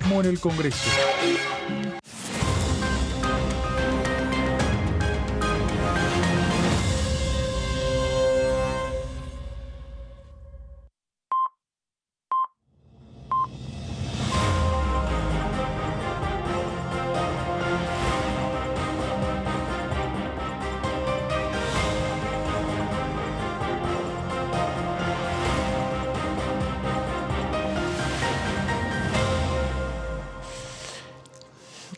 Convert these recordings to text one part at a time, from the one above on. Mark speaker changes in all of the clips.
Speaker 1: Como en el Congreso.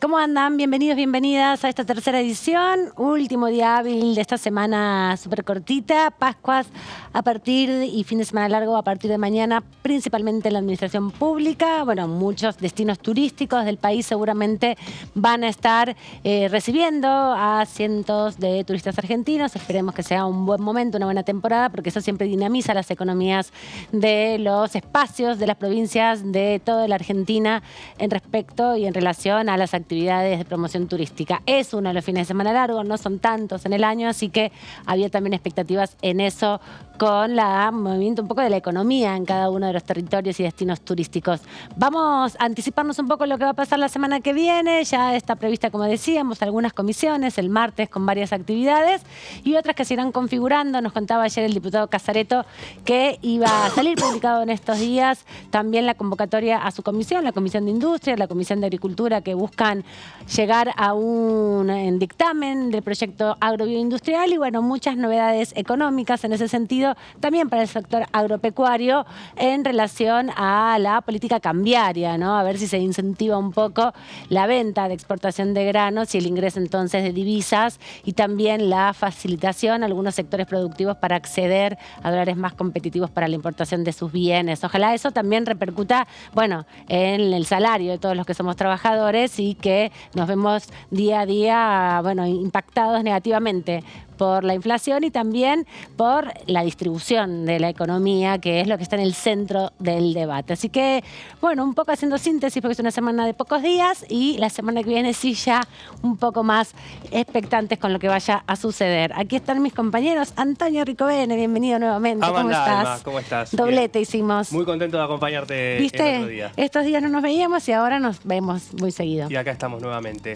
Speaker 2: ¿Cómo andan? Bienvenidos, bienvenidas a esta tercera edición. Último día hábil de esta semana súper cortita. Pascuas a partir y fin de semana largo a partir de mañana, principalmente en la administración pública. Bueno, muchos destinos turísticos del país seguramente van a estar recibiendo a cientos de turistas argentinos. Esperemos que sea un buen momento, una buena temporada, porque eso siempre dinamiza las economías de los espacios, de las provincias, de toda la Argentina en respecto y en relación a las actividades de promoción turística. Es uno de los fines de semana largos, no son tantos en el año, así que había también expectativas en eso con el movimiento un poco de la economía en cada uno de los territorios y destinos turísticos. Vamos a anticiparnos un poco lo que va a pasar la semana que viene. Ya está prevista, como decíamos, algunas comisiones el martes con varias actividades y otras que se irán configurando. Nos contaba ayer el diputado Casareto que iba a salir publicado en estos días también la convocatoria a su comisión, la Comisión de Industria, la Comisión de Agricultura, que buscan llegar a un dictamen del proyecto agrobioindustrial y bueno, muchas novedades económicas en ese sentido, también para el sector agropecuario en relación a la política cambiaria, ¿no? A ver si se incentiva un poco la venta de exportación de granos y el ingreso entonces de divisas y también la facilitación a algunos sectores productivos para acceder a dólares más competitivos para la importación de sus bienes. Ojalá eso también repercuta, bueno, en el salario de todos los que somos trabajadores y que nos vemos día a día, bueno, impactados negativamente por la inflación y también por la distribución de la economía, que es lo que está en el centro del debate. Así que, bueno, un poco haciendo síntesis, porque es una semana de pocos días y la semana que viene sí ya un poco más expectantes con lo que vaya a suceder. Aquí están mis compañeros. Antonio Ricovene, bienvenido nuevamente.
Speaker 3: Amanda,
Speaker 2: ¿Cómo estás?
Speaker 3: Alma, ¿cómo estás?
Speaker 2: Doblete
Speaker 3: Bien.
Speaker 2: hicimos.
Speaker 3: Muy contento de acompañarte.
Speaker 2: ¿Viste?
Speaker 3: El otro día.
Speaker 2: Estos días no nos veíamos y ahora nos vemos muy seguido.
Speaker 3: Y acá estamos nuevamente.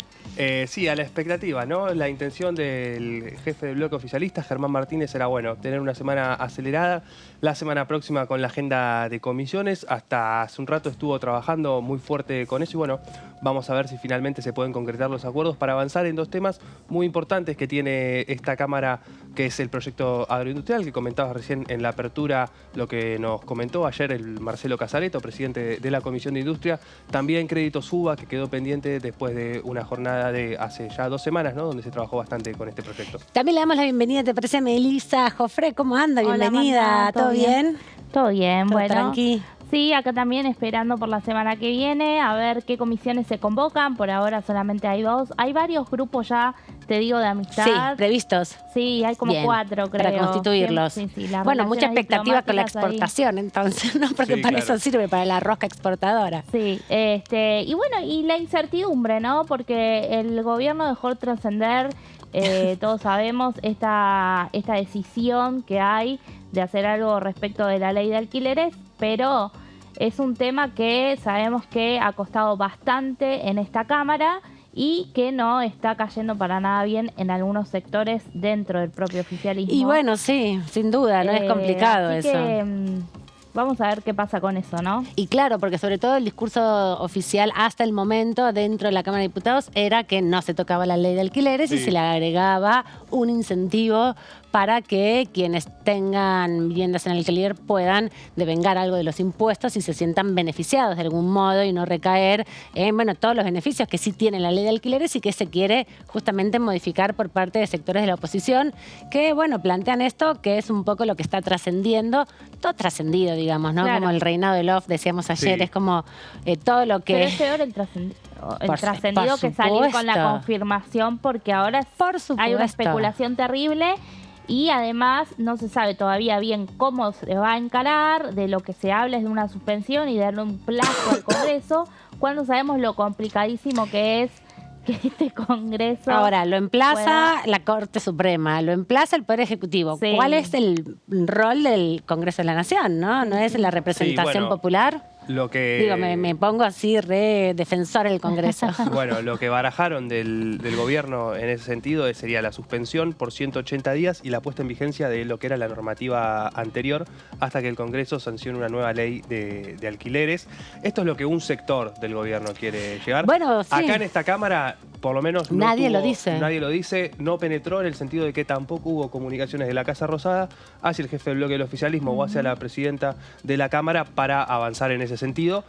Speaker 3: Sí, a la expectativa, ¿no? La intención del jefe del bloque oficialista, Germán Martínez, era, bueno, tener una semana acelerada. La semana próxima con la agenda de comisiones. Hasta hace un rato estuvo trabajando muy fuerte con eso y, bueno, vamos a ver si finalmente se pueden concretar los acuerdos para avanzar en dos temas muy importantes que tiene esta Cámara, que es el proyecto agroindustrial, que comentabas recién en la apertura, lo que nos comentó ayer el Marcelo Casareto, presidente de la Comisión de Industria. También Crédito Suba, que quedó pendiente después de una jornada de hace ya 2 semanas, ¿no? Donde se trabajó bastante con este proyecto.
Speaker 2: También le damos la bienvenida, te parece, a Melissa Jofré. ¿Cómo anda? Bienvenida.
Speaker 4: Hola, Amanda,
Speaker 2: ¿Todo bien?
Speaker 4: Todo bien,
Speaker 2: ¿Todo
Speaker 4: bueno.
Speaker 2: tranqui?
Speaker 4: Sí, acá también esperando por la semana que viene, a ver qué comisiones se convocan. Por ahora solamente hay 2. Hay varios grupos ya, te digo, de amistad.
Speaker 2: Sí, previstos.
Speaker 4: Sí, hay como
Speaker 2: Bien,
Speaker 4: 4, creo.
Speaker 2: para constituirlos.
Speaker 4: Sí, las
Speaker 2: bueno, mucha
Speaker 4: relaciones
Speaker 2: expectativa con la
Speaker 4: diplomáticas ahí.
Speaker 2: exportación, entonces, ¿no? Porque
Speaker 3: Sí,
Speaker 2: para
Speaker 3: claro.
Speaker 2: eso sirve, para la rosca exportadora.
Speaker 4: Sí, y bueno, y la incertidumbre, ¿no? Porque el gobierno dejó trascender, todos sabemos, esta decisión que hay de hacer algo respecto de la ley de alquileres, pero es un tema que sabemos que ha costado bastante en esta Cámara y que no está cayendo para nada bien en algunos sectores dentro del propio oficialismo.
Speaker 2: Y bueno, sí, sin duda, no es complicado
Speaker 4: así
Speaker 2: eso.
Speaker 4: que, vamos a ver qué pasa con eso, ¿no?
Speaker 2: Y claro, porque sobre todo el discurso oficial hasta el momento dentro de la Cámara de Diputados era que no se tocaba la ley de alquileres y
Speaker 3: Sí.
Speaker 2: se le agregaba un incentivo para que quienes tengan viviendas en alquiler puedan devengar algo de los impuestos y se sientan beneficiados de algún modo y no recaer en, bueno, todos los beneficios que sí tiene la ley de alquileres y que se quiere justamente modificar por parte de sectores de la oposición que, bueno, plantean esto, que es un poco lo que está trascendiendo, todo trascendido, digamos, ¿no?
Speaker 4: Claro.
Speaker 2: Como el reinado de Love, decíamos ayer,
Speaker 3: Sí.
Speaker 2: es como todo lo que...
Speaker 4: Pero es peor el trascendido
Speaker 2: por
Speaker 4: que salir con la
Speaker 2: supuesto.
Speaker 4: confirmación, porque ahora
Speaker 2: Por
Speaker 4: hay
Speaker 2: supuesto.
Speaker 4: una especulación terrible y además no se sabe todavía bien cómo se va a encarar. De lo que se habla es de una suspensión y darle un plazo al Congreso, cuando sabemos lo complicadísimo que es que este Congreso...
Speaker 2: Ahora, lo emplaza
Speaker 4: pueda-
Speaker 2: la Corte Suprema, lo emplaza el Poder Ejecutivo.
Speaker 4: Sí.
Speaker 2: ¿Cuál es el rol del Congreso de la Nación, no? ¿No es la representación
Speaker 3: Sí, bueno.
Speaker 2: popular?
Speaker 3: Lo que...
Speaker 2: Digo, me pongo así re defensor del Congreso.
Speaker 3: Bueno, lo que barajaron del gobierno en ese sentido sería la suspensión por 180 días y la puesta en vigencia de lo que era la normativa anterior hasta que el Congreso sancione una nueva ley de alquileres. Esto es lo que un sector del gobierno quiere llegar.
Speaker 2: Bueno, sí.
Speaker 3: Acá en esta Cámara, por lo menos
Speaker 2: Nadie lo dice.
Speaker 3: Nadie lo dice, no penetró en el sentido de que tampoco hubo comunicaciones de la Casa Rosada hacia el jefe del bloque del oficialismo o hacia la presidenta de la Cámara para avanzar en ese sentido.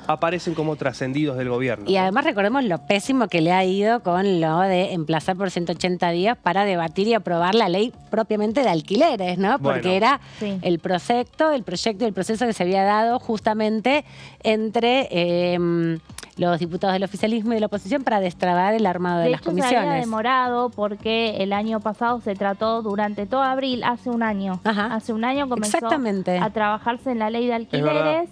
Speaker 3: Aparecen como trascendidos del gobierno.
Speaker 2: Y además recordemos lo pésimo que le ha ido con lo de emplazar por 180 días para debatir y aprobar la ley propiamente de alquileres, ¿no? Porque
Speaker 3: Bueno,
Speaker 2: era
Speaker 4: sí.
Speaker 2: el proyecto y el proceso que se había dado justamente entre los diputados del oficialismo y de la oposición para destrabar el armado de las
Speaker 4: hecho, se había
Speaker 2: comisiones.
Speaker 4: demorado porque el año pasado se trató durante todo abril, hace un año.
Speaker 2: Ajá.
Speaker 4: Hace un año comenzó
Speaker 2: Exactamente.
Speaker 4: a trabajarse en la ley de alquileres.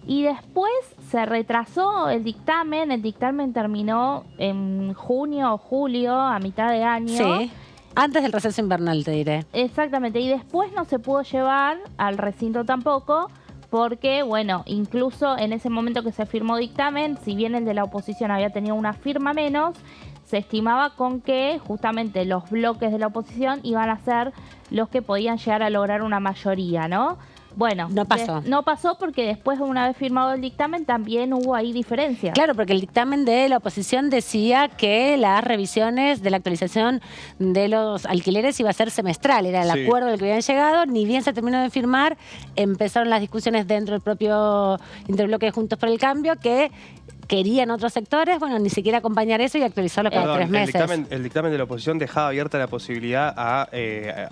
Speaker 4: Y después se retrasó el dictamen terminó en junio o julio, a mitad de año.
Speaker 2: Sí, antes del receso invernal, te diré.
Speaker 4: Exactamente, y después no se pudo llevar al recinto tampoco, porque, bueno, incluso en ese momento que se firmó dictamen, si bien el de la oposición había tenido una firma menos, se estimaba con que justamente los bloques de la oposición iban a ser los que podían llegar a lograr una mayoría, ¿no? Bueno,
Speaker 2: No pasó.
Speaker 4: No pasó porque después, una vez firmado el dictamen, también hubo ahí diferencias.
Speaker 2: Claro, porque el dictamen de la oposición decía que las revisiones de la actualización de los alquileres iba a ser semestral, era el
Speaker 3: Sí.
Speaker 2: acuerdo al que habían llegado, ni bien se terminó de firmar, empezaron las discusiones dentro del propio interbloque de Juntos por el Cambio, que querían otros sectores, bueno, ni siquiera acompañar eso y actualizarlo cada
Speaker 3: Perdón,
Speaker 2: 3 meses.
Speaker 3: el dictamen de la oposición dejaba abierta la posibilidad a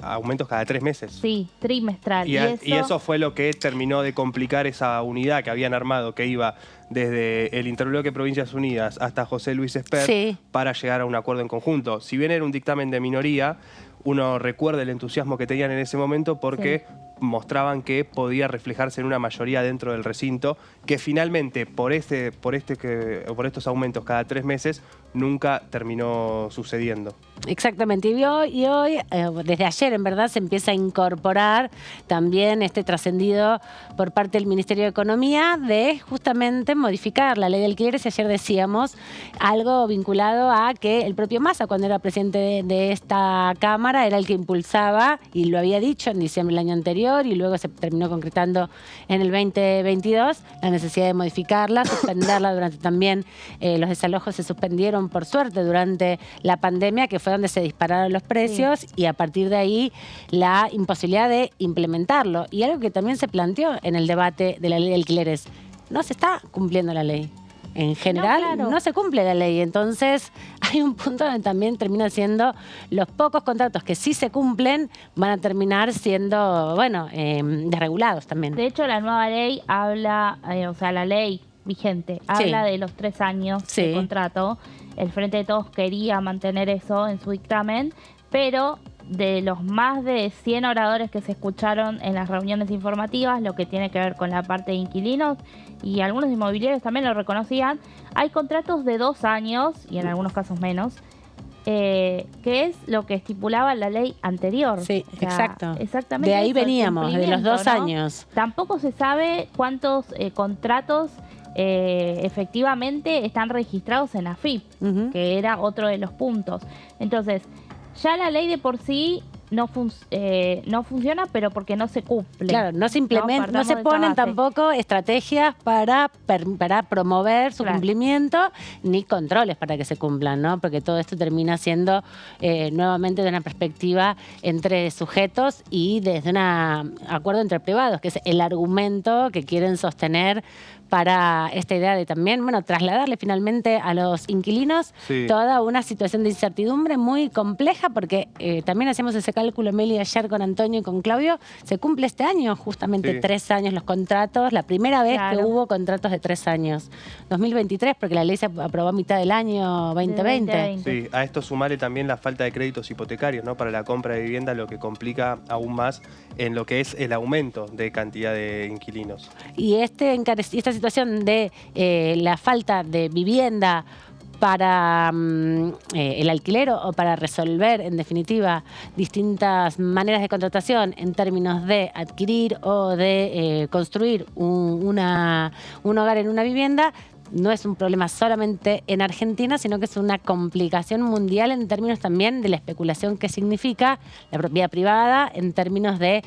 Speaker 3: aumentos cada 3 meses.
Speaker 4: Sí, trimestral.
Speaker 3: Y eso fue lo que terminó de complicar esa unidad que habían armado, que iba desde el interbloque Provincias Unidas hasta José Luis Espert,
Speaker 2: Sí.
Speaker 3: para llegar a un acuerdo en conjunto. Si bien era un dictamen de minoría, uno recuerda el entusiasmo que tenían en ese momento porque mostraban que podía reflejarse en una mayoría dentro del recinto, que finalmente por estos aumentos cada 3 meses nunca terminó sucediendo.
Speaker 2: Exactamente, y hoy, desde ayer en verdad, se empieza a incorporar también este trascendido por parte del Ministerio de Economía de justamente modificar la ley de alquileres. Y ayer decíamos algo vinculado a que el propio Massa, cuando era presidente de esta Cámara, era el que impulsaba, y lo había dicho en diciembre del año anterior, y luego se terminó concretando en el 2022, la necesidad de modificarla, suspenderla durante también, los desalojos se suspendieron por suerte durante la pandemia, que fue donde se dispararon los precios, y a partir de ahí la imposibilidad de implementarlo. Y algo que también se planteó en el debate de la ley de alquileres, no se está cumpliendo la ley. En general, no se cumple la ley. Entonces, hay un punto donde también termina siendo los pocos contratos que sí se cumplen van a terminar siendo, bueno, desregulados también.
Speaker 4: De hecho, la nueva ley habla, o sea, la ley vigente habla de los 3 años de contrato. El Frente de Todos quería mantener eso en su dictamen, pero de los más de 100 oradores que se escucharon en las reuniones informativas, lo que tiene que ver con la parte de inquilinos, y algunos inmobiliarios también lo reconocían, hay contratos de 2 años, y en algunos casos menos, que es lo que estipulaba la ley anterior.
Speaker 2: Sí,
Speaker 4: o sea,
Speaker 2: exacto.
Speaker 4: Exactamente.
Speaker 2: De ahí
Speaker 4: eso, el
Speaker 2: veníamos, de los 2 años.
Speaker 4: Tampoco se sabe cuántos contratos efectivamente están registrados en AFIP, que era otro de los puntos. Entonces, ya la ley de por sí no funciona, pero porque no se cumple.
Speaker 2: Claro, no se implementa, no se ponen tampoco estrategias para promover su cumplimiento, ni controles para que se cumplan, ¿no? Porque todo esto termina siendo nuevamente de una perspectiva entre sujetos y desde un acuerdo entre privados, que es el argumento que quieren sostener para esta idea de también, bueno, trasladarle finalmente a los inquilinos toda una situación de incertidumbre muy compleja, porque también hacemos ese cálculo, Meli, ayer con Antonio y con Claudio, se cumple este año justamente 3 años los contratos, la primera vez que hubo contratos de 3 años, 2023, porque la ley se aprobó a mitad del año 2020.
Speaker 3: Sí, a esto sumarle también la falta de créditos hipotecarios, ¿no? Para la compra de vivienda, lo que complica aún más en lo que es el aumento de cantidad de inquilinos.
Speaker 2: Y esta situación de la falta de vivienda para el alquiler o para resolver, en definitiva, distintas maneras de contratación en términos de adquirir o de construir un hogar en una vivienda, no es un problema solamente en Argentina, sino que es una complicación mundial en términos también de la especulación que significa la propiedad privada, en términos de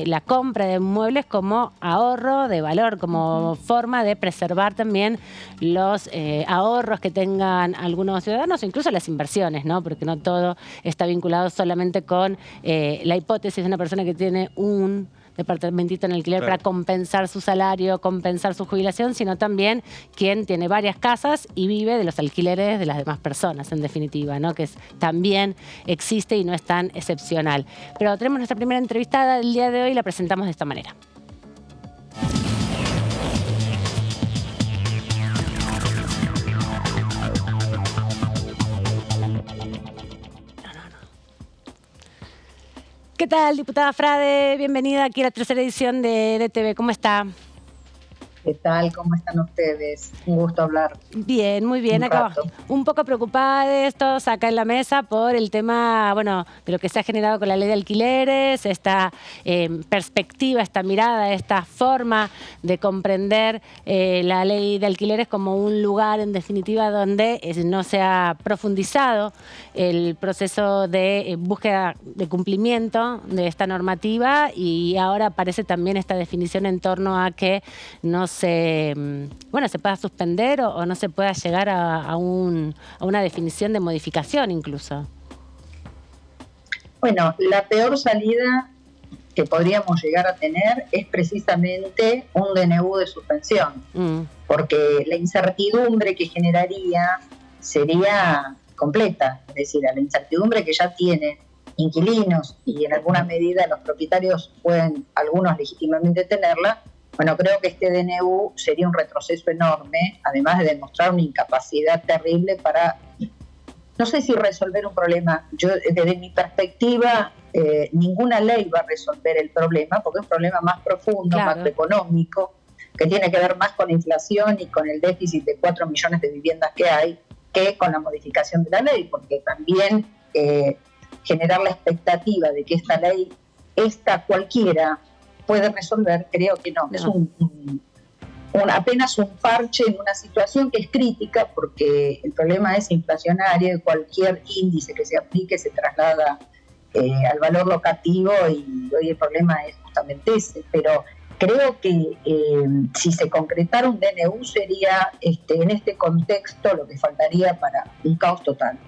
Speaker 2: la compra de muebles como ahorro de valor, como forma de preservar también los ahorros que tengan algunos ciudadanos o incluso las inversiones, ¿no? Porque no todo está vinculado solamente con la hipótesis de una persona que tiene un departamentito en alquiler para compensar su salario, compensar su jubilación, sino también quien tiene varias casas y vive de los alquileres de las demás personas, en definitiva, ¿no? Que también existe y no es tan excepcional. Pero tenemos nuestra primera entrevistada del día de hoy y la presentamos de esta manera. ¿Qué tal, diputada Frade? Bienvenida aquí a la tercera edición de DTV. ¿Cómo está?
Speaker 1: ¿Qué tal? ¿Cómo están ustedes? Un gusto hablar.
Speaker 2: Bien, muy bien. Acá un poco preocupada de esto, acá en la mesa, por el tema, bueno, de lo que se ha generado con la ley de alquileres, esta perspectiva, esta mirada, esta forma de comprender la ley de alquileres como un lugar, en definitiva, donde no se ha profundizado el proceso de búsqueda de cumplimiento de esta normativa, y ahora aparece también esta definición en torno a que no se pueda suspender o no se pueda llegar a una definición de modificación incluso.
Speaker 1: Bueno, la peor salida que podríamos llegar a tener es precisamente un DNU de suspensión, porque la incertidumbre que generaría sería completa, es decir, a la incertidumbre que ya tienen inquilinos y en alguna medida los propietarios pueden, algunos legítimamente tenerla. Bueno, creo que este DNU sería un retroceso enorme, además de demostrar una incapacidad terrible para, no sé si resolver un problema. Yo, desde mi perspectiva, ninguna ley va a resolver el problema, porque es un problema más profundo, macroeconómico, que tiene que ver más con la inflación y con el déficit de 4 millones de viviendas que hay, que con la modificación de la ley, porque también generar la expectativa de que esta ley, cualquiera, puede resolver, creo que no. Es apenas un parche en una situación que es crítica, porque el problema es inflacionario y cualquier índice que se aplique se traslada al valor locativo, y hoy el problema es justamente ese. Pero creo que si se concretara un DNU sería en este contexto lo que faltaría para un caos total.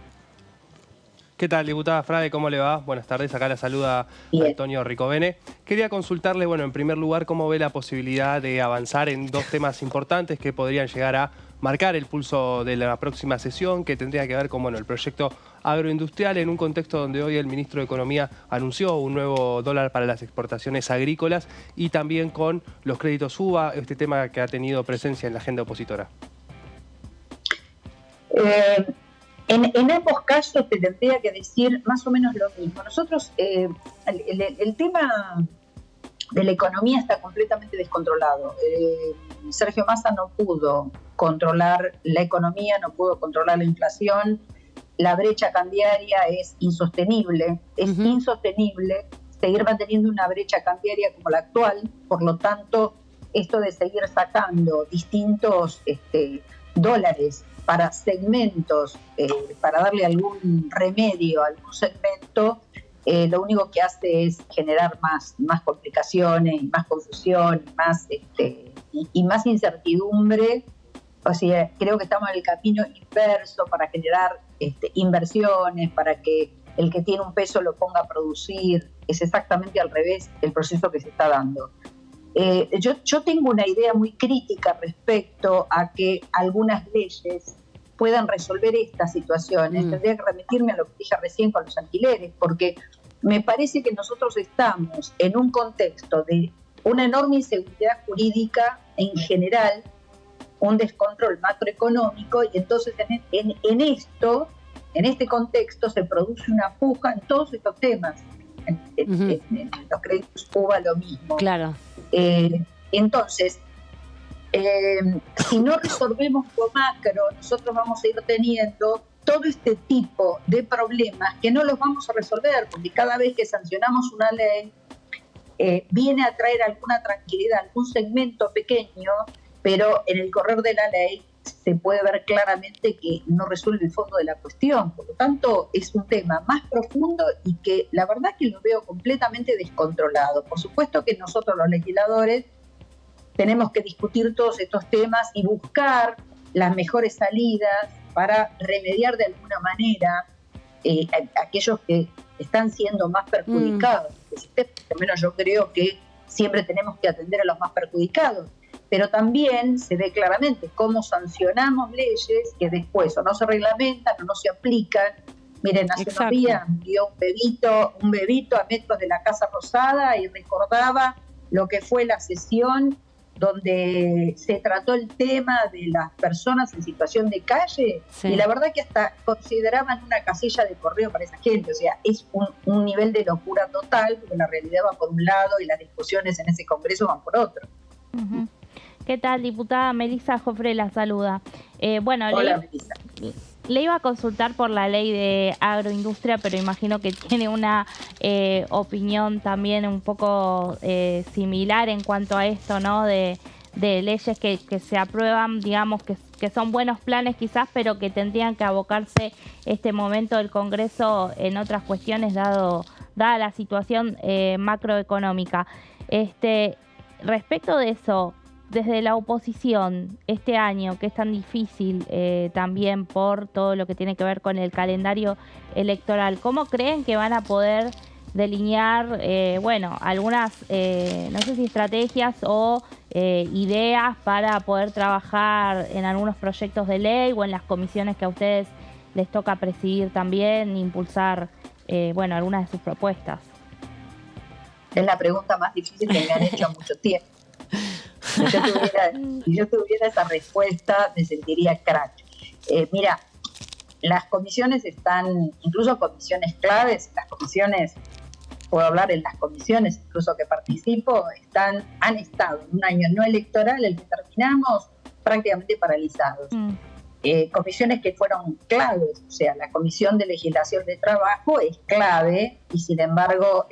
Speaker 3: ¿Qué tal, diputada Frade? ¿Cómo le va? Buenas tardes, acá la saluda Antonio Ricovene. Quería consultarle, bueno, en primer lugar, cómo ve la posibilidad de avanzar en dos temas importantes que podrían llegar a marcar el pulso de la próxima sesión, que tendría que ver con, bueno, el proyecto agroindustrial, en un contexto donde hoy el ministro de Economía anunció un nuevo dólar para las exportaciones agrícolas, y también con los créditos UVA, este tema que ha tenido presencia en la agenda opositora.
Speaker 1: En ambos casos te tendría que decir más o menos lo mismo. Nosotros, el tema de la economía está completamente descontrolado. Sergio Massa no pudo controlar la economía, no pudo controlar la inflación. La brecha cambiaria es insostenible. Es insostenible seguir manteniendo una brecha cambiaria como la actual. Por lo tanto, esto de seguir sacando distintos dólares para segmentos, para darle algún remedio a algún segmento, lo único que hace es generar más complicaciones, más confusión, y más incertidumbre. O sea, creo que estamos en el camino inverso para generar inversiones, para que el que tiene un peso lo ponga a producir. Es exactamente al revés el proceso que se está dando. Yo tengo una idea muy crítica respecto a que algunas leyes puedan resolver estas situaciones. Tendría que remitirme a lo que dije recién con los alquileres, porque me parece que nosotros estamos en un contexto de una enorme inseguridad jurídica en general, un descontrol macroeconómico, y entonces en este contexto se produce una puja en todos estos temas. En los créditos UVA lo mismo.
Speaker 2: Claro.
Speaker 1: Entonces, si no resolvemos lo macro, nosotros vamos a ir teniendo todo este tipo de problemas que no los vamos a resolver, porque cada vez que sancionamos una ley, viene a traer alguna tranquilidad, algún segmento pequeño, pero en el correr de la ley se puede ver claramente que no resuelve el fondo de la cuestión. Por lo tanto, es un tema más profundo y que la verdad que lo veo completamente descontrolado. Por supuesto que nosotros los legisladores tenemos que discutir todos estos temas y buscar las mejores salidas para remediar de alguna manera aquellos que están siendo más perjudicados. Al menos yo creo que siempre tenemos que atender a los más perjudicados. Pero también se ve claramente cómo sancionamos leyes que después o no se reglamentan o no se aplican. Miren, hace unos días vio un bebito a metros de la Casa Rosada y recordaba lo que fue la sesión donde se trató el tema de las personas en situación de calle, y la verdad que hasta consideraban una casilla de correo para esa gente. O sea, es un nivel de locura total, porque la realidad va por un lado y las discusiones en ese Congreso van por otro.
Speaker 4: Uh-huh. ¿Qué tal, diputada? Melissa Jofre la saluda.
Speaker 1: Hola, Melissa.
Speaker 4: Le iba a consultar por la ley de agroindustria, pero imagino que tiene una opinión también un poco similar en cuanto a esto, ¿no? De leyes que se aprueban, digamos, que son buenos planes quizás, pero que tendrían que abocarse este momento del Congreso en otras cuestiones, dada la situación macroeconómica. Respecto de eso, desde la oposición, este año que es tan difícil también por todo lo que tiene que ver con el calendario electoral, ¿cómo creen que van a poder delinear, algunas, no sé si estrategias o ideas para poder trabajar en algunos proyectos de ley o en las comisiones que a ustedes les toca presidir también, impulsar, algunas de sus propuestas?
Speaker 1: Es la pregunta más difícil que me han hecho mucho tiempo. Si yo tuviera esa respuesta, me sentiría crack. Mira, las comisiones están, incluso comisiones claves, puedo hablar en las comisiones incluso que participo, han estado en un año no electoral, el que terminamos, prácticamente paralizados. Comisiones que fueron claves, o sea, la Comisión de Legislación de Trabajo es clave y sin embargo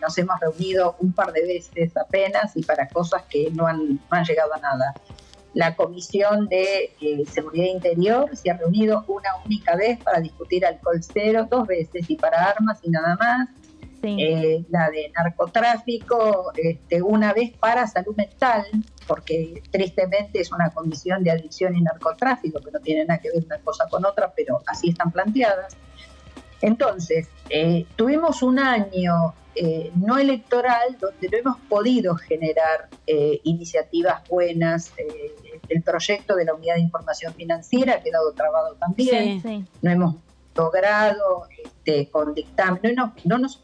Speaker 1: nos hemos reunido un par de veces apenas y para cosas que no han llegado a nada. La Comisión de Seguridad Interior se ha reunido una única vez para discutir alcohol cero, 2 veces, y para armas y nada más. Sí. La de narcotráfico, una vez para salud mental, porque tristemente es una comisión de adicción y narcotráfico, que no tiene nada que ver una cosa con otra, pero así están planteadas. Entonces, tuvimos un año no electoral donde no hemos podido generar iniciativas buenas. El proyecto de la Unidad de Información Financiera ha quedado trabado también. Sí. No hemos logrado con dictamen, no nos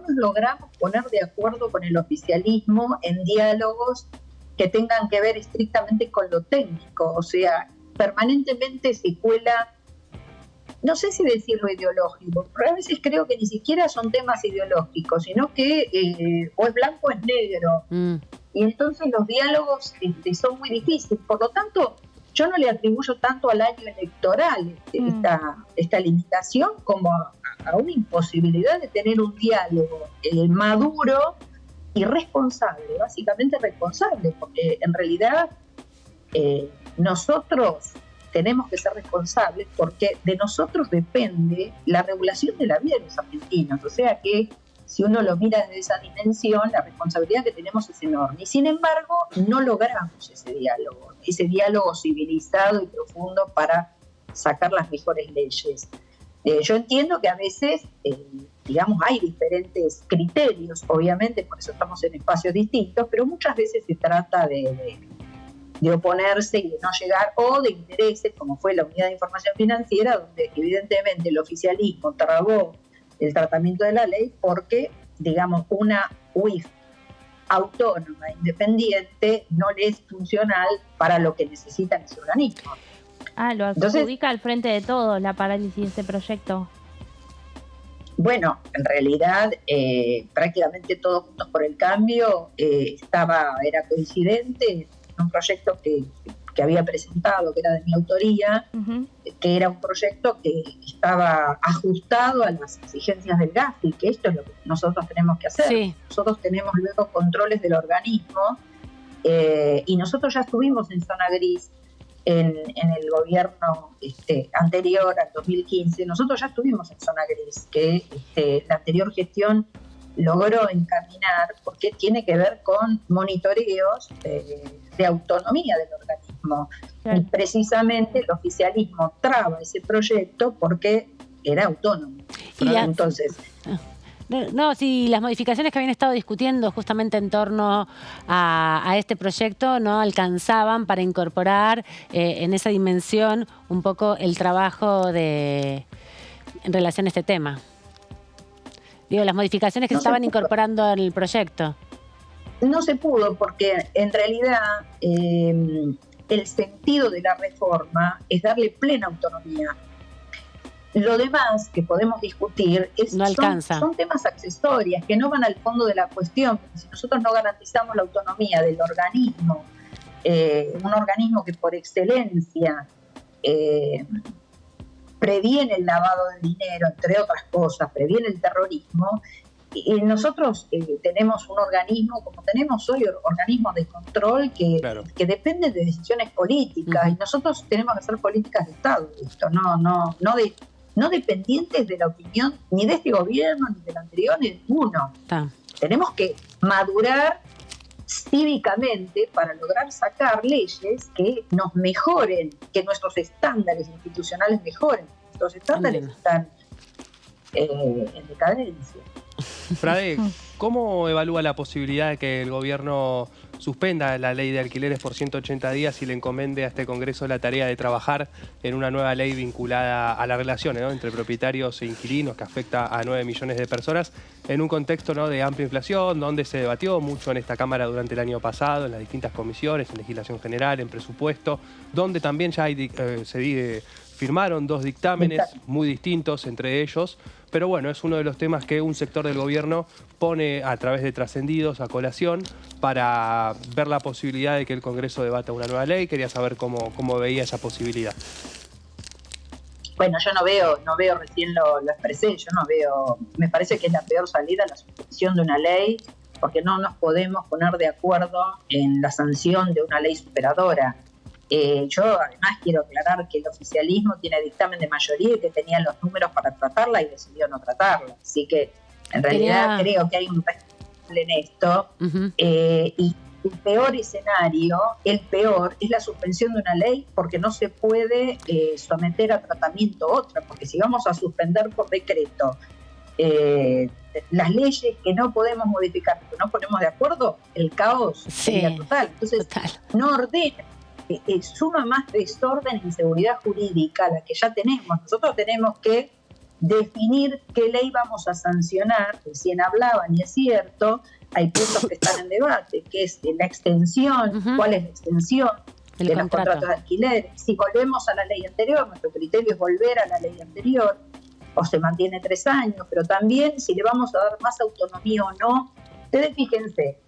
Speaker 1: logramos poner de acuerdo con el oficialismo en diálogos que tengan que ver estrictamente con lo técnico. O sea, permanentemente se cuela, no sé si decirlo ideológico, pero a veces creo que ni siquiera son temas ideológicos, sino que o es blanco o es negro. Y entonces los diálogos son muy difíciles. Por lo tanto, yo no le atribuyo tanto al año electoral esta limitación como a una imposibilidad de tener un diálogo maduro y responsable, básicamente responsable, porque en realidad nosotros tenemos que ser responsables porque de nosotros depende la regulación de la vida de los argentinos. O sea que si uno lo mira desde esa dimensión, la responsabilidad que tenemos es enorme. Y sin embargo, no logramos ese diálogo civilizado y profundo para sacar las mejores leyes. Yo entiendo que a veces, hay diferentes criterios, obviamente, por eso estamos en espacios distintos, pero muchas veces se trata de oponerse y de no llegar, o de intereses, como fue la Unidad de Información Financiera, donde evidentemente el oficialismo trabó el tratamiento de la ley porque, una UIF autónoma, independiente, no le es funcional para lo que necesitan ese organismo.
Speaker 4: Lo adjudica al frente de todos la parálisis de este proyecto.
Speaker 1: Bueno, en realidad prácticamente Todos Juntos por el Cambio era coincidente en un proyecto que había presentado, que era de mi autoría, que era un proyecto que estaba ajustado a las exigencias del GAFI, que esto es lo que nosotros tenemos que hacer.
Speaker 2: Sí.
Speaker 1: Nosotros tenemos luego controles del organismo y nosotros ya estuvimos en zona gris en el gobierno anterior al 2015. Nosotros ya estuvimos en zona gris, que la anterior gestión logró encaminar, porque tiene que ver con monitoreos de autonomía del organismo.
Speaker 4: Claro.
Speaker 1: Y precisamente el oficialismo traba ese proyecto porque era autónomo. Entonces,
Speaker 2: no, sí, las modificaciones que habían estado discutiendo justamente en torno a este proyecto no alcanzaban para incorporar en esa dimensión un poco el trabajo en relación a este tema. Digo, las modificaciones que se estaban incorporando al proyecto.
Speaker 1: No se pudo porque en realidad el sentido de la reforma es darle plena autonomía. Lo demás que podemos discutir
Speaker 2: no alcanza.
Speaker 1: Son temas accesorios que no van al fondo de la cuestión. Si nosotros no garantizamos la autonomía del organismo, un organismo que por excelencia previene el lavado de dinero, entre otras cosas, previene el terrorismo, y nosotros tenemos un organismo, como tenemos hoy, organismos de control que dependen de decisiones políticas, y nosotros tenemos que hacer políticas de Estado, esto, no dependientes de la opinión ni de este gobierno, ni del anterior, ni de ninguno. Tenemos que madurar cívicamente para lograr sacar leyes que nos mejoren, que nuestros estándares institucionales mejoren. Nuestros estándares están en decadencia.
Speaker 3: Frade, ¿cómo evalúa la posibilidad de que el gobierno suspenda la ley de alquileres por 180 días y le encomende a este Congreso la tarea de trabajar en una nueva ley vinculada a las relaciones, ¿no?, entre propietarios e inquilinos que afecta a 9 millones de personas en un contexto, ¿no?, de amplia inflación, donde se debatió mucho en esta Cámara durante el año pasado, en las distintas comisiones, en legislación general, en presupuesto, donde también ya firmaron 2 dictámenes muy distintos entre ellos, pero bueno, es uno de los temas que un sector del gobierno pone a través de trascendidos a colación para ver la posibilidad de que el Congreso debata una nueva ley. Quería saber cómo veía esa posibilidad.
Speaker 1: Bueno, yo no veo, recién lo expresé, me parece que es la peor salida la suspensión de una ley, porque no nos podemos poner de acuerdo en la sanción de una ley superadora. Yo además quiero aclarar que el oficialismo tiene dictamen de mayoría y que tenía los números para tratarla y decidió no tratarla. Así que en realidad creo que hay un responsable en esto. Y el peor escenario, el peor, es la suspensión de una ley porque no se puede someter a tratamiento otra. Porque si vamos a suspender por decreto las leyes que no podemos modificar, que no ponemos de acuerdo, el caos sería total. Entonces, no ordena. Suma más desorden e inseguridad jurídica la que ya tenemos. Nosotros tenemos que definir qué ley vamos a sancionar. Recién hablaban, y es cierto, hay puntos que están en debate, que es la extensión, cuál es la extensión de los contratos de alquiler. Si volvemos a la ley anterior, nuestro criterio es volver a la ley anterior, o se mantiene 3 años, pero también si le vamos a dar más autonomía o no. Ustedes fíjense,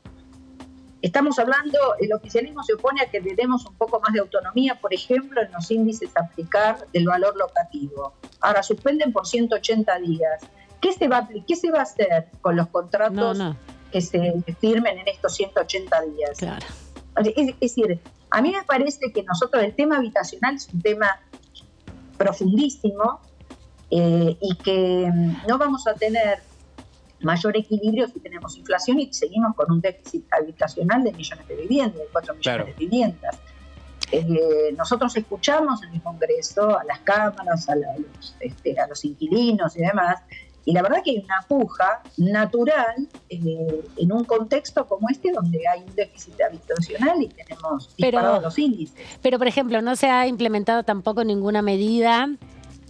Speaker 1: estamos hablando, el oficialismo se opone a que le demos un poco más de autonomía, por ejemplo, en los índices a aplicar del valor locativo. Ahora suspenden por 180 días. ¿Qué se va a hacer con los contratos que se firmen en estos 180 días?
Speaker 2: Claro.
Speaker 1: Es decir, a mí me parece que nosotros el tema habitacional es un tema profundísimo y que no vamos a tener mayor equilibrio si tenemos inflación y seguimos con un déficit habitacional de millones de viviendas, de 4 millones de viviendas. Nosotros escuchamos en el Congreso a las cámaras, a los inquilinos y demás, y la verdad que hay una puja natural en un contexto como este donde hay un déficit habitacional y tenemos disparados los índices.
Speaker 2: Pero, por ejemplo, no se ha implementado tampoco ninguna medida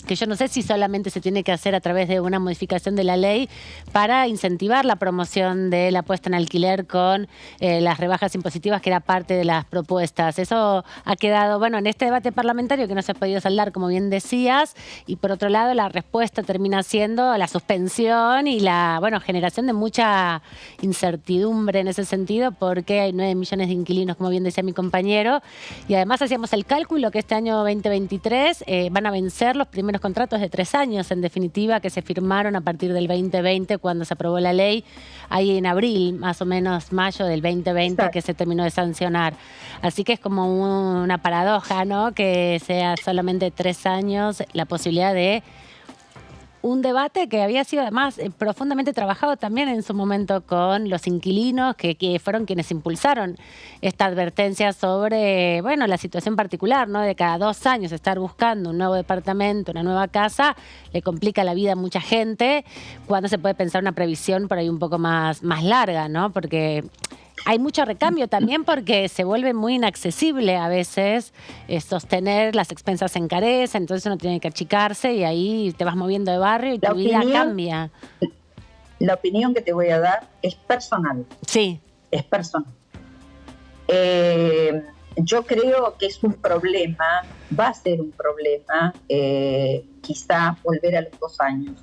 Speaker 2: que yo no sé si solamente se tiene que hacer a través de una modificación de la ley para incentivar la promoción de la puesta en alquiler con las rebajas impositivas, que era parte de las propuestas. Eso ha quedado, bueno, en este debate parlamentario que no se ha podido saldar, como bien decías, y por otro lado la respuesta termina siendo la suspensión y la, bueno, generación de mucha incertidumbre en ese sentido, porque hay 9 millones de inquilinos, como bien decía mi compañero, y además hacíamos el cálculo que este año 2023 van a vencer los primeros contratos de 3 años, en definitiva, que se firmaron a partir del 2020, cuando se aprobó la ley, ahí en abril, más o menos mayo del 2020,
Speaker 1: Exacto.
Speaker 2: que se terminó de sancionar. Así que es como una paradoja, ¿no? Que sea solamente 3 años la posibilidad de un debate que había sido además profundamente trabajado también en su momento con los inquilinos, que fueron quienes impulsaron esta advertencia sobre, bueno, la situación particular, ¿no? De cada 2 años estar buscando un nuevo departamento, una nueva casa, le complica la vida a mucha gente, cuando se puede pensar una previsión por ahí un poco más larga, ¿no? Porque hay mucho recambio también, porque se vuelve muy inaccesible a veces sostener, las expensas se encarecen, entonces uno tiene que achicarse y ahí te vas moviendo de barrio y tu vida cambia.
Speaker 1: La opinión que te voy a dar es personal.
Speaker 2: Sí.
Speaker 1: Es personal. Yo creo que es un problema, va a ser un problema, quizá volver a los 2 años.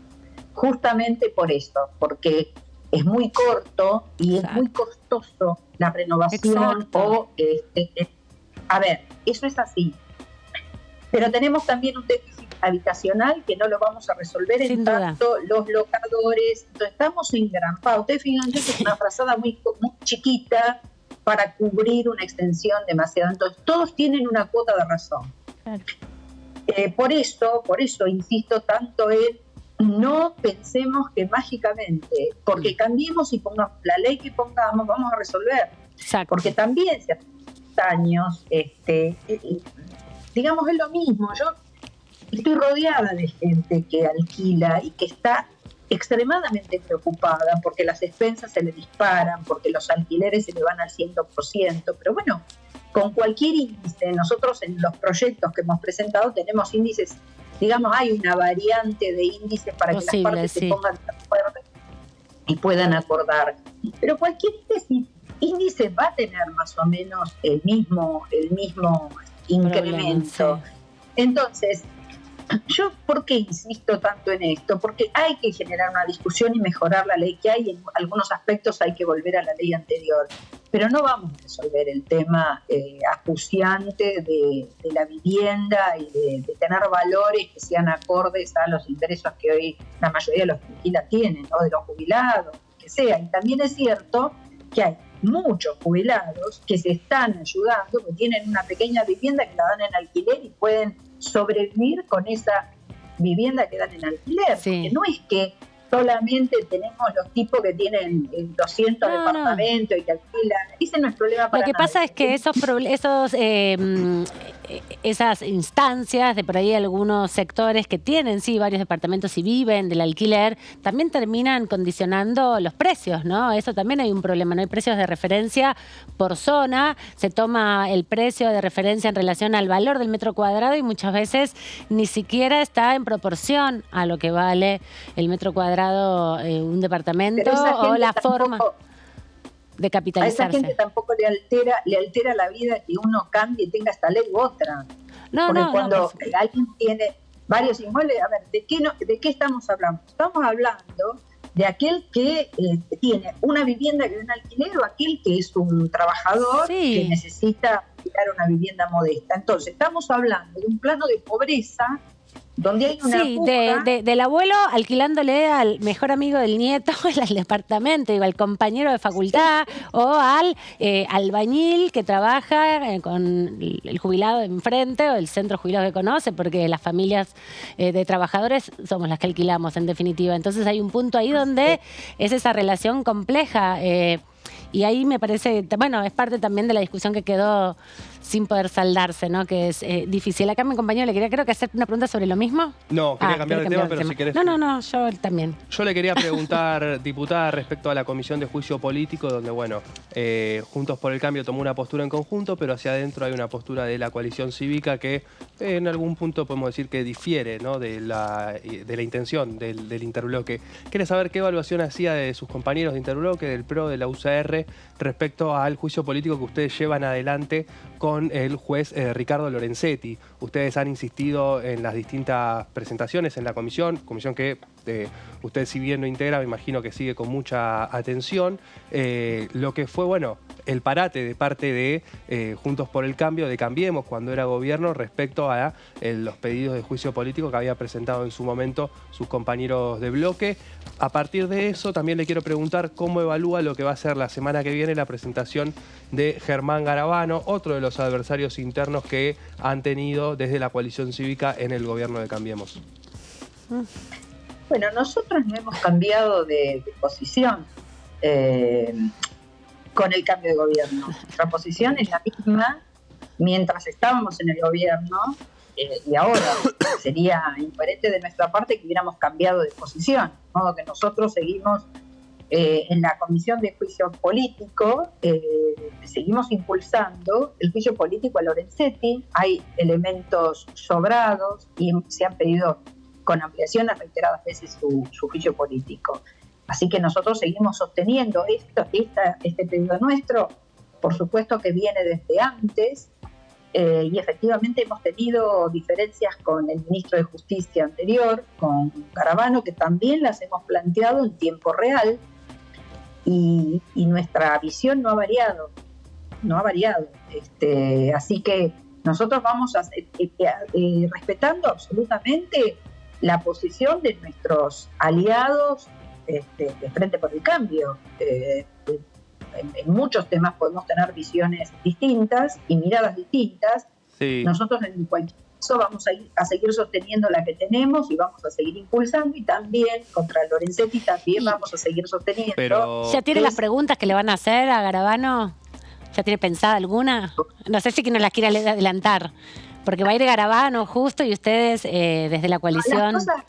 Speaker 1: Justamente por esto, porque es muy corto y
Speaker 2: Exacto.
Speaker 1: es muy costoso la renovación.
Speaker 2: Exacto.
Speaker 1: A ver, eso es así. Pero tenemos también un déficit habitacional que no lo vamos a resolver
Speaker 2: Sin
Speaker 1: en
Speaker 2: duda.
Speaker 1: tanto los locadores. Entonces, estamos engrampados. Ustedes fíjense que es una frazada muy chiquita para cubrir una extensión demasiado. Entonces, todos tienen una cuota de razón.
Speaker 4: Claro.
Speaker 1: Por eso insisto tanto en no pensemos que mágicamente, porque cambiemos y pongamos la ley que pongamos, vamos a resolver.
Speaker 2: Exacto.
Speaker 1: Porque también se hace años, digamos, es lo mismo. Yo estoy rodeada de gente que alquila y que está extremadamente preocupada porque las expensas se le disparan, porque los alquileres se le van al 100%, pero bueno, con cualquier índice, nosotros en los proyectos que hemos presentado tenemos índices, digamos, hay una variante de índices para que las partes se pongan de acuerdo y puedan acordar. Pero cualquier índice va a tener más o menos el mismo incremento.
Speaker 2: Sí.
Speaker 1: Entonces, yo, ¿por qué insisto tanto en esto? Porque hay que generar una discusión y mejorar la ley que hay. En algunos aspectos hay que volver a la ley anterior. Pero no vamos a resolver el tema acuciante de la vivienda y de tener valores que sean acordes a los ingresos que hoy la mayoría de los jubilados tienen, o de los jubilados, que sea. Y también es cierto que hay muchos jubilados que se están ayudando, que tienen una pequeña vivienda que la dan en alquiler y pueden sobrevivir con esa vivienda que dan en alquiler.
Speaker 2: Sí.
Speaker 1: Porque no es que solamente tenemos los tipos que tienen 200 departamentos y que alquilan. Ese no es problema para
Speaker 2: Lo que
Speaker 1: nadie.
Speaker 2: pasa es que esas instancias de por ahí algunos sectores que tienen, sí, varios departamentos y viven del alquiler, también terminan condicionando los precios, ¿no? Eso también hay un problema, no hay precios de referencia por zona, se toma el precio de referencia en relación al valor del metro cuadrado y muchas veces ni siquiera está en proporción a lo que vale el metro cuadrado un departamento o la forma de
Speaker 1: A
Speaker 2: capitalizarse.
Speaker 1: esa gente tampoco le altera la vida que uno cambie y tenga esta ley u otra. Porque cuando alguien tiene varios inmuebles, a ver, ¿de qué estamos hablando? Estamos hablando de aquel que tiene una vivienda que da en alquiler o aquel que es un trabajador que necesita alquilar una vivienda modesta. Entonces, estamos hablando de un plano de pobreza donde hay una
Speaker 2: del abuelo alquilándole al mejor amigo del nieto el departamento, al compañero de facultad, o al albañil que trabaja con el jubilado de enfrente o el centro jubilado que conoce, porque las familias de trabajadores somos las que alquilamos, en definitiva. Entonces hay un punto ahí donde es esa relación compleja. Y ahí me parece, bueno, es parte también de la discusión que quedó sin poder saldarse, ¿no? Que es difícil. Acá mi compañero le quería, creo que hacer una pregunta sobre lo mismo.
Speaker 3: No, quería cambiar de tema, pero si querés...
Speaker 2: No, yo también.
Speaker 3: Yo le quería preguntar, diputada, respecto a la Comisión de Juicio Político, donde, bueno, Juntos por el Cambio tomó una postura en conjunto, pero hacia adentro hay una postura de la coalición cívica que en algún punto podemos decir que difiere, ¿no?, de la intención del interbloque. Quiere saber qué evaluación hacía de sus compañeros de interbloque, del PRO, de la UCR, respecto al juicio político que ustedes llevan adelante con el juez Ricardo Lorenzetti. Ustedes han insistido en las distintas presentaciones en la comisión que usted, si bien no integra, me imagino que sigue con mucha atención, lo que fue, bueno, el parate de parte de Juntos por el Cambio, de Cambiemos, cuando era gobierno, respecto a los pedidos de juicio político que había presentado en su momento sus compañeros de bloque. A partir de eso, también le quiero preguntar cómo evalúa lo que va a ser la semana que viene la presentación de Germán Garabano, otro de los adversarios internos que han tenido desde la coalición cívica en el gobierno de Cambiemos.
Speaker 1: Bueno, nosotros no hemos cambiado de posición con el cambio de gobierno. Nuestra posición es la misma mientras estábamos en el gobierno y ahora sería incoherente de nuestra parte que hubiéramos cambiado de posición, de modo que nosotros seguimos en la Comisión de Juicio Político, seguimos impulsando el juicio político a Lorenzetti. Hay elementos sobrados y se han pedido con ampliaciones reiteradas veces su juicio político. Así que nosotros seguimos sosteniendo este pedido nuestro, por supuesto que viene desde antes, y efectivamente hemos tenido diferencias con el ministro de Justicia anterior, con Garabano, que también las hemos planteado en tiempo real, y nuestra visión no ha variado. Así que nosotros vamos respetando absolutamente la posición de nuestros aliados de Frente por el Cambio. En muchos temas podemos tener visiones distintas y miradas distintas. Sí. Nosotros en cualquier caso vamos a seguir sosteniendo la que tenemos y vamos a seguir impulsando, y también contra Lorenzetti también vamos a seguir sosteniendo.
Speaker 2: Pero... ¿Ya tiene las preguntas que le van a hacer a Garabano? ¿Ya tiene pensada alguna? No sé si que nos las quiere adelantar, porque va a ir Garabano justo y ustedes desde la coalición...
Speaker 1: Las cosas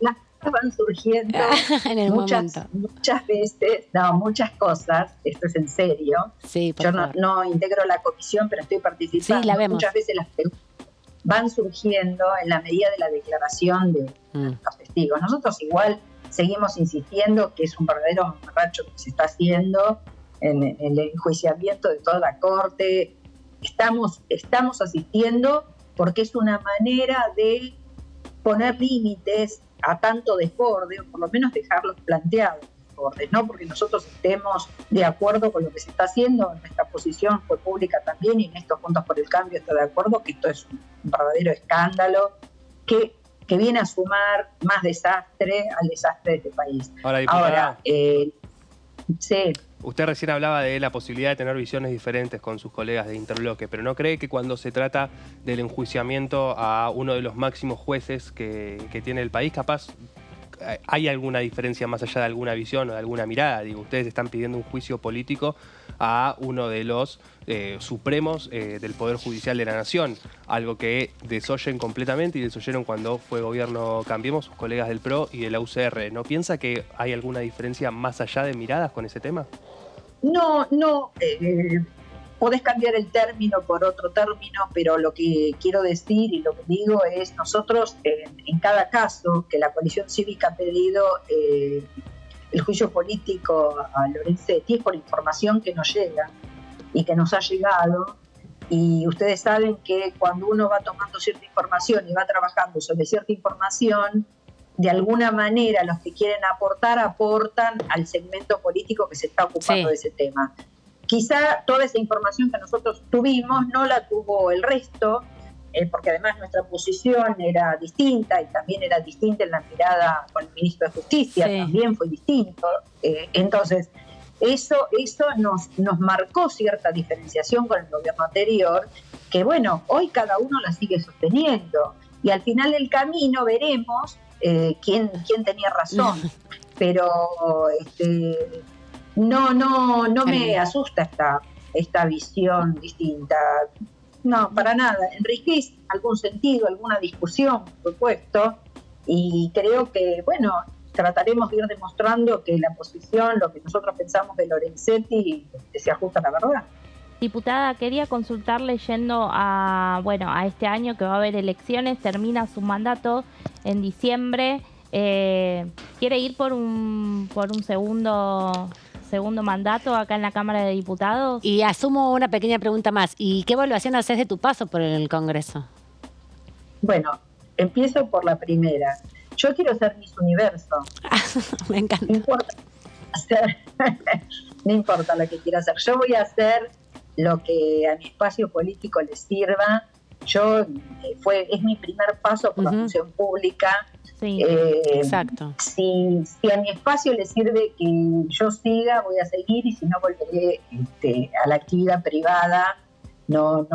Speaker 1: van surgiendo
Speaker 2: en el momento.
Speaker 1: Muchas veces, muchas cosas, esto es en serio.
Speaker 2: Sí,
Speaker 1: yo no integro la comisión, pero estoy participando.
Speaker 2: Sí, la vemos.
Speaker 1: Muchas veces las preguntas van surgiendo en la medida de la declaración de los testigos. Nosotros igual seguimos insistiendo que es un verdadero mamarracho que se está haciendo en el enjuiciamiento de toda la Corte. Estamos asistiendo porque es una manera de poner límites a tanto desborde, o por lo menos dejarlos planteados desbordes, no porque nosotros estemos de acuerdo con lo que se está haciendo. Nuestra posición fue pública también, y en estos Juntos por el Cambio está de acuerdo que esto es un verdadero escándalo que viene a sumar más desastre al desastre de este país.
Speaker 3: Ahora, diputada,
Speaker 1: sí.
Speaker 3: Usted recién hablaba de la posibilidad de tener visiones diferentes con sus colegas de interbloque, pero ¿no cree que cuando se trata del enjuiciamiento a uno de los máximos jueces que tiene el país, capaz hay alguna diferencia más allá de alguna visión o de alguna mirada? Digo, ustedes están pidiendo un juicio político a uno de los supremos del Poder Judicial de la Nación, algo que desoyen completamente y desoyeron cuando fue gobierno Cambiemos sus colegas del PRO y de la UCR. ¿No piensa que hay alguna diferencia más allá de miradas con ese tema?
Speaker 1: No, podés cambiar el término por otro término, pero lo que quiero decir y lo que digo es, nosotros en cada caso que la coalición cívica ha pedido el juicio político a Lorenzetti, es por información que nos llega y que nos ha llegado, y ustedes saben que cuando uno va tomando cierta información y va trabajando sobre cierta información, de alguna manera los que quieren aportan al segmento político que se está ocupando de ese tema. Quizá toda esa información que nosotros tuvimos no la tuvo el resto, porque además nuestra posición era distinta, y también era distinta en la mirada con el ministro de Justicia, también fue distinto. Entonces, eso nos marcó cierta diferenciación con el gobierno anterior, que bueno, hoy cada uno la sigue sosteniendo, y al final del camino veremos quién tenía razón. Pero no me asusta esta visión distinta. no, para nada. Enriquece algún sentido, alguna discusión, por supuesto, y creo que, bueno, trataremos de ir demostrando que la posición, lo que nosotros pensamos de Lorenzetti, se ajusta a la verdad.
Speaker 4: Diputada, quería consultarle yendo a este año que va a haber elecciones, termina su mandato en diciembre, ¿quiere ir por un segundo mandato acá en la Cámara de Diputados?
Speaker 2: Y asumo una pequeña pregunta más. ¿Y qué evaluación haces de tu paso por el Congreso?
Speaker 1: Bueno, empiezo por la primera. Yo quiero ser Miss Universo.
Speaker 2: Me encanta.
Speaker 1: No importa hacer, no importa lo que quiera hacer. Yo voy a hacer lo que a mi espacio político le sirva. Es mi primer paso por la función pública.
Speaker 2: Sí, exacto.
Speaker 1: Si a mi espacio le sirve que yo siga, voy a seguir, y si no, volveré a la actividad privada. No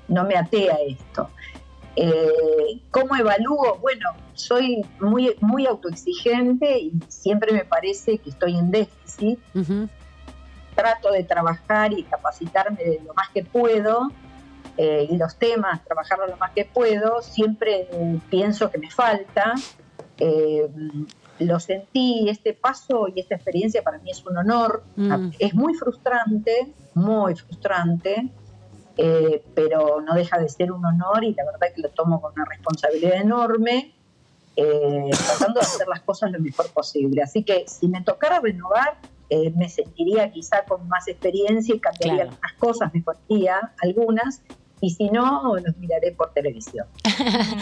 Speaker 1: me atea esto. ¿Cómo evalúo? Bueno, soy muy, muy autoexigente y siempre me parece que estoy en déficit. Trato de trabajar y capacitarme lo más que puedo, y los temas, trabajarlo lo más que puedo. Siempre pienso que me falta. Lo sentí, este paso y esta experiencia para mí es un honor. Es muy frustrante, pero no deja de ser un honor, y la verdad que lo tomo con una responsabilidad enorme, tratando de hacer las cosas lo mejor posible. Así que si me tocara renovar, me sentiría quizá con más experiencia y cambiaría algunas cosas, mejoraría algunas, y si no, los miraré por televisión.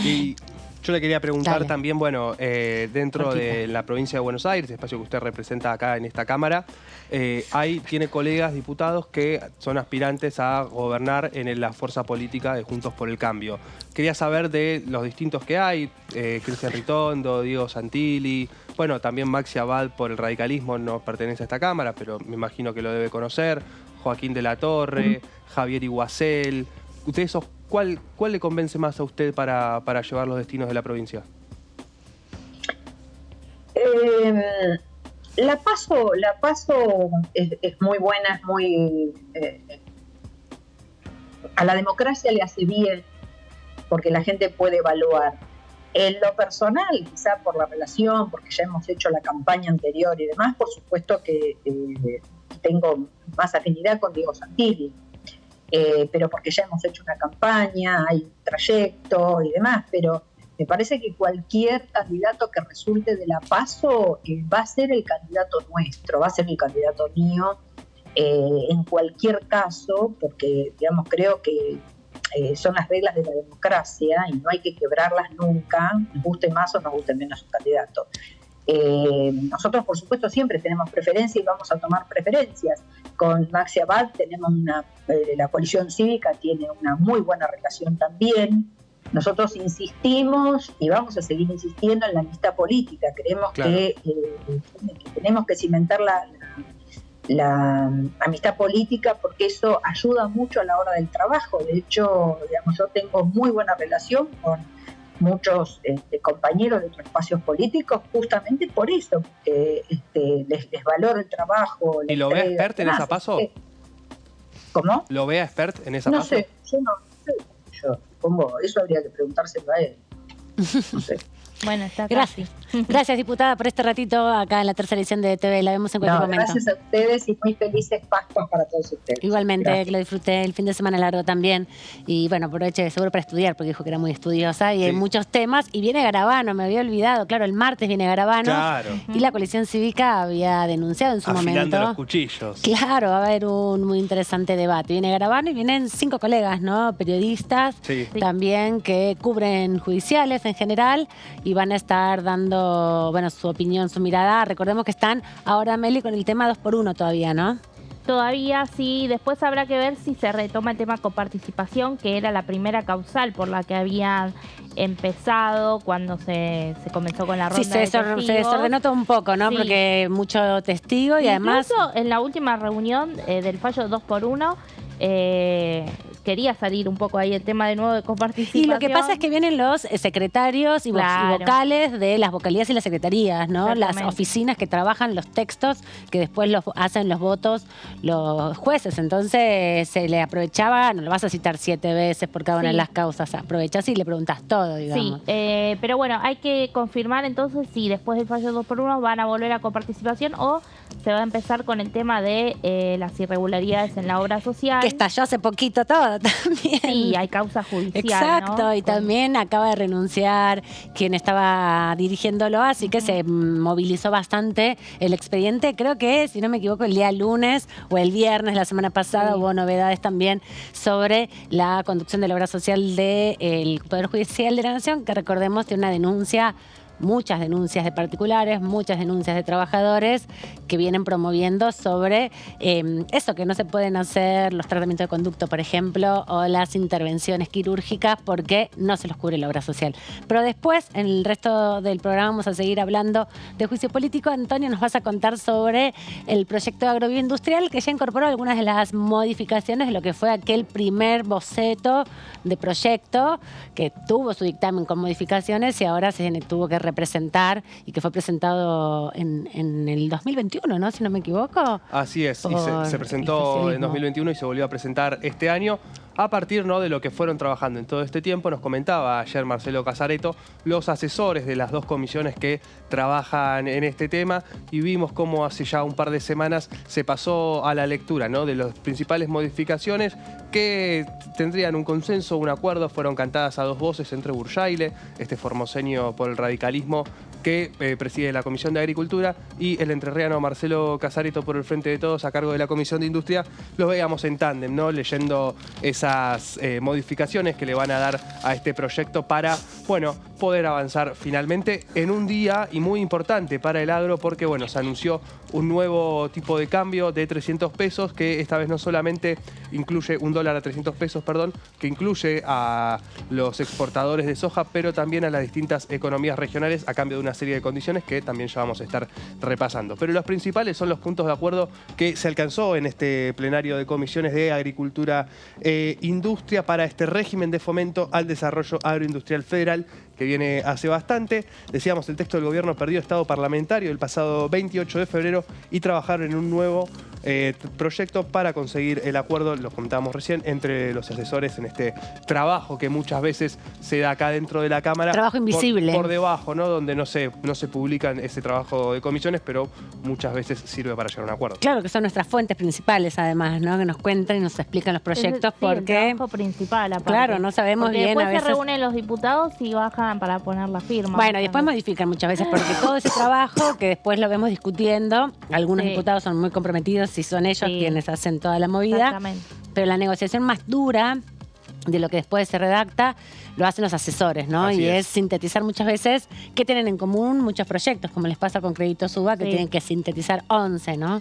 Speaker 3: Y yo le quería preguntar también, bueno, dentro de la provincia de Buenos Aires, espacio que usted representa acá en esta Cámara, tiene colegas diputados que son aspirantes a gobernar en la fuerza política de Juntos por el Cambio. Quería saber de los distintos que hay, Cristian Ritondo, Diego Santilli, bueno, también Maxi Abad por el radicalismo, no pertenece a esta Cámara, pero me imagino que lo debe conocer, Joaquín de la Torre, Javier Iguacel. ¿Ustedes ¿Cuál le convence más a usted para llevar los destinos de la provincia?
Speaker 1: La PASO es muy buena, es muy... a la democracia le hace bien, porque la gente puede evaluar. En lo personal, quizá por la relación, porque ya hemos hecho la campaña anterior y demás, por supuesto que tengo más afinidad con Diego Santilli. Pero porque ya hemos hecho una campaña, hay un trayecto y demás, pero me parece que cualquier candidato que resulte de la PASO va a ser el candidato nuestro, va a ser el candidato mío, en cualquier caso, porque digamos creo que son las reglas de la democracia y no hay que quebrarlas nunca, nos guste más o nos guste menos un candidato. Nosotros, por supuesto, siempre tenemos preferencia y vamos a tomar preferencias. Con Maxi Abad tenemos la coalición cívica tiene una muy buena relación también. Nosotros insistimos y vamos a seguir insistiendo en la amistad política. Creemos que tenemos que cimentar la amistad política, porque eso ayuda mucho a la hora del trabajo. De hecho, digamos, yo tengo muy buena relación con muchos compañeros de otros espacios políticos, justamente por eso, porque les valoro el trabajo.
Speaker 3: ¿Y lo ve a Espert en esa PASO?
Speaker 1: ¿Cómo?
Speaker 3: ¿Lo ve a Espert en esa PASO?
Speaker 1: No sé, yo no sé. Yo supongo, eso habría que preguntárselo a él. No sé.
Speaker 4: Bueno, está
Speaker 2: Gracias. Gracias, diputada, por este ratito acá en la tercera edición de TV. La vemos en cualquier momento.
Speaker 1: Gracias a ustedes y muy felices Pascuas para todos ustedes.
Speaker 2: Igualmente,
Speaker 1: gracias.
Speaker 2: que lo disfruté el fin de semana largo también. Y bueno, aproveché seguro para estudiar, porque dijo que era muy estudiosa y hay muchos temas. Y viene Garabano, me había olvidado. Claro, el martes viene Garabano.
Speaker 3: Claro.
Speaker 2: Y la coalición cívica había denunciado en su
Speaker 3: Afilando
Speaker 2: momento.
Speaker 3: los cuchillos.
Speaker 2: Claro, va a haber un muy interesante debate. Viene Garabano y vienen 5 colegas, ¿no? Periodistas también que cubren judiciales en general y van a estar dando, bueno, su opinión, su mirada. Recordemos que están ahora, Meli, con el tema 2x1 todavía, ¿no?
Speaker 4: Todavía sí, después habrá que ver si se retoma el tema coparticipación, que era la primera causal por la que habían empezado cuando se comenzó con la ronda de testigos.
Speaker 2: Se desordenó todo un poco, ¿no?
Speaker 4: Sí.
Speaker 2: Porque mucho testigo y además...
Speaker 4: Incluso en la última reunión del fallo 2x1, quería salir un poco ahí el tema de nuevo de coparticipación.
Speaker 2: Y lo que pasa es que vienen los secretarios y vocales de las vocalías y las secretarías, ¿no? Las oficinas que trabajan los textos que después los hacen los votos los jueces. Entonces se le aprovechaba, no lo vas a citar 7 veces por cada una de las causas, aprovechás y le preguntas todo, digamos.
Speaker 4: Sí, pero bueno, hay que confirmar entonces si después del fallo 2x1 van a volver a coparticipación o se va a empezar con el tema de las irregularidades en la obra social.
Speaker 2: Que estalló hace poquito todo también.
Speaker 4: Sí, hay causa judicial.
Speaker 2: Exacto, ¿no? Y también acaba de renunciar quien estaba dirigiéndolo, así que se movilizó bastante el expediente. Creo que, si no me equivoco, el día lunes o el viernes, la semana pasada, hubo novedades también sobre la conducción de la obra social del Poder Judicial de la Nación, que recordemos tiene una denuncia, muchas denuncias de particulares, muchas denuncias de trabajadores que vienen promoviendo sobre eso, que no se pueden hacer los tratamientos de conducto, por ejemplo, o las intervenciones quirúrgicas porque no se los cubre la obra social. Pero después, en el resto del programa, vamos a seguir hablando de juicio político. Antonio, nos vas a contar sobre el proyecto de agrobioindustrial que ya incorporó algunas de las modificaciones de lo que fue aquel primer boceto de proyecto que tuvo su dictamen con modificaciones y ahora se tuvo que representar y que fue presentado en el 2021, ¿no? Si no me equivoco.
Speaker 3: Así es, y se presentó en 2021 y se volvió a presentar este año. A partir, ¿no?, de lo que fueron trabajando en todo este tiempo, nos comentaba ayer Marcelo Casareto, los asesores de las 2 comisiones que trabajan en este tema, y vimos cómo hace ya un par de semanas se pasó a la lectura, ¿no?, de las principales modificaciones que tendrían un consenso, un acuerdo. Fueron cantadas a 2 voces entre Burjaile, este formoseño por el radicalismo que preside la Comisión de Agricultura, y el entrerriano Marcelo Casareto por el Frente de Todos a cargo de la Comisión de Industria. Los veíamos en tándem, ¿no?, leyendo esas modificaciones que le van a dar a este proyecto para, bueno, poder avanzar finalmente en un día y muy importante para el agro, porque, bueno, se anunció un nuevo tipo de cambio de 300 pesos, que esta vez no solamente incluye $1 a 300 pesos, perdón, que incluye a los exportadores de soja, pero también a las distintas economías regionales a cambio de una serie de condiciones que también ya vamos a estar repasando. Pero los principales son los puntos de acuerdo que se alcanzó en este plenario de comisiones de Agricultura e Industria para este régimen de fomento al desarrollo agroindustrial federal que viene hace bastante. Decíamos, el texto del gobierno perdió estado parlamentario el pasado 28 de febrero y trabajaron en un nuevo proyecto para conseguir el acuerdo, lo comentábamos recién, entre los asesores en este trabajo que muchas veces se da acá dentro de la Cámara.
Speaker 2: Trabajo invisible.
Speaker 3: Por debajo, ¿no?, donde no se publican ese trabajo de comisiones, pero muchas veces sirve para llegar a un acuerdo.
Speaker 2: Claro, que son nuestras fuentes principales, además, ¿no?, que nos cuentan y nos explican los proyectos, porque...
Speaker 4: el trabajo principal, aparte.
Speaker 2: Claro, no sabemos
Speaker 4: porque
Speaker 2: bien
Speaker 4: después
Speaker 2: a veces...
Speaker 4: se reúnen los diputados y bajan para poner la firma.
Speaker 2: Bueno, y después modifican muchas veces, porque todo ese trabajo que después lo vemos discutiendo, algunos diputados son muy comprometidos y son ellos quienes hacen toda la movida.
Speaker 4: Exactamente.
Speaker 2: Pero la negociación más dura de lo que después se redacta lo hacen los asesores, ¿no?
Speaker 3: Así
Speaker 2: y
Speaker 3: es.
Speaker 2: sintetizar muchas veces qué tienen en común muchos proyectos, como les pasa con Crédito Suba, que tienen que sintetizar 11, ¿no?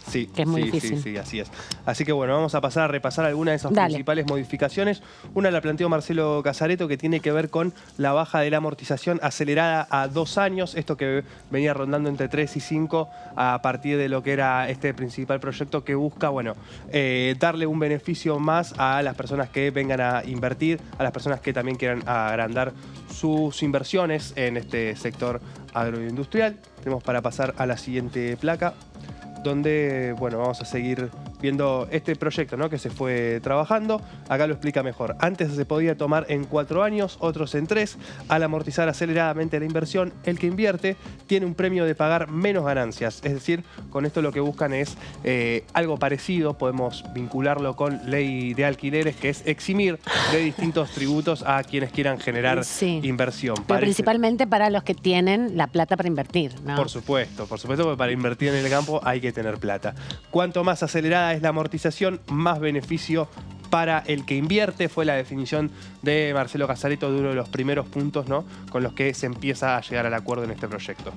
Speaker 3: Sí,
Speaker 2: que es muy difícil.
Speaker 3: Sí, así es. Así que bueno, vamos a pasar a repasar algunas de esas principales modificaciones. Una la planteó Marcelo Casareto, que tiene que ver con la baja de la amortización acelerada a 2 años, esto que venía rondando entre 3 y 5 a partir de lo que era este principal proyecto que busca, bueno, darle un beneficio más a las personas que vengan a invertir, a las personas que también quieran agrandar sus inversiones en este sector agroindustrial. Tenemos para pasar a la siguiente placa, donde, bueno, vamos a seguir viendo este proyecto, ¿no?, que se fue trabajando. Acá lo explica mejor. Antes se podía tomar en 4 años, otros en 3. Al amortizar aceleradamente la inversión, el que invierte tiene un premio de pagar menos ganancias. Es decir, con esto lo que buscan es algo parecido, podemos vincularlo con ley de alquileres, que es eximir de distintos tributos a quienes quieran generar inversión.
Speaker 2: Pero principalmente para los que tienen la plata para invertir, ¿no?
Speaker 3: Por supuesto, porque para invertir en el campo hay que tener plata. Cuanto más acelerada es la amortización, más beneficio para el que invierte. Fue la definición de Marcelo Casareto de uno de los primeros puntos, ¿no?, con los que se empieza a llegar al acuerdo en este proyecto.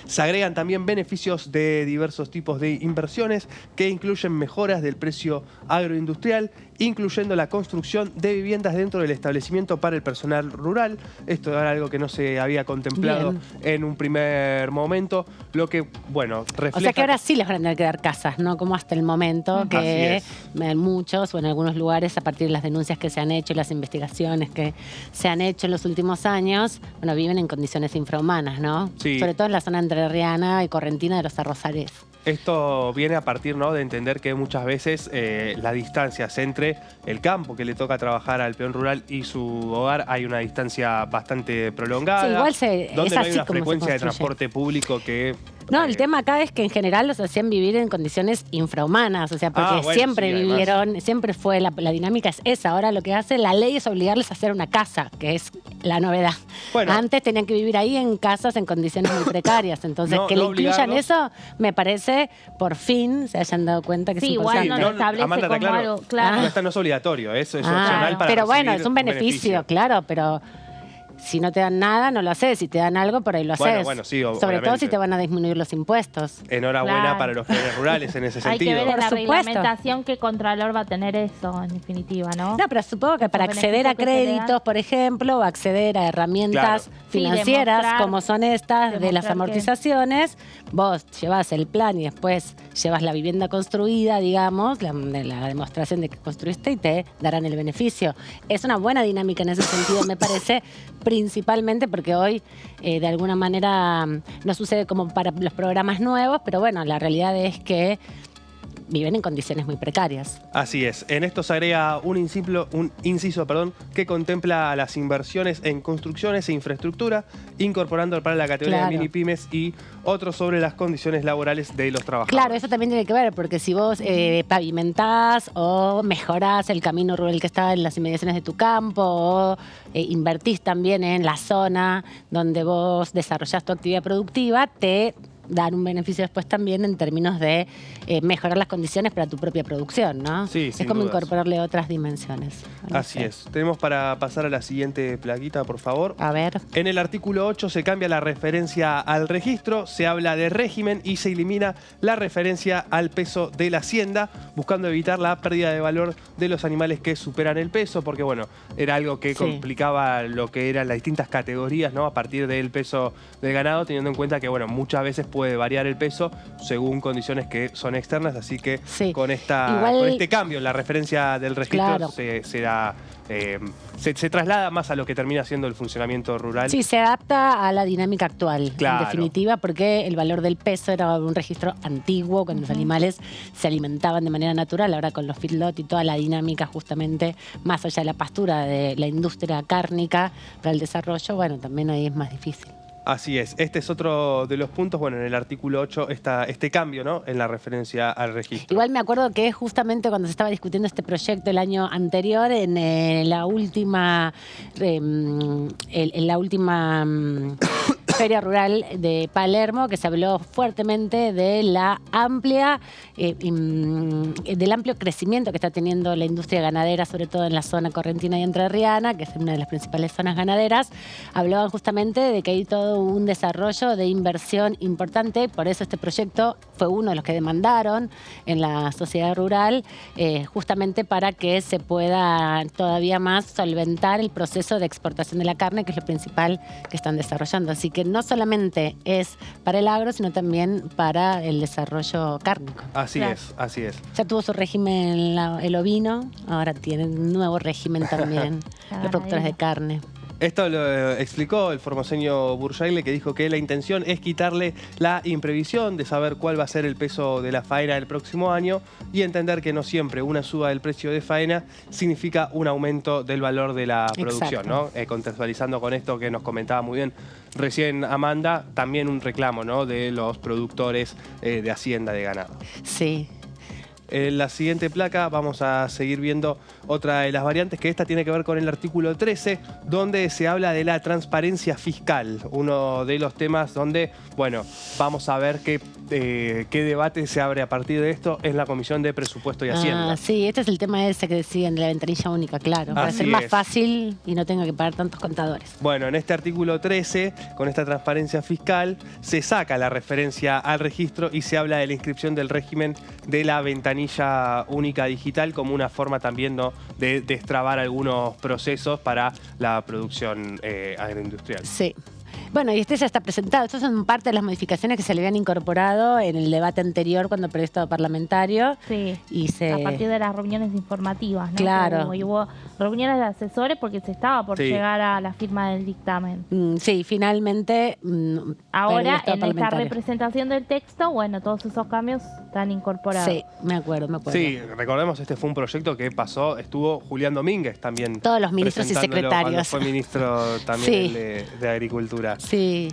Speaker 3: Se agregan también beneficios de diversos tipos de inversiones que incluyen mejoras del precio agroindustrial incluyendo la construcción de viviendas dentro del establecimiento para el personal rural. Esto era algo que no se había contemplado en un primer momento, lo que, bueno, refleja...
Speaker 2: O sea que ahora sí les van a tener que dar casas, ¿no? Como hasta el momento, que en muchos o en algunos lugares, a partir de las denuncias que se han hecho y las investigaciones que se han hecho en los últimos años, bueno, viven en condiciones infrahumanas, ¿no?
Speaker 3: Sí.
Speaker 2: Sobre todo en la zona entrerriana y correntina de los arrozales.
Speaker 3: Esto viene a partir, ¿no?, de entender que muchas veces las distancias entre el campo que le toca trabajar al peón rural y su hogar hay una distancia bastante prolongada.
Speaker 2: Sí, igual
Speaker 3: donde
Speaker 2: es
Speaker 3: no
Speaker 2: así
Speaker 3: hay una
Speaker 2: como se
Speaker 3: frecuencia de
Speaker 2: construye.
Speaker 3: transporte público que...
Speaker 2: No, el tema acá es que en general los hacían vivir en condiciones infrahumanas, o sea, porque
Speaker 3: bueno,
Speaker 2: siempre
Speaker 3: sí,
Speaker 2: vivieron, siempre fue la dinámica es esa. Ahora lo que hace la ley es obligarles a hacer una casa, que es la novedad.
Speaker 3: Bueno.
Speaker 2: Antes tenían que vivir ahí en casas en condiciones muy precarias, entonces
Speaker 3: No,
Speaker 2: que
Speaker 3: no
Speaker 2: le incluyan
Speaker 3: obligarlos.
Speaker 2: eso, me parece, por fin se hayan dado cuenta que
Speaker 4: Sí,
Speaker 2: es
Speaker 4: igual
Speaker 2: importante.
Speaker 4: no lo establece
Speaker 3: Amanda, está
Speaker 4: como
Speaker 3: claro.
Speaker 4: algo, claro.
Speaker 3: No es obligatorio, eso es opcional para
Speaker 2: pero bueno,
Speaker 3: recibir
Speaker 2: es un beneficio, claro, pero si no te dan nada, no lo haces. Si te dan algo, por ahí lo haces.
Speaker 3: Bueno, sí,
Speaker 2: Sobre todo
Speaker 3: obviamente.
Speaker 2: si te van a disminuir los impuestos.
Speaker 3: Enhorabuena
Speaker 4: Claro.
Speaker 3: para los peones rurales en ese
Speaker 4: Hay que
Speaker 3: sentido.
Speaker 4: ver en la
Speaker 2: Por supuesto.
Speaker 4: reglamentación qué Contralor va a tener eso, en definitiva, ¿no?
Speaker 2: No, pero supongo que
Speaker 4: Esos
Speaker 2: para acceder a
Speaker 4: beneficios que se le dan.
Speaker 2: créditos, por ejemplo, o acceder a herramientas
Speaker 3: Claro.
Speaker 4: Sí,
Speaker 2: financieras
Speaker 4: demostrar-
Speaker 2: como son estas de las
Speaker 4: demostrar que-
Speaker 2: amortizaciones, vos llevas el plan y después llevas la vivienda construida, digamos, la demostración de que construiste y te darán el beneficio. Es una buena dinámica en ese sentido, me parece, principalmente porque hoy de alguna manera no sucede como para los programas nuevos, pero bueno, la realidad es que viven en condiciones muy precarias.
Speaker 3: Así es. En esto se agrega un inciso, que contempla las inversiones en construcciones e infraestructura, incorporando para la categoría
Speaker 2: Claro.
Speaker 3: de mini pymes y otros sobre las condiciones laborales de los trabajadores.
Speaker 2: Claro, eso también tiene que ver, porque si vos pavimentás o mejorás el camino rural que está en las inmediaciones de tu campo o invertís también en la zona donde vos desarrollás tu actividad productiva, te dan un beneficio después también en términos de mejorar las condiciones para tu propia producción, ¿no?
Speaker 3: Sí,
Speaker 2: es
Speaker 3: sin
Speaker 2: como
Speaker 3: dudas.
Speaker 2: incorporarle otras dimensiones. No
Speaker 3: Así
Speaker 2: sé.
Speaker 3: es. Tenemos para pasar a la siguiente plaquita, por favor.
Speaker 2: A ver.
Speaker 3: En el artículo 8 se cambia la referencia al registro, se habla de régimen y se elimina la referencia al peso de la hacienda, buscando evitar la pérdida de valor de los animales que superan el peso, porque bueno, era algo que
Speaker 2: Sí.
Speaker 3: complicaba lo que eran las distintas categorías, ¿no? A partir del peso del ganado, teniendo en cuenta que bueno, muchas veces puede variar el peso según condiciones que son externas, así que
Speaker 2: Sí.
Speaker 3: con
Speaker 2: Igual-
Speaker 3: con este cambio en la referencia del registro
Speaker 2: Claro.
Speaker 3: se traslada más a lo que termina siendo el funcionamiento rural.
Speaker 2: Sí, se adapta a la dinámica actual,
Speaker 3: Claro.
Speaker 2: en definitiva, porque el valor del peso era un registro antiguo, cuando los animales se alimentaban de manera natural. Ahora con los feedlot y toda la dinámica justamente más allá de la pastura, de la industria cárnica para el desarrollo, bueno, también ahí es más difícil.
Speaker 3: Así es. Este es otro de los puntos. Bueno, en el artículo 8 está este cambio, ¿no? En la referencia al registro.
Speaker 2: Igual me acuerdo que justamente cuando se estaba discutiendo este proyecto el año anterior, en la última Feria Rural de Palermo, que se habló fuertemente de la del amplio crecimiento que está teniendo la industria ganadera, sobre todo en la zona correntina y entrerriana, que es una de las principales zonas ganaderas. Hablaban justamente de que hay todo un desarrollo de inversión importante, por eso este proyecto fue uno de los que demandaron en la sociedad rural, justamente para que se pueda todavía más solventar el proceso de exportación de la carne, que es lo principal que están desarrollando. Así que no solamente es para el agro, sino también para el desarrollo cárnico.
Speaker 3: Así
Speaker 4: Claro.
Speaker 3: es, así es.
Speaker 2: Ya tuvo su régimen el ovino, ahora tiene un nuevo régimen también
Speaker 4: La
Speaker 2: los productores de carne.
Speaker 3: Esto lo explicó el formoseño Burjaile, que dijo que la intención es quitarle la imprevisión de saber cuál va a ser el peso de la faena del próximo año y entender que no siempre una suba del precio de faena significa un aumento del valor de la producción, ¿no? Contextualizando con esto que nos comentaba muy bien recién Amanda, también un reclamo, ¿no?, de los productores de hacienda de ganado.
Speaker 2: Sí.
Speaker 3: En la siguiente placa vamos a seguir viendo otra de las variantes, que esta tiene que ver con el artículo 13, donde se habla de la transparencia fiscal. Uno de los temas donde, bueno, vamos a ver que ¿qué debate se abre a partir de esto? Es la Comisión de Presupuesto y Hacienda.
Speaker 2: Sí, este es el tema ese que decían de la ventanilla única, claro. Para ser más fácil y no tenga que pagar tantos contadores.
Speaker 3: Bueno, en este artículo 13, con esta transparencia fiscal, se saca la referencia al registro y se habla de la inscripción del régimen de la ventanilla única digital como una forma también, ¿no?, de destrabar algunos procesos para la producción agroindustrial.
Speaker 2: Sí. Bueno, y este ya está presentado. Estas son parte de las modificaciones que se le habían incorporado en el debate anterior cuando perdió estado parlamentario.
Speaker 4: Sí,
Speaker 2: y
Speaker 4: a partir de las reuniones informativas, ¿no?
Speaker 2: Claro.
Speaker 4: Y hubo reuniones de asesores porque se estaba por llegar a la firma del dictamen.
Speaker 2: Sí, finalmente.
Speaker 4: Ahora, en esta representación del texto, bueno, todos esos cambios están incorporados.
Speaker 2: Sí, me acuerdo.
Speaker 3: Sí, recordemos, este fue un proyecto que estuvo Julián Domínguez también.
Speaker 2: Todos los ministros y secretarios.
Speaker 3: Fue ministro también de Agricultura.
Speaker 2: Sí.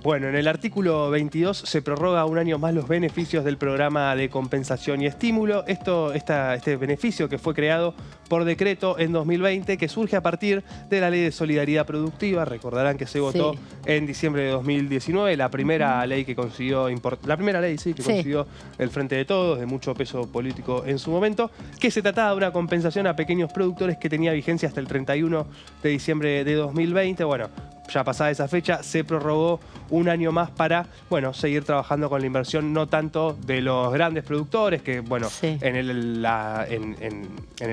Speaker 3: Bueno, en el artículo 22 se prorroga un año más los beneficios del programa de compensación y estímulo. Este beneficio que fue creado por decreto en 2020, que surge a partir de la Ley de Solidaridad Productiva. Recordarán que se votó en diciembre de 2019, la primera ley que consiguió consiguió el Frente de Todos, de mucho peso político en su momento, que se trataba de una compensación a pequeños productores que tenía vigencia hasta el 31 de diciembre de 2020. Bueno, ya pasada esa fecha, se prorrogó un año más para, bueno, seguir trabajando con la inversión, no tanto de los grandes productores, que, bueno, en el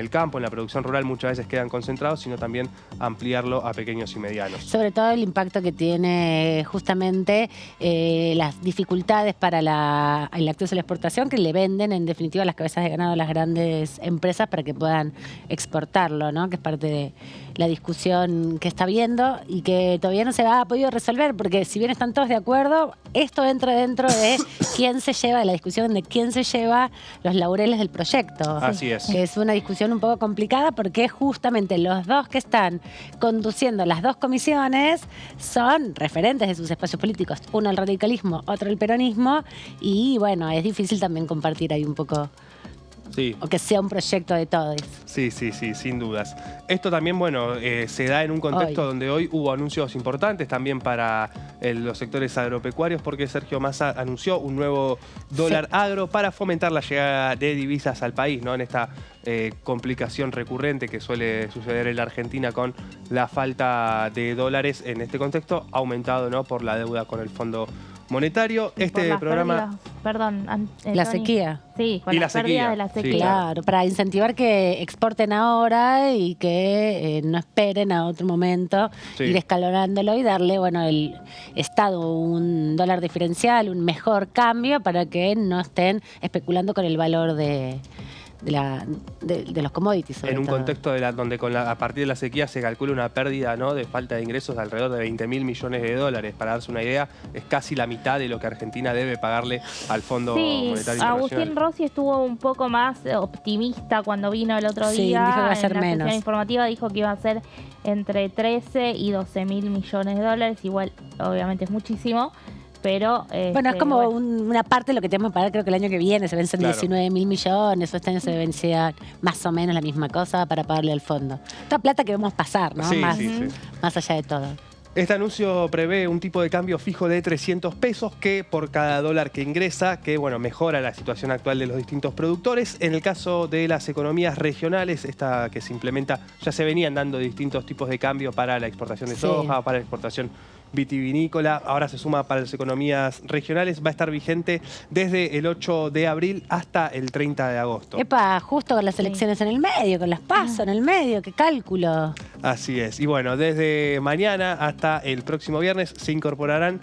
Speaker 3: campo, en la producción rural, muchas veces quedan concentrados, sino también ampliarlo a pequeños y medianos.
Speaker 2: Sobre todo el impacto que tiene justamente las dificultades para el acceso a la exportación, que le venden, en definitiva, las cabezas de ganado a las grandes empresas para que puedan exportarlo, ¿no? Que es parte de la discusión que está habiendo y que todavía no se ha podido resolver, porque si bien están todos de acuerdo, esto entra dentro de la discusión de quién se lleva los laureles del proyecto.
Speaker 3: Así es.
Speaker 2: Que es una discusión un poco complicada porque justamente los dos que están conduciendo las dos comisiones son referentes de sus espacios políticos. Uno el radicalismo, otro el peronismo, y bueno, es difícil también compartir ahí un poco. Sí. O que sea un proyecto de todos.
Speaker 3: Sí, sin dudas. Esto también, bueno, se da en un contexto donde hoy hubo anuncios importantes también para los sectores agropecuarios, porque Sergio Massa anunció un nuevo dólar agro para fomentar la llegada de divisas al país, ¿no? En esta complicación recurrente que suele suceder en la Argentina con la falta de dólares en este contexto, aumentado, ¿no?, por la deuda con el Fondo Monetario. Este programa...
Speaker 2: la sequía.
Speaker 4: Sí, con la pérdida de la sequía.
Speaker 2: Sí, claro, para incentivar que exporten ahora y que no esperen a otro momento, ir escalonándolo y darle, bueno, el Estado un dólar diferencial, un mejor cambio para que no estén especulando con el valor de los commodities.
Speaker 3: En un contexto donde a partir de la sequía se calcula una pérdida, ¿no?, de falta de ingresos de alrededor de 20.000 millones de dólares. Para darse una idea, es casi la mitad de lo que Argentina debe pagarle al Fondo Monetario Internacional.
Speaker 4: Agustín Rossi estuvo un poco más optimista cuando vino el otro día.
Speaker 2: Dijo que iba a ser
Speaker 4: en la
Speaker 2: menos.
Speaker 4: sesión informativa dijo que iba a ser entre 13 y 12.000 millones de dólares. Igual, obviamente es muchísimo. Pero,
Speaker 2: bueno, es como una parte de lo que tenemos que pagar. Creo que el año que viene se vencen 19.000 millones, o este año se vencía más o menos la misma cosa para pagarle al fondo. Toda plata que vemos pasar, ¿no? Más allá de todo.
Speaker 3: Este anuncio prevé un tipo de cambio fijo de 300 pesos que por cada dólar que ingresa, que, bueno, mejora la situación actual de los distintos productores. En el caso de las economías regionales, esta que se implementa, ya se venían dando distintos tipos de cambio para la exportación de soja, para la exportación vitivinícola. Ahora se suma para las economías regionales. Va a estar vigente desde el 8 de abril hasta el 30 de agosto.
Speaker 2: Justo con las elecciones en el medio, con las PASO en el medio, qué cálculo.
Speaker 3: Así es. Y bueno, desde mañana hasta el próximo viernes se incorporarán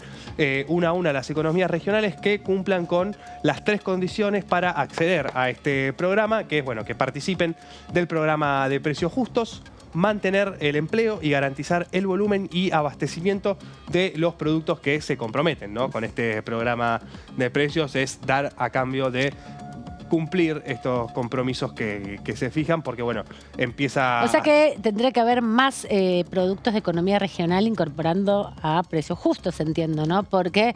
Speaker 3: una a una las economías regionales que cumplan con las 3 condiciones para acceder a este programa, que es, bueno, que participen del programa de precios justos, mantener el empleo y garantizar el volumen y abastecimiento de los productos que se comprometen, ¿no?, con este programa de precios. Es dar a cambio de cumplir estos compromisos que se fijan, porque bueno, empieza...
Speaker 2: O sea que tendría que haber más productos de economía regional incorporando a precios justos, entiendo, ¿no? Porque,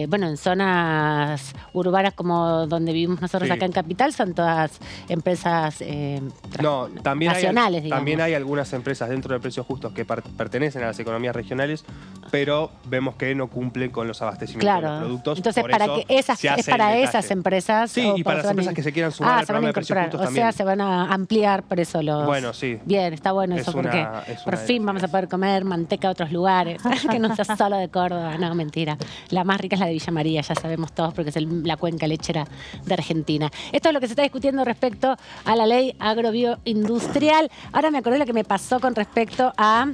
Speaker 2: bueno, en zonas urbanas como donde vivimos nosotros acá en Capital son todas empresas nacionales, digamos.
Speaker 3: También hay algunas empresas dentro de precios justos que pertenecen a las economías regionales, pero vemos que no cumplen con los abastecimientos de los productos.
Speaker 2: Entonces,
Speaker 3: por
Speaker 2: para
Speaker 3: eso
Speaker 2: que esas, es para esas empresas.
Speaker 3: Sí, y para las empresas que se quieran sumar al programa de precios justos también.
Speaker 2: O sea, se van a ampliar por eso los...
Speaker 3: Bueno, sí.
Speaker 2: Bien, está bueno eso, porque por fin vamos a poder comer manteca de otros lugares, que no sea solo de Córdoba. No, mentira. La más rica es la de Villa María, ya sabemos todos, porque es la cuenca lechera de Argentina. Esto es lo que se está discutiendo respecto a la ley agrobioindustrial. Ahora me acordé lo que me pasó con respecto a...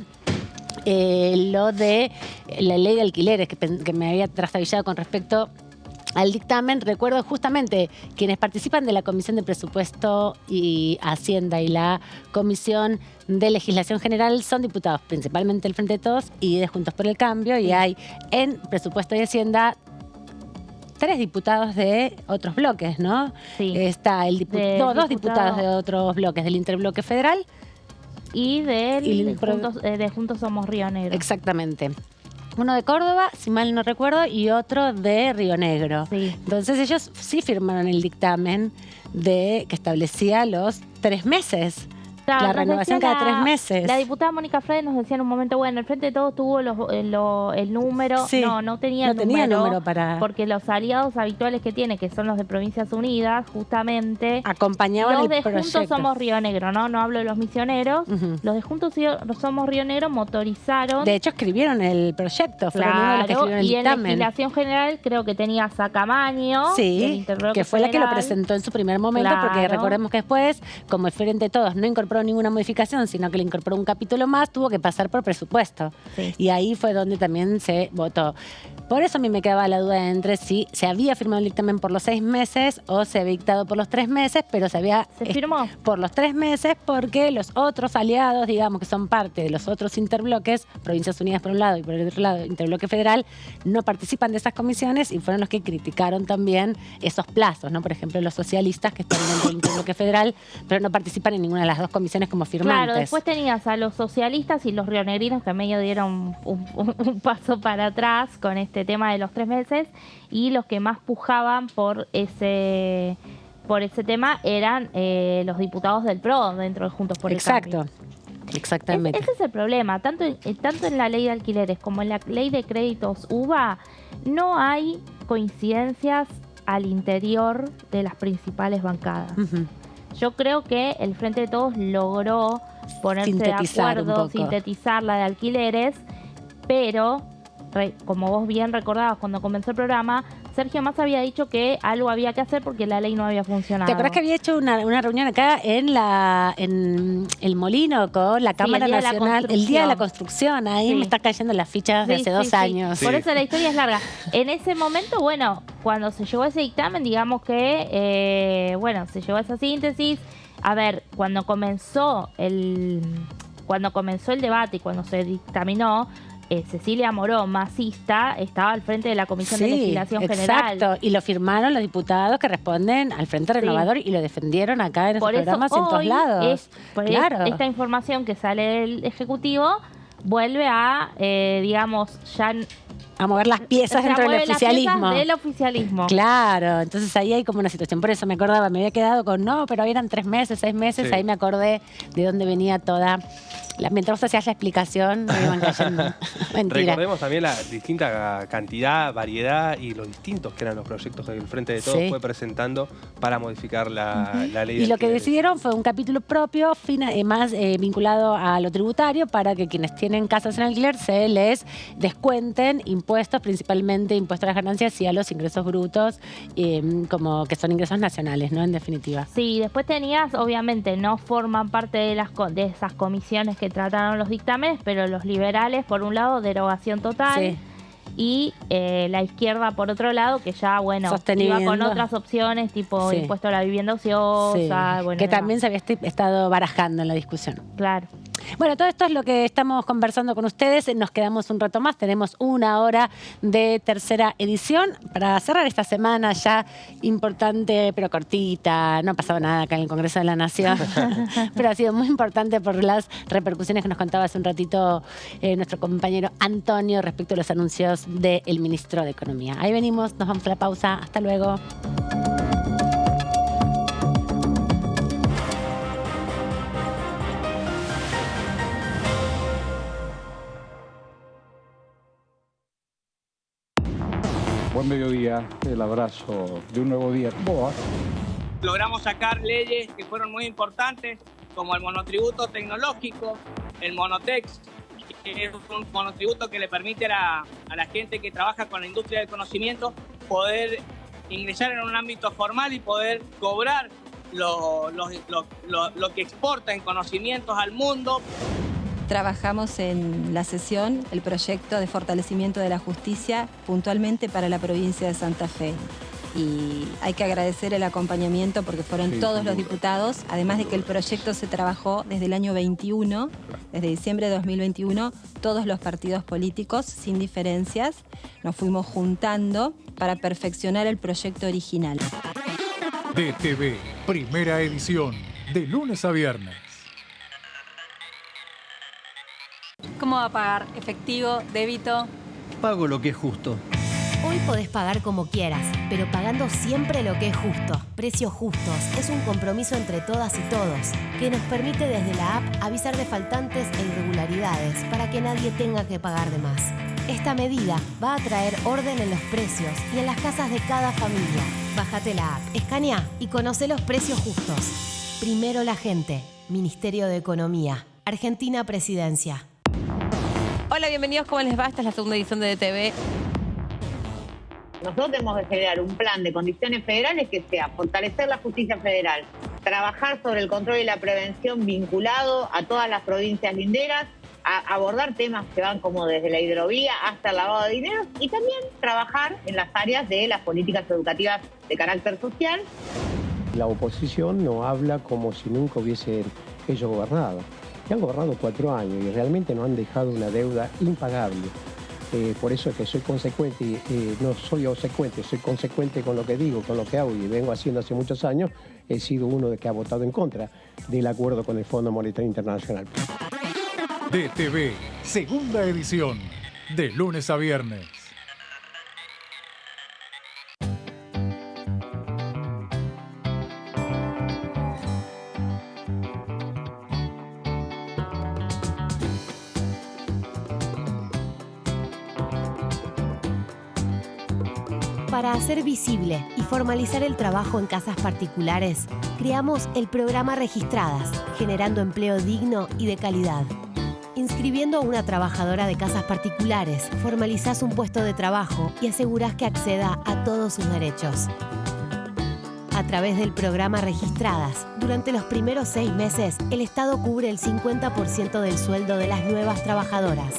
Speaker 2: lo de la ley de alquileres que me había trastabillado con respecto al dictamen. Recuerdo justamente quienes participan de la Comisión de Presupuesto y Hacienda y la Comisión de Legislación General son diputados principalmente del Frente de Todos y de Juntos por el Cambio, y hay en Presupuesto y Hacienda 3 diputados de otros bloques, ¿no?
Speaker 4: Sí.
Speaker 2: Está dos diputados de otros bloques, del Interbloque Federal
Speaker 4: y de Juntos Somos Río Negro.
Speaker 2: Exactamente. Uno de Córdoba, si mal no recuerdo, y otro de Río Negro.
Speaker 4: Sí.
Speaker 2: Entonces ellos sí firmaron el dictamen que establecía los 3 meses.
Speaker 4: Claro,
Speaker 2: la renovación cada 3 meses.
Speaker 4: La diputada Mónica Fredes nos decía en un momento, bueno, el Frente de Todos tuvo el número.
Speaker 2: Sí,
Speaker 4: no tenía número
Speaker 2: para...
Speaker 4: Porque los aliados habituales que tiene, que son los de Provincias Unidas, justamente...
Speaker 2: acompañaban
Speaker 4: los
Speaker 2: el
Speaker 4: de
Speaker 2: proyecto.
Speaker 4: Juntos Somos Río Negro, ¿no? No hablo de los misioneros. Los de Juntos Somos Río Negro motorizaron...
Speaker 2: De hecho, escribieron el proyecto. Fueron uno de los que escribieron el dictamen.
Speaker 4: En legislación general creo que tenía Sacamaño.
Speaker 2: Sí, que fue la que lo presentó en su primer momento, porque recordemos que después, como el Frente de Todos no incorporó ninguna modificación, sino que le incorporó un capítulo más, tuvo que pasar por presupuesto. Sí. Y ahí fue donde también se votó. Por eso a mí me quedaba la duda entre si se había firmado el dictamen por los 6 meses o se había dictado por los 3 meses, pero se
Speaker 4: firmó
Speaker 2: por los 3 meses porque los otros aliados, digamos, que son parte de los otros interbloques, Provincias Unidas por un lado y por el otro lado Interbloque Federal, no participan de esas comisiones y fueron los que criticaron también esos plazos, ¿no? Por ejemplo, los socialistas que están dentro del Interbloque Federal, pero no participan en ninguna de las dos comisiones como firmantes.
Speaker 4: Claro, después tenías a los socialistas y los rionegrinos que medio dieron un paso para atrás con este tema de los 3 meses, y los que más pujaban por ese tema eran los diputados del PRO dentro de Juntos por el Cambio.
Speaker 2: Exactamente.
Speaker 4: Ese es el problema. Tanto en la ley de alquileres como en la ley de créditos UVA no hay coincidencias al interior de las principales bancadas. Yo creo que el Frente de Todos logró ponerse de acuerdo, sintetizar la de alquileres, pero como vos bien recordabas cuando comenzó el programa, Sergio Massa había dicho que algo había que hacer porque la ley no había funcionado.
Speaker 2: ¿Te acuerdas que había hecho una reunión acá en el Molino con la Cámara Nacional? El Día de la Construcción. Ahí me está cayendo las fichas de hace 2 años.
Speaker 4: Por eso la historia es larga. En ese momento, bueno, cuando se llegó a ese dictamen, digamos que, se llegó a esa síntesis. A ver, cuando comenzó el debate y cuando se dictaminó, Cecilia Moró, masista, estaba al frente de la Comisión de Legislación General.
Speaker 2: Exacto, y lo firmaron los diputados que responden al Frente Renovador y lo defendieron acá en esos programas en todos lados.
Speaker 4: Esta información que sale del Ejecutivo vuelve a,
Speaker 2: a mover las piezas dentro del
Speaker 4: oficialismo.
Speaker 2: Claro, entonces ahí hay como una situación. Por eso me acordaba, me había quedado con pero eran 3 meses, 6 meses, ahí me acordé de dónde venía toda... Mientras vos hacías la explicación, me iban cayendo. Mentira.
Speaker 3: Recordemos también la distinta cantidad, variedad y los distintos que eran los proyectos que el Frente de Todos fue presentando para modificar la ley.
Speaker 2: Y lo que decidieron fue un capítulo propio, más vinculado a lo tributario, para que quienes tienen casas en alquiler se les descuenten impuestos, principalmente impuestos a las ganancias y a los ingresos brutos, como que son ingresos nacionales, ¿no? En definitiva.
Speaker 4: Sí, después tenías, obviamente, no forman parte de esas comisiones que trataron los dictámenes, pero los liberales, por un lado, derogación total, y la izquierda, por otro lado, que ya, iba con otras opciones, tipo impuesto a la vivienda ociosa.
Speaker 2: Que también se había estado barajando en la discusión.
Speaker 4: Claro.
Speaker 2: Bueno, todo esto es lo que estamos conversando con ustedes. Nos quedamos un rato más. Tenemos 1 hora de tercera edición para cerrar esta semana ya importante, pero cortita. No ha pasado nada acá en el Congreso de la Nación, pero ha sido muy importante por las repercusiones que nos contaba hace un ratito nuestro compañero Antonio respecto a los anuncios del ministro de Economía. Ahí venimos, nos vamos a la pausa. Hasta luego.
Speaker 5: Buen mediodía, el abrazo de un nuevo día. ¿Cómo va?
Speaker 6: Logramos sacar leyes que fueron muy importantes, como el monotributo tecnológico, el Monotex, que es un monotributo que le permite a la gente que trabaja con la industria del conocimiento poder ingresar en un ámbito formal y poder cobrar lo que exporta en conocimientos al mundo.
Speaker 7: Trabajamos en la sesión el proyecto de fortalecimiento de la justicia puntualmente para la provincia de Santa Fe. Y hay que agradecer el acompañamiento porque fueron todos los diputados, además de que el proyecto se trabajó desde el año 21, desde diciembre de 2021, todos los partidos políticos, sin diferencias, nos fuimos juntando para perfeccionar el proyecto original.
Speaker 8: DTV, primera edición, de lunes a viernes.
Speaker 9: ¿Cómo va a pagar? ¿Efectivo? ¿Débito?
Speaker 10: Pago lo que es justo.
Speaker 11: Hoy podés pagar como quieras, pero pagando siempre lo que es justo. Precios Justos es un compromiso entre todas y todos que nos permite desde la app avisar de faltantes e irregularidades para que nadie tenga que pagar de más. Esta medida va a traer orden en los precios y en las casas de cada familia. Bájate la app, escanea y conoce los precios justos. Primero la gente. Ministerio de Economía. Argentina Presidencia.
Speaker 9: Hola, bienvenidos. ¿Cómo les va? Esta es la segunda edición de DTV.
Speaker 12: Nosotros tenemos que generar un plan de condiciones federales que sea fortalecer la justicia federal, trabajar sobre el control y la prevención vinculado a todas las provincias linderas, a abordar temas que van como desde la hidrovía hasta el lavado de dinero y también trabajar en las áreas de las políticas educativas de carácter social.
Speaker 13: La oposición no habla como si nunca hubiese ellos gobernado. Que han gobernado 4 años y realmente nos han dejado una deuda impagable. Por eso es que soy consecuente, no soy obsecuente, soy consecuente con lo que digo, con lo que hago y vengo haciendo hace muchos años. He sido uno de que ha votado en contra del acuerdo con el Fondo Monetario Internacional.
Speaker 8: DTV, segunda edición, de lunes a viernes.
Speaker 11: Para hacer visible y formalizar el trabajo en casas particulares, creamos el programa Registradas, generando empleo digno y de calidad. Inscribiendo a una trabajadora de casas particulares, formalizás un puesto de trabajo y asegurás que acceda a todos sus derechos. A través del programa Registradas, durante los primeros 6 meses, el Estado cubre el 50% del sueldo de las nuevas trabajadoras.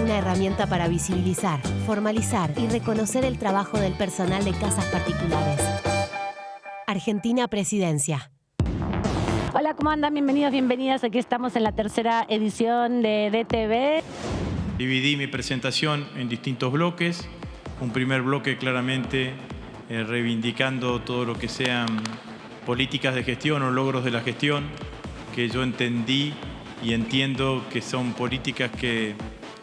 Speaker 11: Una herramienta para visibilizar, formalizar y reconocer el trabajo del personal de casas particulares. Argentina Presidencia.
Speaker 2: Hola, ¿cómo andan? Bienvenidos, bienvenidas. Aquí estamos en la tercera edición de DTV.
Speaker 14: Dividí mi presentación en distintos bloques. Un primer bloque claramente reivindicando todo lo que sean políticas de gestión o logros de la gestión, que yo entendí y entiendo que son políticas que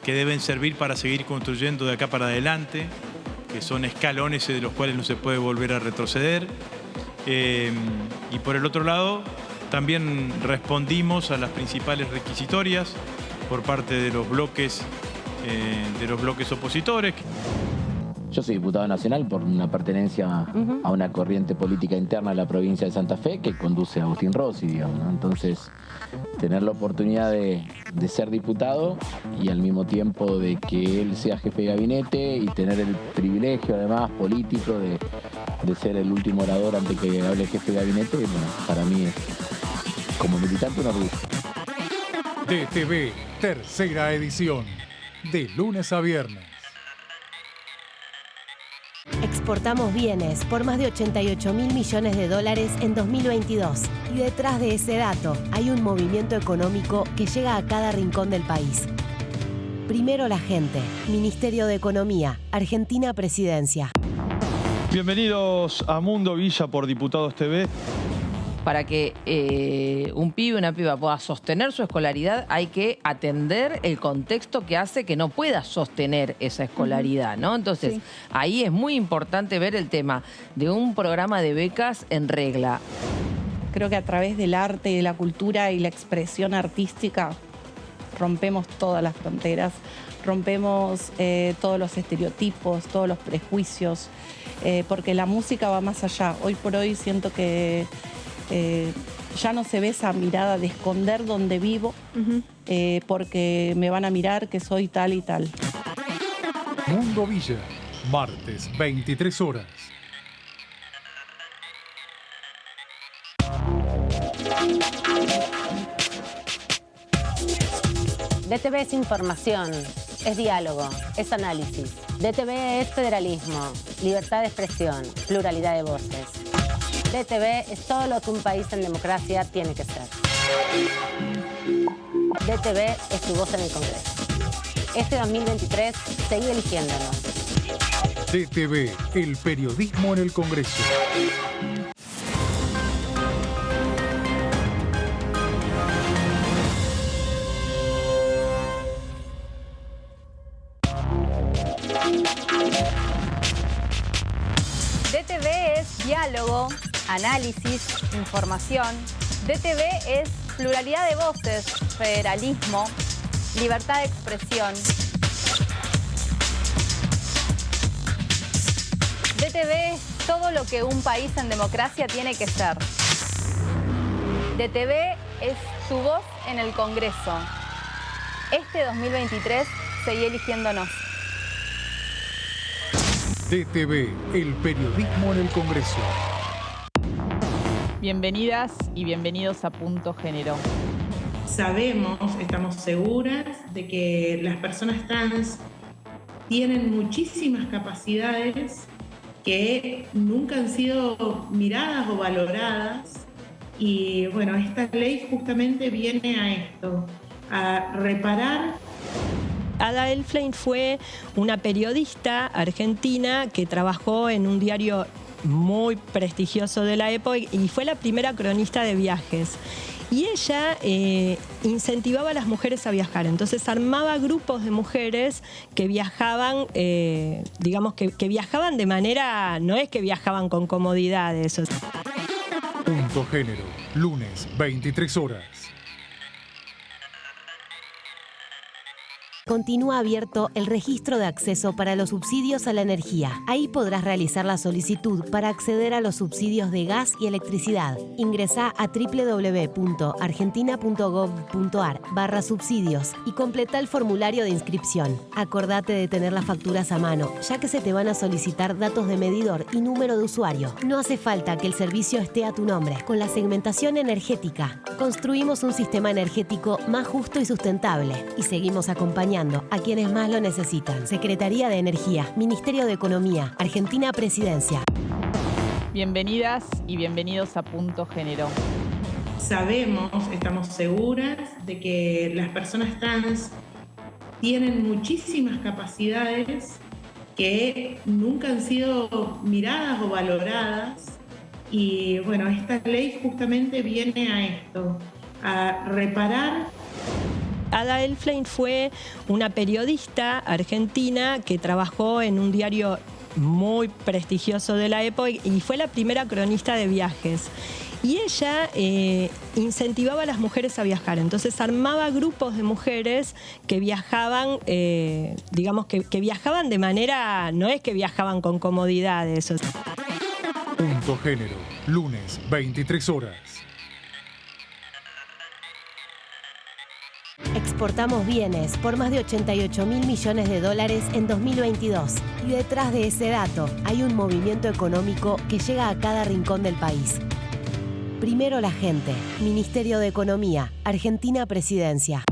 Speaker 14: deben servir para seguir construyendo de acá para adelante, que son escalones de los cuales no se puede volver a retroceder. Y por el otro lado, también respondimos a las principales requisitorias por parte de los bloques opositores.
Speaker 15: Yo soy diputado nacional por una pertenencia a una corriente política interna de la provincia de Santa Fe que conduce a Agustín Rossi, digamos, ¿no? Entonces, tener la oportunidad de ser diputado y al mismo tiempo de que él sea jefe de gabinete y tener el privilegio, además, político de ser el último orador antes que hable el jefe de gabinete, bueno, para mí es, como militante, un orgullo.
Speaker 8: DTV, tercera edición, de lunes a viernes.
Speaker 11: Exportamos bienes por más de 88.000 millones de dólares en 2022. Y detrás de ese dato hay un movimiento económico que llega a cada rincón del país. Primero la gente. Ministerio de Economía. Argentina Presidencia.
Speaker 16: Bienvenidos a Mundo Villa por Diputados TV.
Speaker 9: Para que un pibe o una piba pueda sostener su escolaridad, hay que atender el contexto que hace que no pueda sostener esa escolaridad, ¿no? Entonces, ahí es muy importante ver el tema de un programa de becas en regla.
Speaker 17: Creo que a través del arte, de la cultura y la expresión artística rompemos todas las fronteras, rompemos todos los estereotipos, todos los prejuicios, porque la música va más allá. Hoy por hoy siento que ya no se ve esa mirada de esconder donde vivo, porque me van a mirar que soy tal y tal.
Speaker 8: Mundo Villa, martes, 23 horas.
Speaker 2: DTV es información, es diálogo, es análisis. DTV es federalismo, libertad de expresión, pluralidad de voces. DTV es todo lo que un país en democracia tiene que ser. DTV es tu voz en el Congreso. Este 2023, seguí eligiéndonos.
Speaker 8: DTV, el periodismo en el Congreso.
Speaker 18: DTV es diálogo, análisis, información. DTV es pluralidad de voces, federalismo, libertad de expresión. DTV es todo lo que un país en democracia tiene que ser. DTV es tu voz en el Congreso. Este 2023, seguí eligiéndonos.
Speaker 8: DTV, el periodismo en el Congreso.
Speaker 19: Bienvenidas y bienvenidos a Punto Género.
Speaker 20: Sabemos, estamos seguras de que las personas trans tienen muchísimas capacidades que nunca han sido miradas o valoradas. Y bueno, esta ley justamente viene a esto, a reparar.
Speaker 21: Ada Elflein fue una periodista argentina que trabajó en un diario muy prestigioso de la época y fue la primera cronista de viajes. Y ella incentivaba a las mujeres a viajar. Entonces armaba grupos de mujeres que viajaban, digamos que viajaban de manera, no es que viajaban con comodidades.
Speaker 8: Punto Género, lunes, 23 horas.
Speaker 11: Continúa abierto el registro de acceso para los subsidios a la energía. Ahí podrás realizar la solicitud para acceder a los subsidios de gas y electricidad. Ingresá a www.argentina.gov.ar/subsidios y completa el formulario de inscripción. Acordate de tener las facturas a mano, ya que se te van a solicitar datos de medidor y número de usuario. No hace falta que el servicio esté a tu nombre. Con la segmentación energética, construimos un sistema energético más justo y sustentable y seguimos acompañando a quienes más lo necesitan. Secretaría de Energía, Ministerio de Economía, Argentina Presidencia.
Speaker 19: Bienvenidas y bienvenidos a Punto Género.
Speaker 20: Sabemos, estamos seguras de que las personas trans tienen muchísimas capacidades que nunca han sido miradas o valoradas. Y bueno, esta ley justamente viene a esto, a reparar.
Speaker 21: Ada Elflein fue una periodista argentina que trabajó en un diario muy prestigioso de la época y fue la primera cronista de viajes. Y ella incentivaba a las mujeres a viajar. Entonces armaba grupos de mujeres que viajaban, digamos que viajaban de manera, no es que viajaban con comodidades.
Speaker 8: Punto Género, lunes, 23 horas.
Speaker 11: Exportamos bienes por más de 88.000 millones de dólares en 2022. Y detrás de ese dato hay un movimiento económico que llega a cada rincón del país. Primero la gente. Ministerio de Economía. Argentina Presidencia.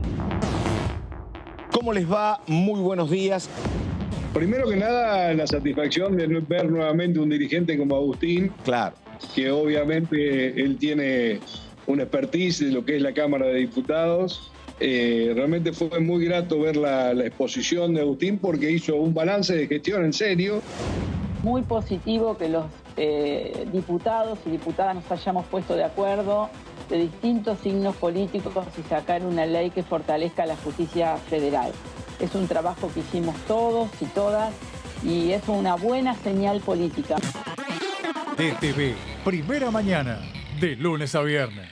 Speaker 22: ¿Cómo les va? Muy buenos días.
Speaker 1: Primero que nada, la satisfacción de ver nuevamente un dirigente como Agustín.
Speaker 22: Claro.
Speaker 1: Que obviamente él tiene una expertise de lo que es la Cámara de Diputados. Realmente fue muy grato ver la exposición de Agustín porque hizo un balance de gestión en serio.
Speaker 23: Muy positivo que los diputados y diputadas nos hayamos puesto de acuerdo de distintos signos políticos y sacar una ley que fortalezca la justicia federal. Es un trabajo que hicimos todos y todas y es una buena señal política.
Speaker 8: DTV, Primera Mañana, de lunes a viernes.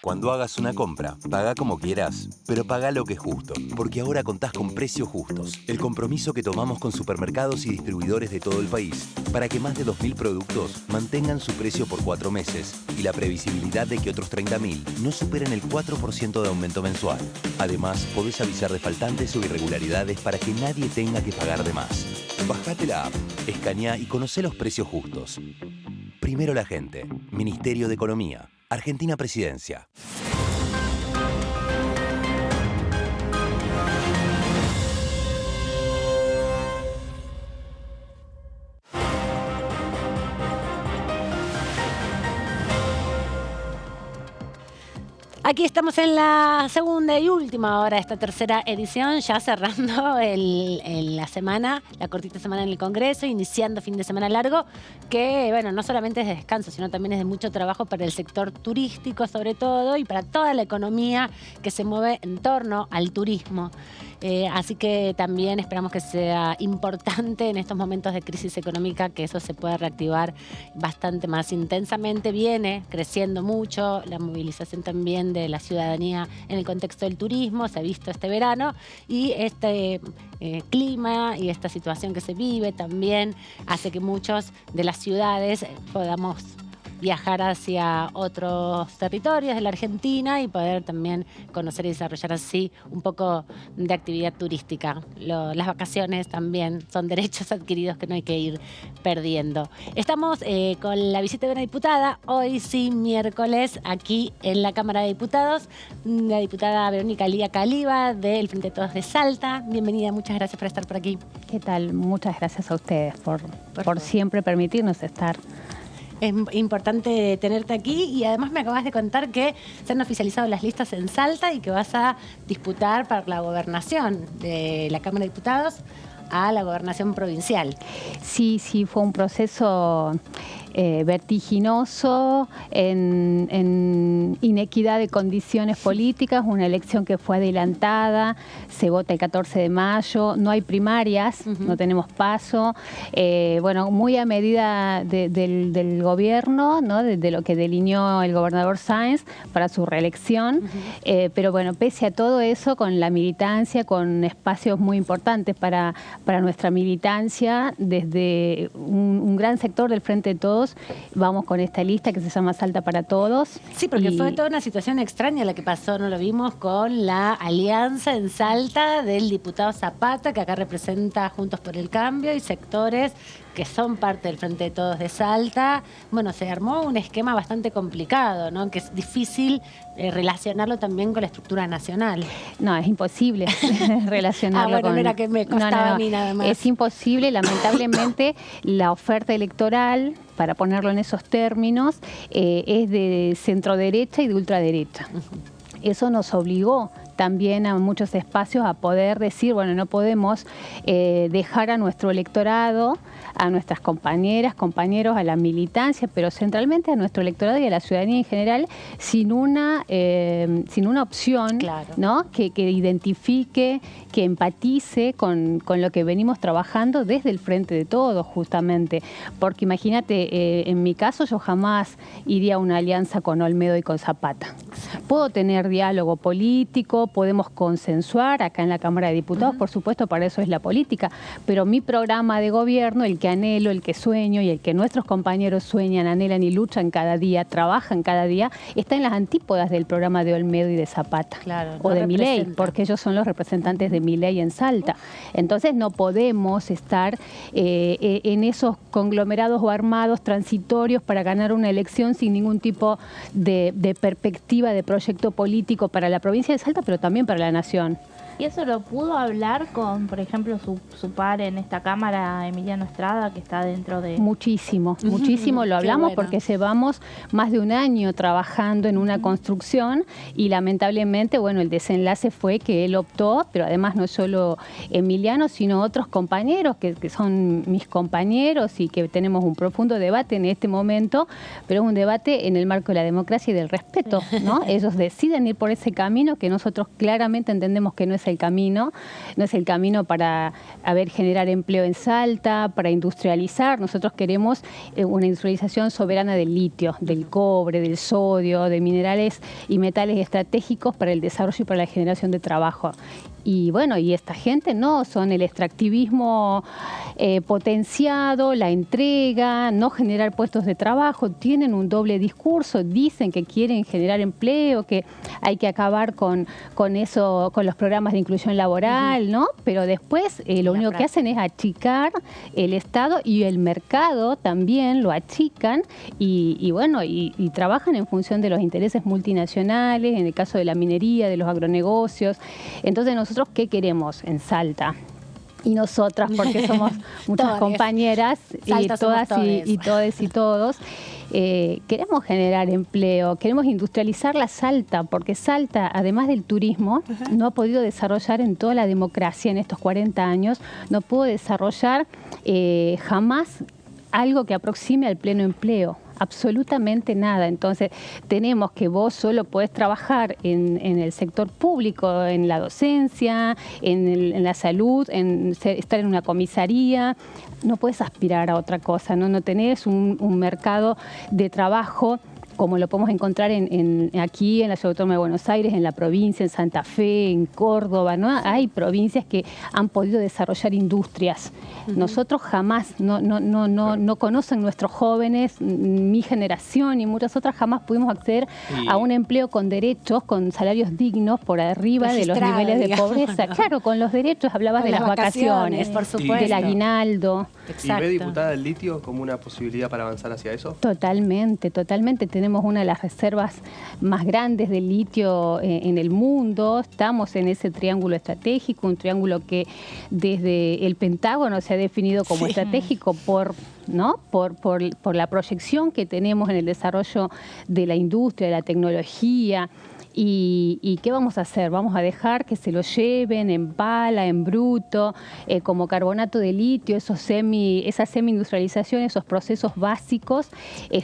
Speaker 24: Cuando hagas una compra, paga como quieras, pero paga lo que es justo, porque ahora contás con Precios Justos, el compromiso que tomamos con supermercados y distribuidores de todo el país, para que más de 2.000 productos mantengan su precio por 4 meses y la previsibilidad de que otros 30.000 no superen el 4% de aumento mensual. Además, podés avisar de faltantes o irregularidades para que nadie tenga que pagar de más. Bajate la app, escaneá y conocé los precios justos. Primero la gente. Ministerio de Economía. Argentina Presidencia.
Speaker 2: Aquí estamos en la segunda y última hora de esta tercera edición, ya cerrando la semana, la cortita semana en el Congreso, iniciando fin de semana largo, que bueno, no solamente es de descanso, sino también es de mucho trabajo para el sector turístico sobre todo y para toda la economía que se mueve en torno al turismo. Así que también esperamos que sea importante en estos momentos de crisis económica que eso se pueda reactivar bastante más intensamente. Viene creciendo mucho la movilización también de la ciudadanía en el contexto del turismo, se ha visto este verano y este clima y esta situación que se vive también hace que muchos de las ciudades podamos viajar hacia otros territorios de la Argentina y poder también conocer y desarrollar así un poco de actividad turística. Las vacaciones también son derechos adquiridos que no hay que ir perdiendo. Estamos con la visita de una diputada, hoy sí, miércoles, aquí en la Cámara de Diputados, la diputada Verónica Lía Caliba del Frente de Todos de Salta. Bienvenida, muchas gracias por estar por aquí.
Speaker 25: ¿Qué tal? Muchas gracias a ustedes por siempre permitirnos estar.
Speaker 2: Es importante tenerte aquí y además me acabas de contar que se han oficializado las listas en Salta y que vas a disputar para la gobernación de la Cámara de Diputados a la gobernación provincial.
Speaker 25: Sí, fue un proceso vertiginoso, en inequidad de condiciones políticas, una elección que fue adelantada, se vota el 14 de mayo, no hay primarias, no tenemos paso, bueno, muy a medida del gobierno, ¿no? de lo que delineó el gobernador Sáenz para su reelección, pero bueno, pese a todo eso, con la militancia, con espacios muy importantes para nuestra militancia, desde un gran sector del Frente de Todos, vamos con esta lista que se llama Salta para Todos.
Speaker 2: Sí, porque fue toda una situación extraña la que pasó, ¿no? Lo vimos con la alianza en Salta del diputado Zapata, que acá representa Juntos por el Cambio, y sectores que son parte del Frente de Todos de Salta. Bueno, se armó un esquema bastante complicado, ¿no? Que es difícil relacionarlo también con la estructura nacional.
Speaker 25: No, es imposible relacionarlo
Speaker 2: bueno,
Speaker 25: con...
Speaker 2: no era que me costaba a mí nada más.
Speaker 25: Es imposible, lamentablemente, la oferta electoral, para ponerlo en esos términos, es de centro-derecha y de ultraderecha. Eso nos obligó también a muchos espacios a poder decir, bueno, no podemos dejar a nuestro electorado, a nuestras compañeras, compañeros, a la militancia, pero centralmente a nuestro electorado y a la ciudadanía en general, sin una opción, claro, ¿no? que identifique, que empatice con lo que venimos trabajando desde el Frente de Todos, justamente. Porque imagínate, en mi caso yo jamás iría a una alianza con Olmedo y con Zapata. Puedo tener diálogo político, podemos consensuar acá en la Cámara de Diputados, por supuesto, para eso es la política, pero mi programa de gobierno, el que anhelo, el que sueño y el que nuestros compañeros sueñan, anhelan y luchan cada día, trabajan cada día, está en las antípodas del programa de Olmedo y de Zapata, claro, o de Milei, porque ellos son los representantes de Milei en Salta. Entonces no podemos estar en esos conglomerados o armados transitorios para ganar una elección sin ningún tipo de perspectiva, de proyecto político para la provincia de Salta, pero también para la nación.
Speaker 3: ¿Y eso lo pudo hablar con, por ejemplo, su par en esta Cámara, Emiliano Estrada, que está dentro de...?
Speaker 25: Muchísimo lo hablamos porque llevamos más de un año trabajando en una construcción y lamentablemente, bueno, el desenlace fue que él optó, pero además no solo Emiliano, sino otros compañeros que son mis compañeros y que tenemos un profundo debate en este momento, pero es un debate en el marco de la democracia y del respeto, ¿no? Ellos deciden ir por ese camino que nosotros claramente entendemos que no es el camino para generar empleo en Salta, para industrializar. Nosotros queremos una industrialización soberana del litio, del cobre, del sodio, de minerales y metales estratégicos para el desarrollo y para la generación de trabajo. Y bueno, y esta gente no, son el extractivismo potenciado, la entrega, no generar puestos de trabajo, tienen un doble discurso, dicen que quieren generar empleo, que hay que acabar con eso, con los programas de inclusión laboral, ¿no? Pero después lo único que hacen es achicar el Estado y el mercado también lo achican y trabajan en función de los intereses multinacionales, en el caso de la minería, de los agronegocios. Entonces nosotros, ¿qué queremos en Salta? Y nosotras, porque somos muchas compañeras y todas y todos, queremos generar empleo, queremos industrializar la Salta, porque Salta, además del turismo, no ha podido desarrollar en toda la democracia en estos 40 años, no pudo desarrollar jamás algo que aproxime al pleno empleo. Absolutamente nada. Entonces, tenemos que vos solo podés trabajar en el sector público, en la docencia, en la salud, en estar en una comisaría. No puedes aspirar a otra cosa, no tenés un mercado de trabajo como lo podemos encontrar aquí en la Ciudad Autónoma de Buenos Aires, en la provincia, en Santa Fe, en Córdoba, ¿no? Hay provincias que han podido desarrollar industrias. Nosotros jamás, no conocen nuestros jóvenes, mi generación y muchas otras, jamás pudimos acceder a un empleo con derechos, con salarios dignos por arriba de los niveles de pobreza. ¿No? Claro, con los derechos hablabas de las vacaciones,
Speaker 2: por supuesto,
Speaker 25: del aguinaldo.
Speaker 4: Exacto. ¿Y ve, diputada, el litio como una posibilidad para avanzar hacia eso?
Speaker 25: Totalmente. Tenemos una de las reservas más grandes de litio en el mundo. Estamos en ese triángulo estratégico, un triángulo que desde el Pentágono se ha definido como estratégico por la proyección que tenemos en el desarrollo de la industria, de la tecnología. ¿Y qué vamos a hacer? Vamos a dejar que se lo lleven en pala, en bruto, como carbonato de litio, esa semi-industrialización, esos procesos básicos.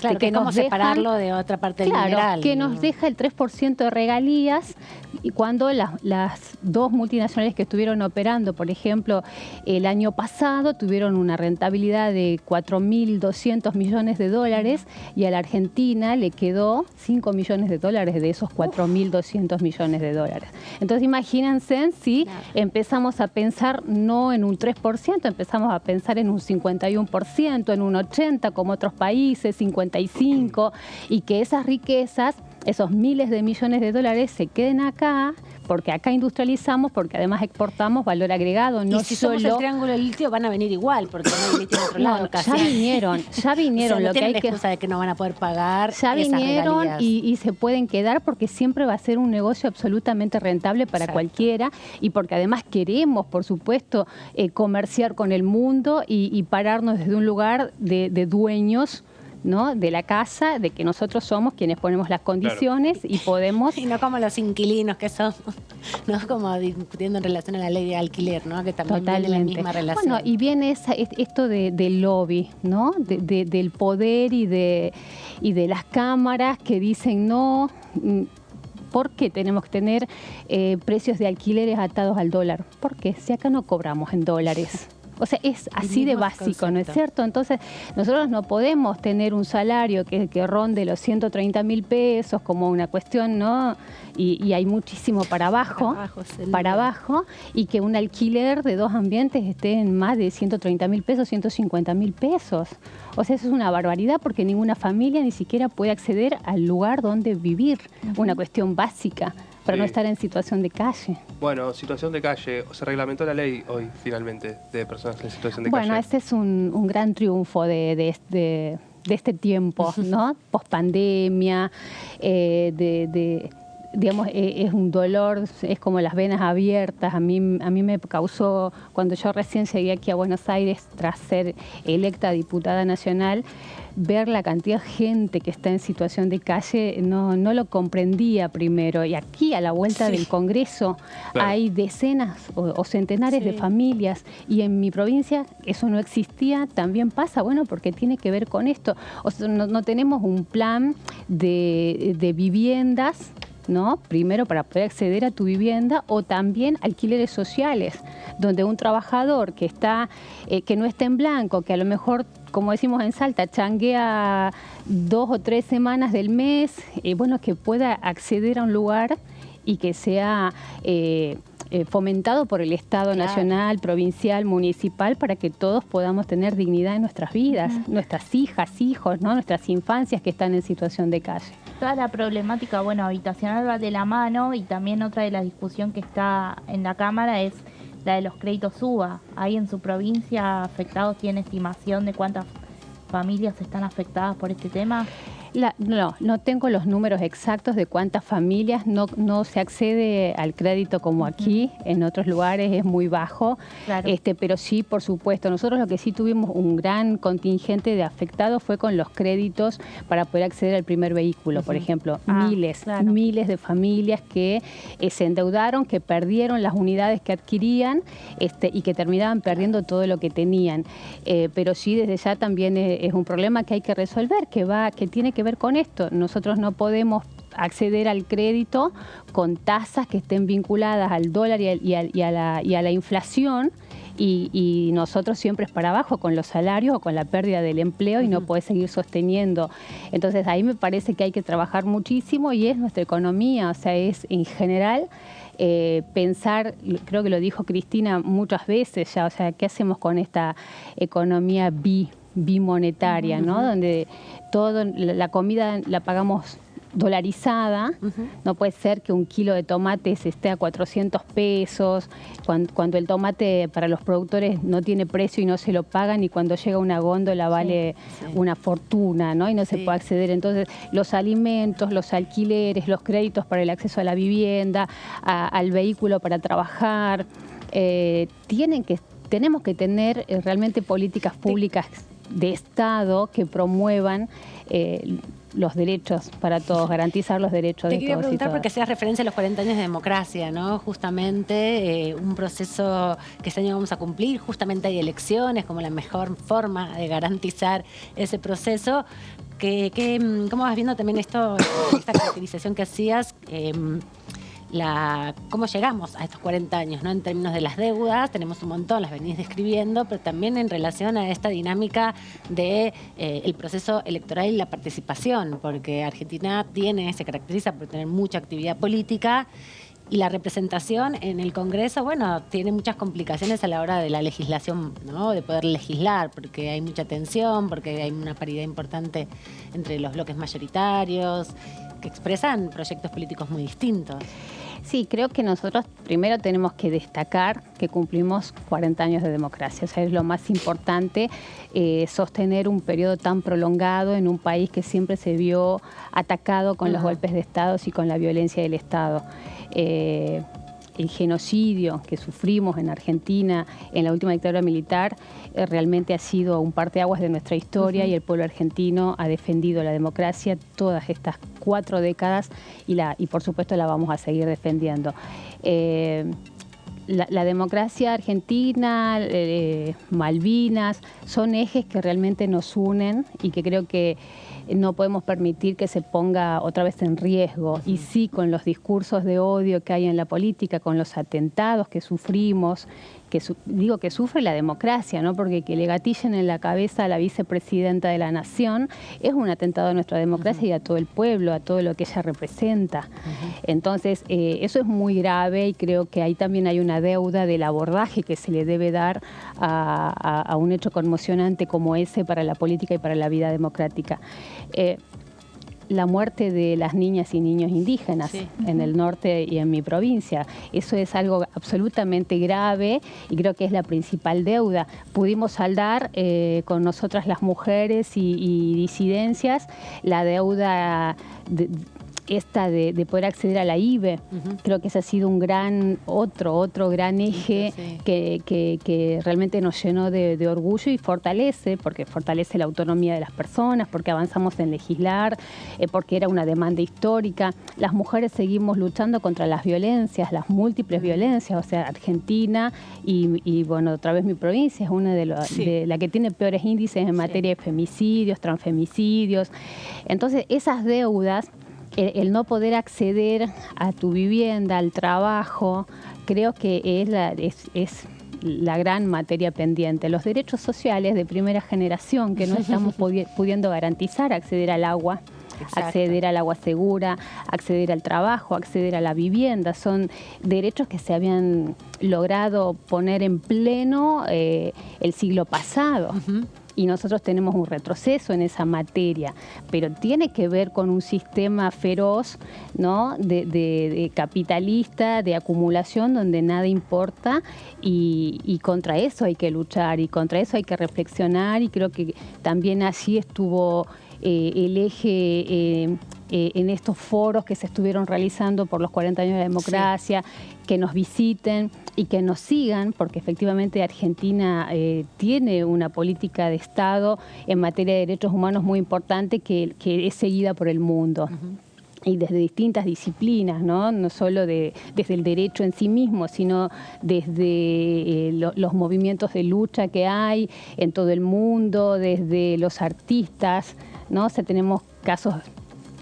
Speaker 2: Claro, que nos separarlo de otra parte del mineral.
Speaker 25: Que nos deja el 3% de regalías, y cuando las dos multinacionales que estuvieron operando, por ejemplo, el año pasado, tuvieron una rentabilidad de 4.200 millones de dólares y a la Argentina le quedó 5 millones de dólares de esos 4.200 millones de dólares. Entonces imagínense si empezamos a pensar no en un 3%, empezamos a pensar en un 51%, en un 80% como otros países, 55%, y que esas riquezas, esos miles de millones de dólares se queden acá, porque acá industrializamos, porque además exportamos valor agregado. No,
Speaker 2: y si somos el triángulo del litio van a venir igual, porque no hay litio en otro lado.
Speaker 25: Ya vinieron.
Speaker 2: O sea,
Speaker 25: lo
Speaker 2: no
Speaker 25: que hay que
Speaker 2: excusa de que no van a poder pagar.
Speaker 25: Ya vinieron y se pueden quedar porque siempre va a ser un negocio absolutamente rentable para cualquiera, y porque además queremos, por supuesto, comerciar con el mundo y pararnos desde un lugar de dueños, ¿no?, de la casa, de que nosotros somos quienes ponemos las condiciones y podemos...
Speaker 2: Y no como los inquilinos que somos, no como discutiendo en relación a la ley de alquiler, ¿no?, que también tiene la misma relación.
Speaker 25: Bueno, y viene esto del lobby, ¿no?, del poder y de las cámaras que dicen no... ¿Por qué tenemos que tener precios de alquileres atados al dólar? Porque si acá no cobramos en dólares... O sea, es así de básico, ¿no es cierto? Entonces, nosotros no podemos tener un salario que ronde los 130.000 pesos como una cuestión, ¿no? Y hay muchísimo para abajo, y que un alquiler de 2 ambientes esté en más de 130.000 pesos, 150.000 pesos. O sea, eso es una barbaridad porque ninguna familia ni siquiera puede acceder al lugar donde vivir, una cuestión básica, para no estar en situación de calle.
Speaker 4: Bueno, situación de calle, se reglamentó la ley hoy finalmente de personas en situación de calle.
Speaker 25: Bueno, este es un gran triunfo de este tiempo, ¿no? Pospandemia, de digamos, es un dolor, es como las venas abiertas. A mí me causó, cuando yo recién llegué aquí a Buenos Aires, tras ser electa diputada nacional, ver la cantidad de gente que está en situación de calle, no lo comprendía primero. Y aquí, a la vuelta del Congreso, hay decenas o centenares de familias. Y en mi provincia eso no existía, también pasa, bueno, porque tiene que ver con esto. O sea, no tenemos un plan de viviendas, ¿no? Primero para poder acceder a tu vivienda, o también alquileres sociales, donde un trabajador que no está en blanco, que a lo mejor, como decimos en Salta, changuea 2 o 3 semanas del mes, bueno, que pueda acceder a un lugar y que sea fomentado por el Estado nacional, provincial, municipal, para que todos podamos tener dignidad en nuestras vidas, nuestras hijas, hijos, ¿no? Nuestras infancias que están en situación de calle.
Speaker 3: Toda la problemática, bueno, habitacional va de la mano, y también otra de la discusión que está en la Cámara es la de los créditos UBA. ¿Hay en su provincia afectados? ¿Tiene estimación de cuántas familias están afectadas por este tema? No tengo los números exactos de cuántas familias. No se accede al crédito como aquí, en otros lugares es muy bajo, pero sí, por supuesto. Nosotros lo que sí tuvimos un gran contingente de afectados fue con los créditos para poder acceder al primer vehículo, por ejemplo. Miles de familias que se endeudaron, que perdieron las unidades que adquirían y que terminaban perdiendo todo lo que tenían. Pero sí, desde ya también es un problema que hay que resolver, que tiene que ver con esto. Nosotros no podemos acceder al crédito con tasas que estén vinculadas al dólar y a la inflación, y nosotros siempre es para abajo con los salarios o con la pérdida del empleo, y no puede seguir sosteniendo. Entonces ahí me parece que hay que trabajar muchísimo, y es nuestra economía, o sea, es en general pensar, creo que lo dijo Cristina muchas veces ya, o sea, ¿qué hacemos con esta economía bimonetaria, ¿no? Donde la comida la pagamos dolarizada. No puede ser que 1 kilo de tomates esté a 400 pesos, cuando el tomate para los productores no tiene precio y no se lo pagan, y cuando llega una góndola vale una fortuna, ¿no? Y no se puede acceder. Entonces, los alimentos, los alquileres, los créditos para el acceso a la vivienda, al vehículo para trabajar, tenemos que tener realmente políticas públicas de Estado que promuevan los derechos para todos, garantizar los derechos de todos y todas. Te quería preguntar,
Speaker 2: porque hacías referencia a los 40 años de democracia, ¿no? Justamente un proceso que este año vamos a cumplir, justamente hay elecciones como la mejor forma de garantizar ese proceso. ¿Cómo vas viendo también esta caracterización que hacías? Cómo llegamos a estos 40 años, ¿no? En términos de las deudas, tenemos un montón, las venís describiendo, pero también en relación a esta dinámica de el proceso electoral y la participación, porque Argentina se caracteriza por tener mucha actividad política, y la representación en el Congreso, bueno, tiene muchas complicaciones a la hora de la legislación, ¿no? De poder legislar, porque hay mucha tensión, porque hay una paridad importante entre los bloques mayoritarios, que expresan proyectos políticos muy distintos.
Speaker 25: Sí, creo que nosotros primero tenemos que destacar que cumplimos 40 años de democracia. O sea, es lo más importante, sostener un periodo tan prolongado en un país que siempre se vio atacado con los golpes de Estado y con la violencia del Estado. El genocidio que sufrimos en Argentina en la última dictadura militar realmente ha sido un parteaguas de nuestra historia, y el pueblo argentino ha defendido la democracia todas estas 4 décadas, y por supuesto la vamos a seguir defendiendo. La democracia argentina, Malvinas, son ejes que realmente nos unen, y que creo que no podemos permitir que se ponga otra vez en riesgo. Y sí, con los discursos de odio que hay en la política, con los atentados que sufrimos, que sufre la democracia, ¿no? Porque que le gatillen en la cabeza a la vicepresidenta de la Nación es un atentado a nuestra democracia y a todo el pueblo, a todo lo que ella representa. Entonces, eso es muy grave, y creo que ahí también hay una deuda del abordaje que se le debe dar a un hecho conmocionante como ese para la política y para la vida democrática. La muerte de las niñas y niños indígenas en el norte y en mi provincia. Eso es algo absolutamente grave, y creo que es la principal deuda. Pudimos saldar con nosotras las mujeres y disidencias la deuda esta de poder acceder a la IBE. Creo que ese ha sido un otro gran eje que realmente nos llenó de orgullo y fortalece, porque fortalece la autonomía de las personas, porque avanzamos en legislar, porque era una demanda histórica. Las mujeres seguimos luchando contra las violencias, las múltiples violencias, o sea, Argentina y bueno, otra vez mi provincia es una de la que tiene peores índices en materia de femicidios, transfemicidios. Entonces, esas deudas, el no poder acceder a tu vivienda, al trabajo, creo que es la gran materia pendiente. Los derechos sociales de primera generación que no estamos pudiendo garantizar, acceder al agua, acceder al agua segura, acceder al trabajo, acceder a la vivienda, son derechos que se habían logrado poner en pleno el siglo pasado. Y nosotros tenemos un retroceso en esa materia, pero tiene que ver con un sistema feroz, ¿no? de capitalista, de acumulación, donde nada importa, y contra eso hay que luchar, y contra eso hay que reflexionar, y creo que también así estuvo el eje en estos foros que se estuvieron realizando por los 40 años de la democracia, que nos visiten y que nos sigan, porque efectivamente Argentina tiene una política de Estado en materia de derechos humanos muy importante que es seguida por el mundo. Y desde distintas disciplinas, no solo desde el derecho en sí mismo, sino desde los movimientos de lucha que hay en todo el mundo, desde los artistas, ¿no? O sea, tenemos casos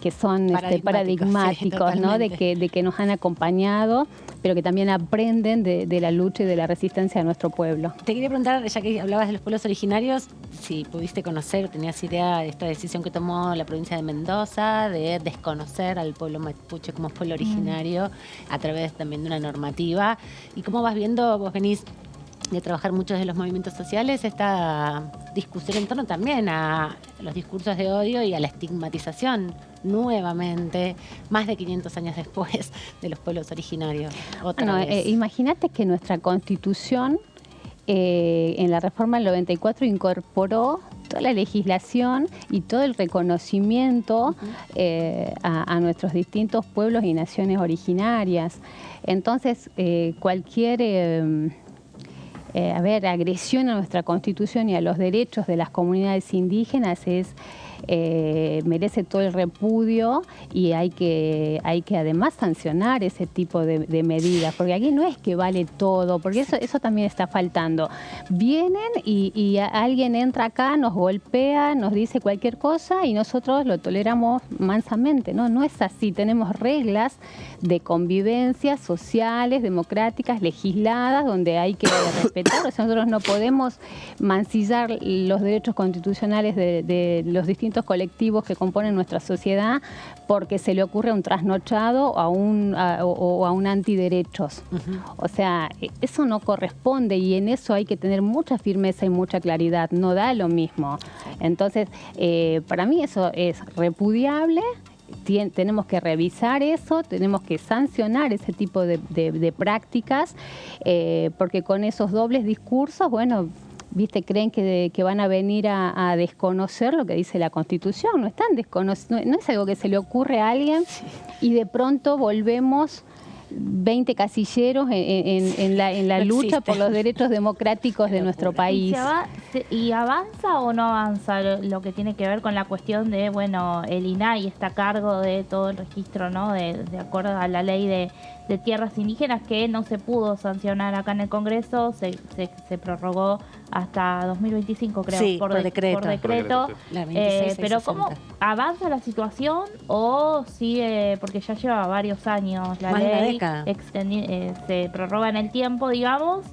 Speaker 25: que son paradigmáticos, ¿no? de que nos han acompañado, pero que también aprenden de la lucha y de la resistencia de nuestro pueblo.
Speaker 2: Te quería preguntar, ya que hablabas de los pueblos originarios, si pudiste conocer o tenías idea de esta decisión que tomó la provincia de Mendoza de desconocer al pueblo mapuche como pueblo originario a través también de una normativa. ¿Y cómo vas viendo, vos venís de trabajar muchos de los movimientos sociales, esta discusión en torno también a los discursos de odio y a la estigmatización nuevamente, más de 500 años después, de los pueblos originarios?
Speaker 25: Imagínate que nuestra Constitución en la reforma del 94 incorporó toda la legislación y todo el reconocimiento a nuestros distintos pueblos y naciones originarias. Entonces, cualquier agresión a nuestra Constitución y a los derechos de las comunidades indígenas merece todo el repudio, y hay que además sancionar ese tipo de medidas, porque aquí no es que vale todo, porque eso también está faltando. Vienen y alguien entra acá, nos golpea, nos dice cualquier cosa y nosotros lo toleramos mansamente. No es así. Tenemos reglas de convivencia sociales, democráticas, legisladas, donde hay que respetar. O sea, nosotros no podemos mancillar los derechos constitucionales de los distintos colectivos que componen nuestra sociedad porque se le ocurre a un trasnochado o a un antiderechos. O sea, eso no corresponde, y en eso hay que tener mucha firmeza y mucha claridad. No da lo mismo. Entonces, para mí eso es repudiable. Tenemos que revisar eso, tenemos que sancionar ese tipo de prácticas, porque con esos dobles discursos, creen que van a venir a desconocer lo que dice la Constitución. No es algo que se le ocurre a alguien y de pronto volvemos 20 casilleros en la lucha por los derechos democráticos de nuestro país.
Speaker 3: ¿Y avanza o no avanza lo que tiene que ver con la cuestión de, el INAI está a cargo de todo el registro, ¿no? De acuerdo a la ley de tierras indígenas, que no se pudo sancionar acá en el Congreso, se prorrogó hasta 2025, creo,
Speaker 2: sí, por
Speaker 3: decreto. Pero ¿cómo avanza la situación o sigue? Porque ya lleva varios años la ley, se prorroga en el tiempo, digamos,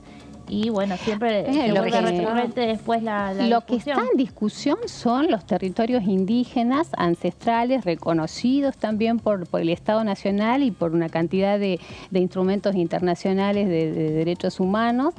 Speaker 3: y siempre se vuelve recurrente después la
Speaker 25: lo
Speaker 3: discusión.
Speaker 25: Que está en discusión son los territorios indígenas ancestrales reconocidos también por el Estado Nacional y por una cantidad de instrumentos internacionales de derechos humanos,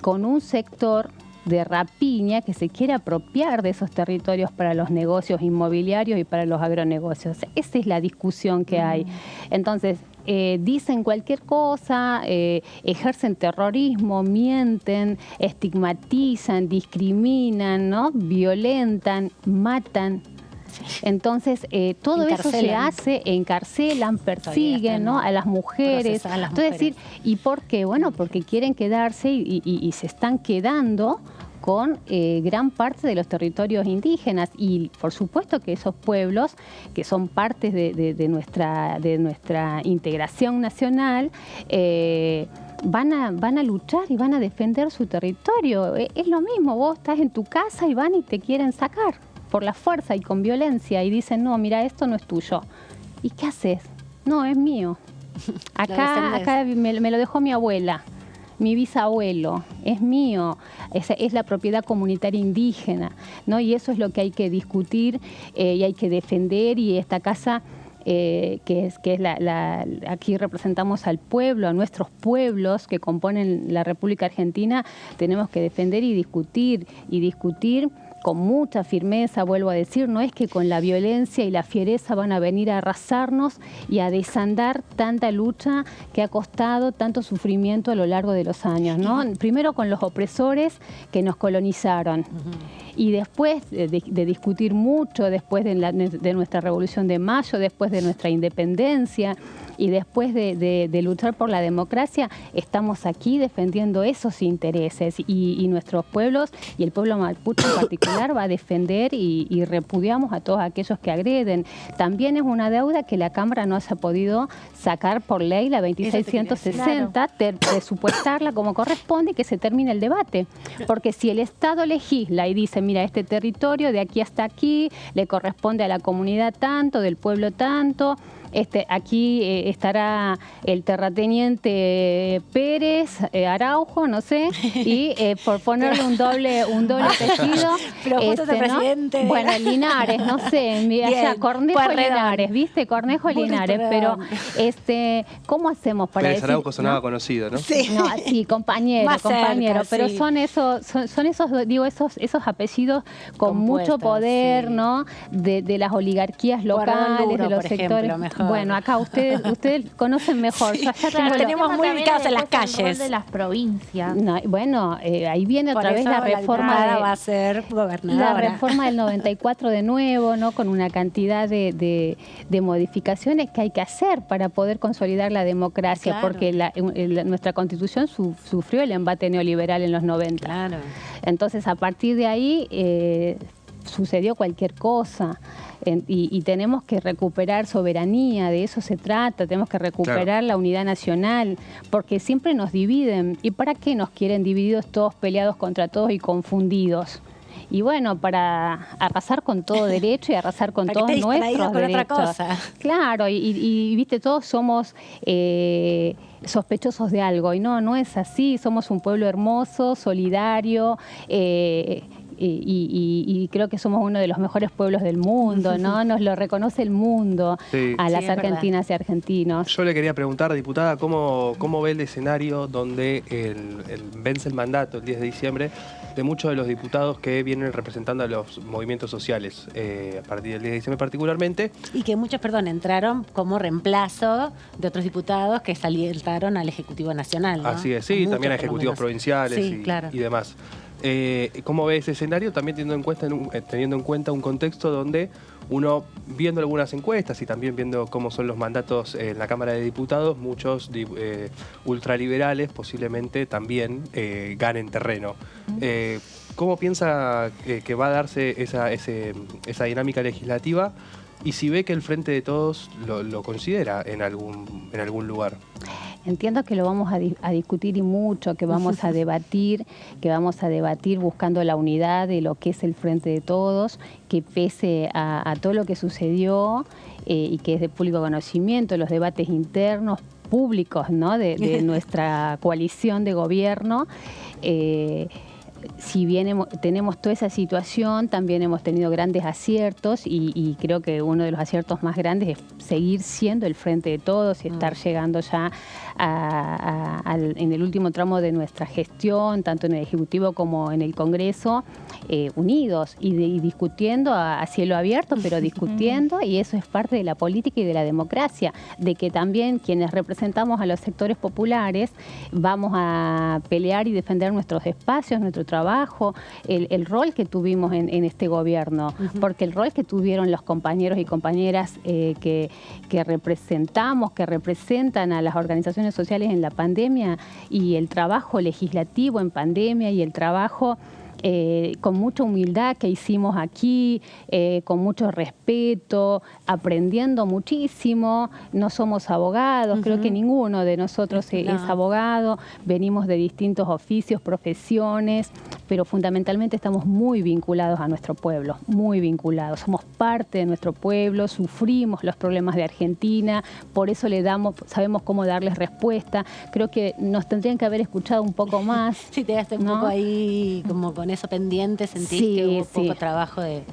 Speaker 25: con un sector de rapiña que se quiere apropiar de esos territorios para los negocios inmobiliarios y para los agronegocios. Esa es la discusión que hay. Entonces, dicen cualquier cosa, ejercen terrorismo, mienten, estigmatizan, discriminan, ¿no? Violentan, matan. Entonces, todo eso se hace, encarcelan, persiguen, ¿no?, a las mujeres. Entonces, decir, ¿y por qué? Bueno, porque quieren quedarse y se están quedando con gran parte de los territorios indígenas, y por supuesto que esos pueblos que son partes de nuestra integración nacional van a luchar y van a defender su territorio. Es lo mismo, vos estás en tu casa y van y te quieren sacar por la fuerza y con violencia y dicen, no, mira, esto no es tuyo. ¿Y qué haces? No, es mío. Acá me lo dejó mi abuela, mi bisabuelo, es mío, es la propiedad comunitaria indígena, ¿no? Y eso es lo que hay que discutir y hay que defender, y esta casa, que es aquí representamos al pueblo, a nuestros pueblos que componen la República Argentina, tenemos que defender y discutir con mucha firmeza, vuelvo a decir, no es que con la violencia y la fiereza van a venir a arrasarnos y a desandar tanta lucha que ha costado tanto sufrimiento a lo largo de los años, ¿no? Primero con los opresores que nos colonizaron. Y después de discutir mucho, después de nuestra Revolución de Mayo, después de nuestra independencia y después de luchar por la democracia, estamos aquí defendiendo esos intereses, y nuestros pueblos, y el pueblo mapuche en particular, va a defender y repudiamos a todos aquellos que agreden. También es una deuda que la Cámara no haya podido sacar por ley, la 2660, presupuestarla como corresponde y que se termine el debate. Porque si el Estado legisla y dice, mira, este territorio de aquí hasta aquí le corresponde a la comunidad tanto, del pueblo tanto, aquí estará el terrateniente Pérez, Araujo, no sé, y por ponerle un doble apellido.
Speaker 2: Pero justo ¿no? Presidente.
Speaker 25: Bueno, Linares, no sé, allá, Cornejo Linares, ¿viste? Cornejo Linares, pero ¿cómo hacemos para
Speaker 4: Pérez
Speaker 25: decir?
Speaker 4: Araujo sonaba conocido, ¿no?
Speaker 25: Sí, no, sí, compañero, pero sí. son esos apellidos con mucho poder, ¿no? De las oligarquías locales, de los sectores. Mejor. Bueno, acá ustedes conocen mejor. Yo
Speaker 2: tenemos muy ubicados en las calles
Speaker 3: de las provincias.
Speaker 25: No, bueno, ahí viene otra vez la reforma
Speaker 2: va a ser gobernadora.
Speaker 25: La reforma del 94 de nuevo, ¿no? Con una cantidad de modificaciones que hay que hacer para poder consolidar la democracia, porque nuestra Constitución sufrió el embate neoliberal en los 90. Claro. Entonces, a partir de ahí sucedió cualquier cosa. Y tenemos que recuperar soberanía, de eso se trata, tenemos que recuperar la unidad nacional, porque siempre nos dividen. ¿Y para qué nos quieren divididos, todos peleados contra todos y confundidos? Y bueno, para arrasar con todo derecho y arrasar con todos nuestros derechos. Otra cosa. Claro, y viste, todos somos sospechosos de algo, y no es así. Somos un pueblo hermoso, solidario, y creo que somos uno de los mejores pueblos del mundo, ¿no? Nos lo reconoce el mundo, a las argentinas y argentinos.
Speaker 4: Yo le quería preguntar, diputada, ¿cómo ve el escenario donde vence el mandato el 10 de diciembre de muchos de los diputados que vienen representando a los movimientos sociales a partir del 10 de diciembre particularmente? Y que muchos,
Speaker 2: entraron como reemplazo de otros diputados que saltaron al Ejecutivo Nacional, ¿no?
Speaker 4: Así es, sí, muchos, también a ejecutivos provinciales y demás. ¿Cómo ve ese escenario? También teniendo en cuenta un contexto donde uno, viendo algunas encuestas y también viendo cómo son los mandatos en la Cámara de Diputados, muchos ultraliberales posiblemente también ganen terreno. ¿Cómo piensa que va a darse esa dinámica legislativa? Y si ve que el Frente de Todos lo considera en algún lugar.
Speaker 25: Entiendo que lo vamos a discutir y mucho, que vamos a debatir, buscando la unidad de lo que es el Frente de Todos, que pese a todo lo que sucedió y que es de público conocimiento, los debates internos públicos, ¿no? de nuestra coalición de gobierno. Si bien tenemos toda esa situación, también hemos tenido grandes aciertos y creo que uno de los aciertos más grandes es seguir siendo el Frente de Todos y estar llegando ya en el último tramo de nuestra gestión, tanto en el Ejecutivo como en el Congreso, unidos y discutiendo a cielo abierto, pero discutiendo, y eso es parte de la política y de la democracia, de que también quienes representamos a los sectores populares vamos a pelear y defender nuestros espacios, nuestro trabajo, el rol que tuvimos en este gobierno, porque el rol que tuvieron los compañeros y compañeras que representamos, que representan a las organizaciones sociales en la pandemia, y el trabajo legislativo en pandemia y el trabajo con mucha humildad que hicimos aquí, con mucho respeto, aprendiendo muchísimo. No somos abogados, creo que ninguno de nosotros es abogado, venimos de distintos oficios, profesiones, pero fundamentalmente estamos muy vinculados a nuestro pueblo, muy vinculados. Somos parte de nuestro pueblo, sufrimos los problemas de Argentina, por eso sabemos cómo darles respuesta. Creo que nos tendrían que haber escuchado un poco más.
Speaker 2: Sí, te quedaste un poco ahí como con eso pendiente, sentís que hubo poco trabajo de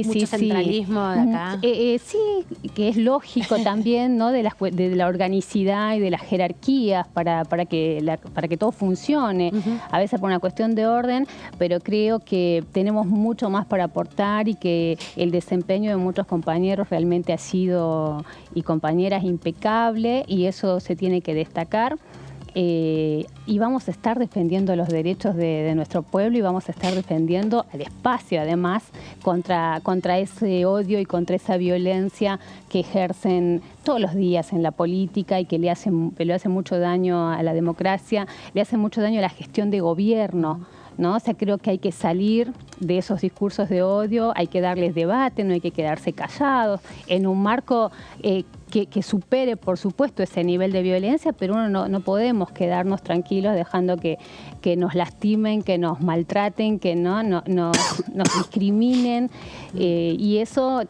Speaker 2: mucho centralismo de acá.
Speaker 25: Sí, que es lógico también, ¿no? de la organicidad y de las jerarquías para que todo funcione. A veces por una cuestión de orden, pero creo que tenemos mucho más para aportar y que el desempeño de muchos compañeros realmente ha sido, y compañeras, impecable, y eso se tiene que destacar. Y vamos a estar defendiendo los derechos de nuestro pueblo, y vamos a estar defendiendo el espacio, además, contra ese odio y contra esa violencia que ejercen todos los días en la política y que le hace mucho daño a la democracia, le hace mucho daño a la gestión de gobierno, ¿no? O sea, creo que hay que salir de esos discursos de odio, hay que darles debate, no hay que quedarse callados, en un marco que supere, por supuesto, ese nivel de violencia, pero uno no podemos quedarnos tranquilos dejando que nos lastimen, que nos maltraten, que nos discriminen. Y eso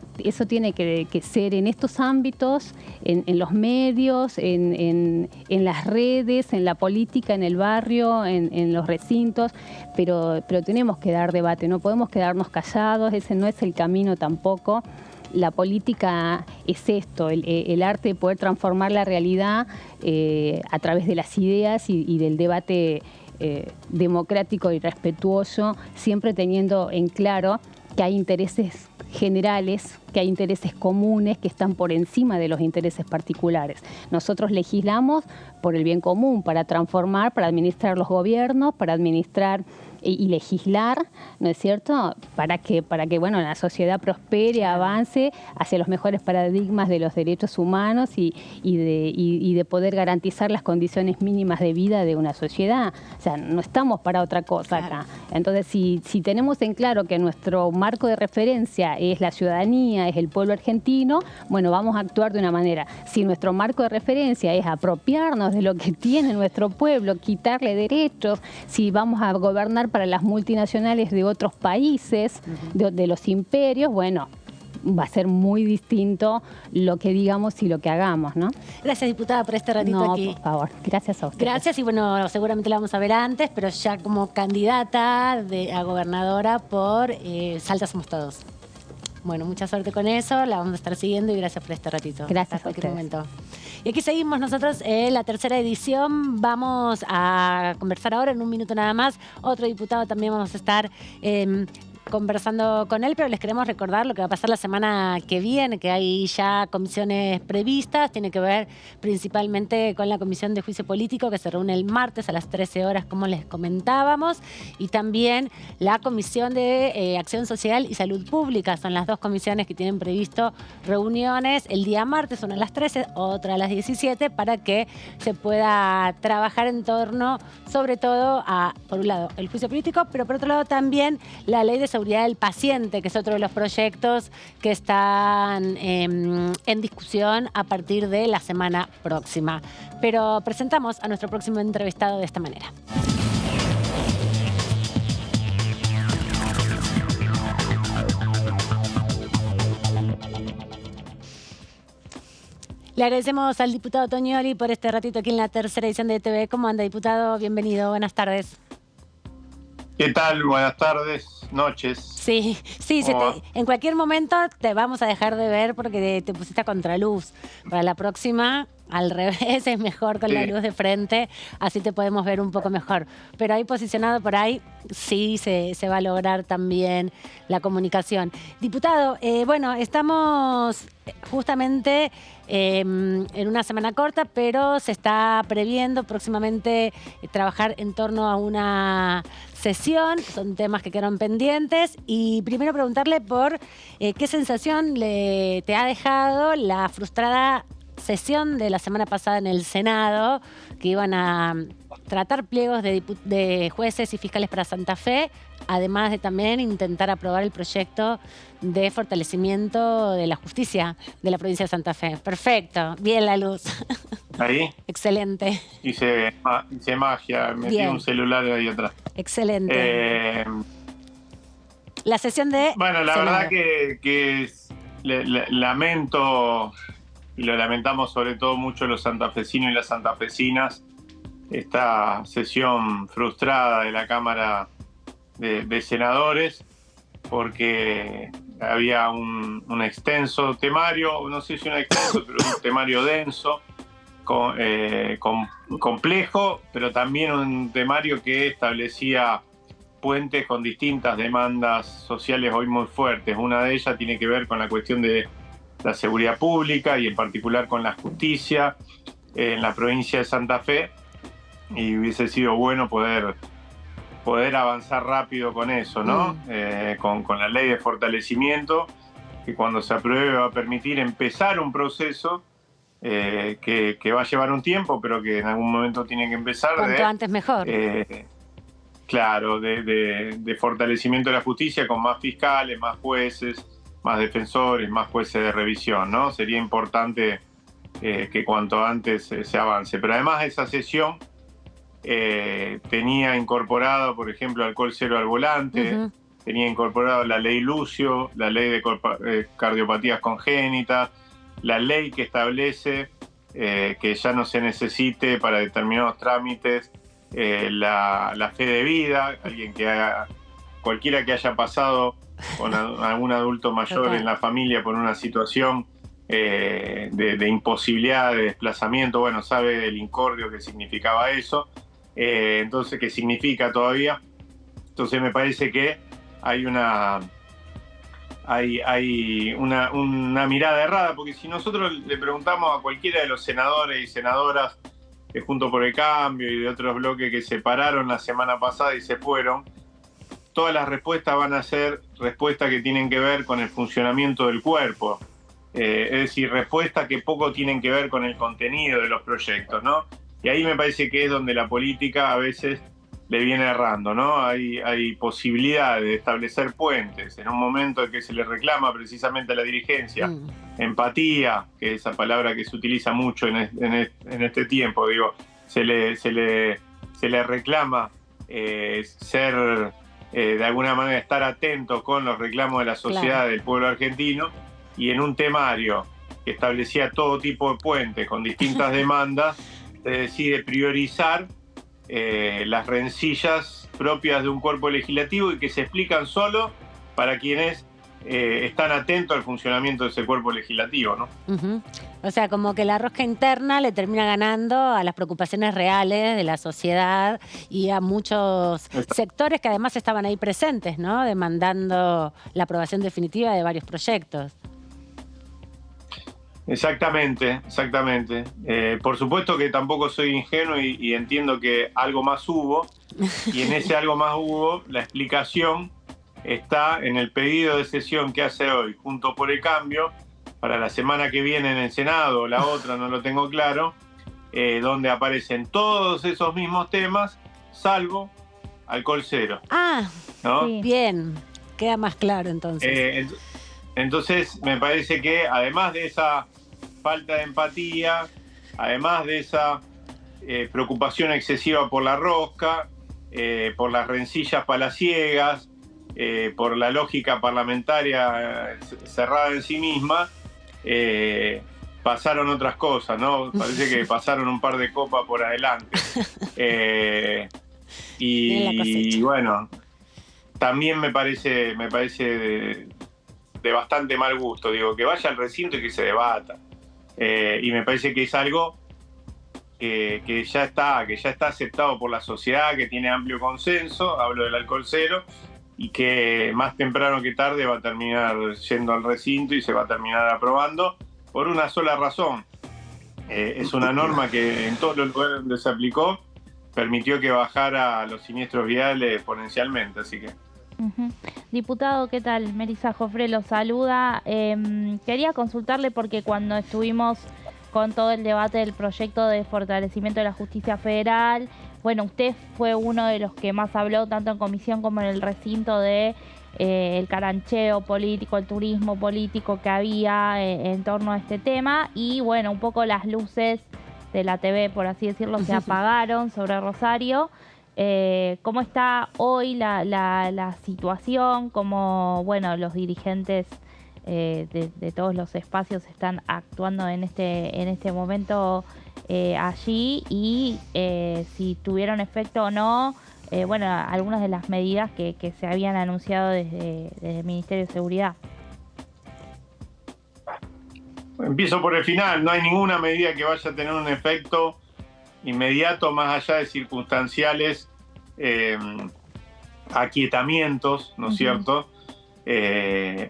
Speaker 25: tiene que ser en estos ámbitos, en los medios, en las redes, en la política, en el barrio, en los recintos, pero tenemos que dar debate, no podemos quedarnos callados, ese no es el camino tampoco. La política es esto, el arte de poder transformar la realidad a través de las ideas y del debate democrático y respetuoso, siempre teniendo en claro que hay intereses generales, que hay intereses comunes que están por encima de los intereses particulares. Nosotros legislamos por el bien común, para transformar, para administrar los gobiernos, para administrar y legislar, ¿no es cierto?, para que bueno, la sociedad prospere, avance hacia los mejores paradigmas de los derechos humanos y de poder garantizar las condiciones mínimas de vida de una sociedad. O sea, no estamos para otra cosa acá. Entonces, si tenemos en claro que nuestro marco de referencia es la ciudadanía, es el pueblo argentino, bueno, vamos a actuar de una manera. Si nuestro marco de referencia es apropiarnos de lo que tiene nuestro pueblo, quitarle derechos, si vamos a gobernar para las multinacionales de otros países, de los imperios, bueno, va a ser muy distinto lo que digamos y lo que hagamos, ¿no?
Speaker 2: Gracias, diputada, por este ratito aquí.
Speaker 25: No, por favor. Gracias a usted.
Speaker 2: Gracias, y bueno, seguramente la vamos a ver antes, pero ya como candidata a gobernadora por Salta Somos Todos. Bueno, mucha suerte con eso, la vamos a estar siguiendo y gracias por este ratito.
Speaker 25: Gracias
Speaker 2: a cualquier momento. Y aquí seguimos nosotros en la tercera edición. Vamos a conversar ahora en un minuto nada más. Otro diputado también vamos a estar conversando con él, pero les queremos recordar lo que va a pasar la semana que viene, que hay ya comisiones previstas, tiene que ver principalmente con la Comisión de Juicio Político, que se reúne el martes a las 13 horas, como les comentábamos, y también la Comisión de Acción Social y Salud Pública. Son las dos comisiones que tienen previsto reuniones el día martes, una a las 13, otra a las 17, para que se pueda trabajar en torno, sobre todo, a, por un lado, el juicio político, pero por otro lado también la ley de seguridad del paciente, que es otro de los proyectos que están en discusión a partir de la semana próxima. Pero presentamos a nuestro próximo entrevistado de esta manera. Le agradecemos al diputado Toñoli por este ratito aquí en la tercera edición de TV. ¿Cómo anda, diputado? Bienvenido, buenas tardes.
Speaker 5: ¿Qué tal? Buenas tardes, noches.
Speaker 2: Sí, en cualquier momento te vamos a dejar de ver porque te pusiste a contraluz. Para la próxima al revés, es mejor con la luz de frente, así te podemos ver un poco mejor. Pero ahí posicionado por ahí, sí se va a lograr también la comunicación. Diputado, bueno, estamos justamente en una semana corta, pero se está previendo próximamente trabajar en torno a una sesión. Son temas que quedaron pendientes. Y primero preguntarle por qué sensación te ha dejado la frustrada sesión de la semana pasada en el Senado, que iban a tratar pliegos de jueces y fiscales para Santa Fe, además de también intentar aprobar el proyecto de fortalecimiento de la justicia de la provincia de Santa Fe. Perfecto, bien la luz.
Speaker 5: Ahí.
Speaker 2: Excelente.
Speaker 5: Hice magia, metí un celular ahí atrás.
Speaker 2: Excelente. La sesión de...
Speaker 5: Bueno, la verdad que lamento, y lo lamentamos sobre todo mucho los santafesinos y las santafesinas, esta sesión frustrada de la Cámara de Senadores, porque había un extenso temario, no sé si un extenso, pero un temario denso, complejo, pero también un temario que establecía puentes con distintas demandas sociales hoy muy fuertes. Una de ellas tiene que ver con la cuestión de la seguridad pública y en particular con la justicia en la provincia de Santa Fe, y hubiese sido bueno poder avanzar rápido con eso, ¿no? Con la ley de fortalecimiento, que cuando se apruebe va a permitir empezar un proceso que va a llevar un tiempo, pero que en algún momento tiene que empezar.
Speaker 2: Cuanto antes mejor.
Speaker 5: Claro, de fortalecimiento de la justicia con más fiscales, más jueces, más defensores, más jueces de revisión, ¿no? Sería importante que cuanto antes se avance. Pero además esa sesión tenía incorporado, por ejemplo, alcohol cero al volante, tenía incorporado la ley Lucio, la ley de cardiopatías congénitas, la ley que establece que ya no se necesite para determinados trámites la fe de vida, cualquiera que haya pasado con algún adulto mayor en la familia por una situación de imposibilidad de desplazamiento, bueno, sabe el incordio que significaba eso, entonces, que significa todavía. Entonces me parece que hay una mirada errada, porque si nosotros le preguntamos a cualquiera de los senadores y senadoras de Juntos por el Cambio y de otros bloques que se pararon la semana pasada y se fueron, todas las respuestas van a ser respuestas que tienen que ver con el funcionamiento del cuerpo, es decir, respuestas que poco tienen que ver con el contenido de los proyectos, ¿no? Y ahí me parece que es donde la política a veces le viene errando, ¿no? Hay posibilidades de establecer puentes en un momento en que se le reclama precisamente a la dirigencia empatía, que es esa palabra que se utiliza mucho en este tiempo, digo, se le reclama ser, de alguna manera, estar atento con los reclamos de la sociedad, del pueblo argentino, y en un temario que establecía todo tipo de puentes con distintas demandas, se decide priorizar las rencillas propias de un cuerpo legislativo y que se explican solo para quienes están atentos al funcionamiento de ese cuerpo legislativo, ¿no?
Speaker 2: O sea, como que la rosca interna le termina ganando a las preocupaciones reales de la sociedad y a muchos sectores que además estaban ahí presentes, ¿no? Demandando la aprobación definitiva de varios proyectos.
Speaker 5: Exactamente. Por supuesto que tampoco soy ingenuo y entiendo que algo más hubo, y en ese algo más hubo, la explicación está en el pedido de sesión que hace hoy Juntos por el Cambio para la semana que viene en el Senado, o la otra, no lo tengo claro, donde aparecen todos esos mismos temas, salvo alcohol cero. ¿no?
Speaker 2: Sí. Bien, queda más claro entonces.
Speaker 5: Entonces me parece que además de esa falta de empatía, además de esa preocupación excesiva por la rosca, por las rencillas palaciegas, por la lógica parlamentaria cerrada en sí misma, pasaron otras cosas, ¿no? Parece que pasaron un par de copas por adelante. Y bueno, también me parece de bastante mal gusto, digo, que vaya al recinto y que se debata. Y me parece que es algo que ya está aceptado por la sociedad, que tiene amplio consenso, hablo del alcohol cero, y que más temprano que tarde va a terminar yendo al recinto y se va a terminar aprobando por una sola razón. Es una norma que en todos los lugares donde se aplicó permitió que bajara los siniestros viales exponencialmente, así que...
Speaker 3: Diputado, ¿qué tal? Melissa Jofré lo saluda. Quería consultarle porque cuando estuvimos con todo el debate del proyecto de fortalecimiento de la justicia federal, bueno, usted fue uno de los que más habló tanto en comisión como en el recinto de el carancheo político, el turismo político que había en torno a este tema, y bueno, un poco las luces de la TV, por así decirlo, se apagaron sobre Rosario. ¿Cómo está hoy la situación? ¿Cómo, bueno, los dirigentes de todos los espacios están actuando en este momento allí? Y si tuvieron efecto o no, bueno, algunas de las medidas que se habían anunciado desde el Ministerio de Seguridad.
Speaker 5: Empiezo por el final. No hay ninguna medida que vaya a tener un efecto inmediato, más allá de circunstanciales aquietamientos, ¿no es cierto?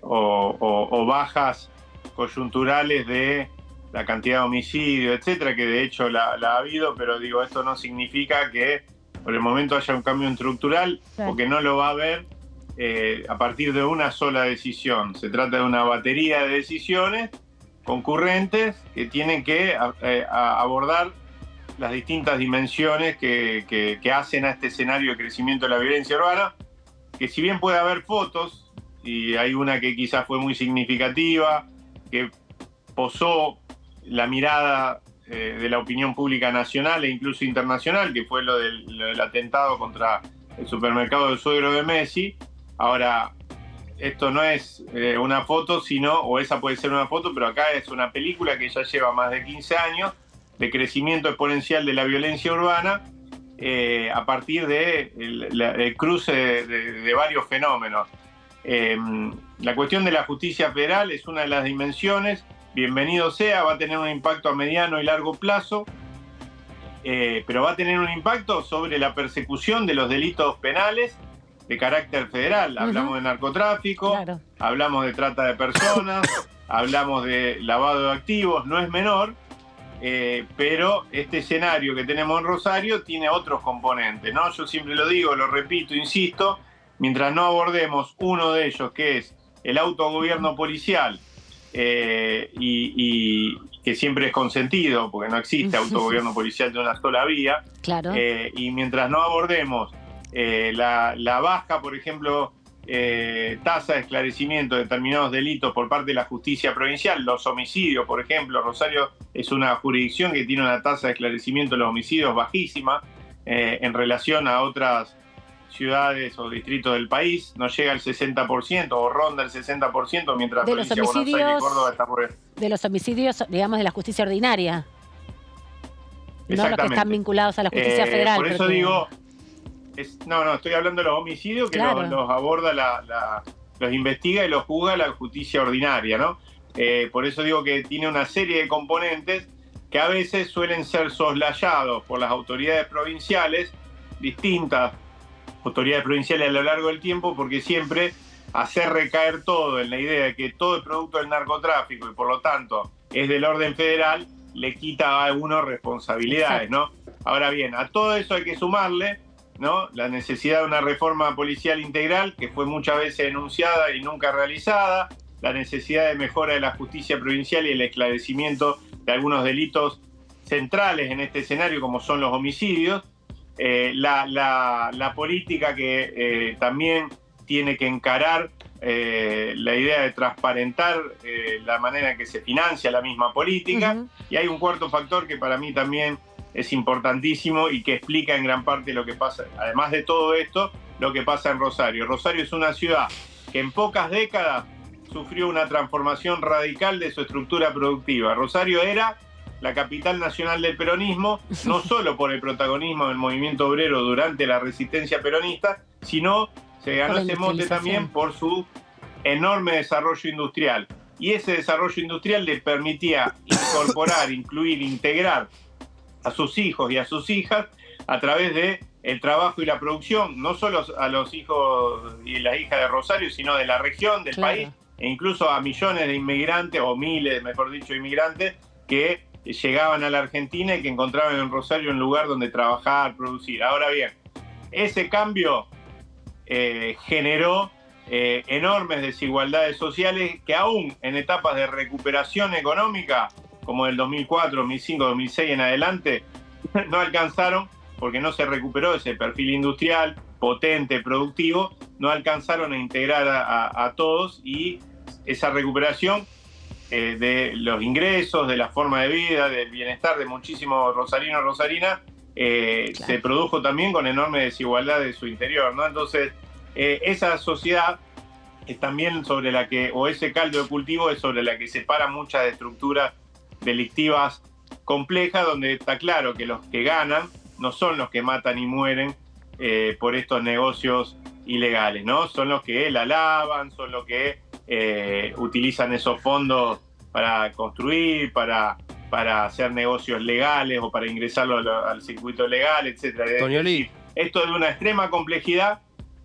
Speaker 5: O bajas coyunturales de la cantidad de homicidios, etcétera, que de hecho la ha habido, pero digo, esto no significa que por el momento haya un cambio estructural, porque no lo va a haber a partir de una sola decisión. Se trata de una batería de decisiones concurrentes que tienen que abordar las distintas dimensiones que hacen a este escenario de crecimiento de la violencia urbana, que si bien puede haber fotos, y hay una que quizás fue muy significativa, que posó la mirada de la opinión pública nacional e incluso internacional, que fue lo del atentado contra el supermercado del suegro de Messi. Ahora, esto no es una foto, o esa puede ser una foto, pero acá es una película que ya lleva más de 15 años, de crecimiento exponencial de la violencia urbana a partir del cruce de varios fenómenos. La cuestión de la justicia federal es una de las dimensiones, bienvenido sea, va a tener un impacto a mediano y largo plazo, pero va a tener un impacto sobre la persecución de los delitos penales de carácter federal. Hablamos de narcotráfico, hablamos de trata de personas, hablamos de lavado de activos, no es menor. Pero este escenario que tenemos en Rosario tiene otros componentes, ¿no? Yo siempre lo digo, lo repito, insisto, mientras no abordemos uno de ellos, que es el autogobierno policial, y que siempre es consentido, porque no existe autogobierno policial de una sola vía, y mientras no abordemos la baja, por ejemplo, tasa de esclarecimiento de determinados delitos por parte de la justicia provincial, los homicidios, por ejemplo. Rosario es una jurisdicción que tiene una tasa de esclarecimiento de los homicidios bajísima en relación a otras ciudades o distritos del país, no llega al 60% o ronda el 60%, mientras la provincia de Buenos Aires y Córdoba está por el...
Speaker 2: De los homicidios, digamos, de la justicia ordinaria, no los que están vinculados a la justicia federal.
Speaker 5: Por eso digo... No, estoy hablando de los homicidios que los aborda, los investiga y los juzga la justicia ordinaria, ¿no? Por eso digo que tiene una serie de componentes que a veces suelen ser soslayados por las autoridades provinciales, distintas autoridades provinciales a lo largo del tiempo, porque siempre hacer recaer todo en la idea de que todo es producto del narcotráfico y por lo tanto es del orden federal, le quita a algunos responsabilidades, ¿no? Ahora bien, a todo eso hay que sumarle, ¿no?, la necesidad de una reforma policial integral que fue muchas veces enunciada y nunca realizada, la necesidad de mejora de la justicia provincial y el esclarecimiento de algunos delitos centrales en este escenario como son los homicidios, la política que también tiene que encarar la idea de transparentar la manera en que se financia la misma política, y hay un cuarto factor que para mí también es importantísimo y que explica en gran parte lo que pasa, además de todo esto, lo que pasa en Rosario. Rosario es una ciudad que en pocas décadas sufrió una transformación radical de su estructura productiva. Rosario era la capital nacional del peronismo, no solo por el protagonismo del movimiento obrero durante la resistencia peronista, sino se ganó ese mote también por su enorme desarrollo industrial. Y ese desarrollo industrial le permitía incorporar, incluir, integrar a sus hijos y a sus hijas a través de el trabajo y la producción, no solo a los hijos y las hijas de Rosario, sino de la región, del país, e incluso a millones de inmigrantes, o miles, mejor dicho, inmigrantes, que llegaban a la Argentina y que encontraban en Rosario un lugar donde trabajar, producir. Ahora bien, ese cambio generó enormes desigualdades sociales que aún en etapas de recuperación económica, como del 2004, 2005, 2006 en adelante, no alcanzaron, porque no se recuperó ese perfil industrial potente, productivo, no alcanzaron a integrar a todos, y esa recuperación de los ingresos, de la forma de vida, del bienestar de muchísimos rosarinos, rosarinas, se produjo también con enorme desigualdad de su interior, ¿no? Entonces, esa sociedad es también sobre la que, o ese caldo de cultivo es sobre la que se paran muchas estructuras delictivas complejas, donde está claro que los que ganan no son los que matan y mueren por estos negocios ilegales, ¿no? Son los que la lavan, son los que utilizan esos fondos para construir, para hacer negocios legales o para ingresarlo al circuito legal, etc.
Speaker 4: Toñoli.
Speaker 5: Esto es de una extrema complejidad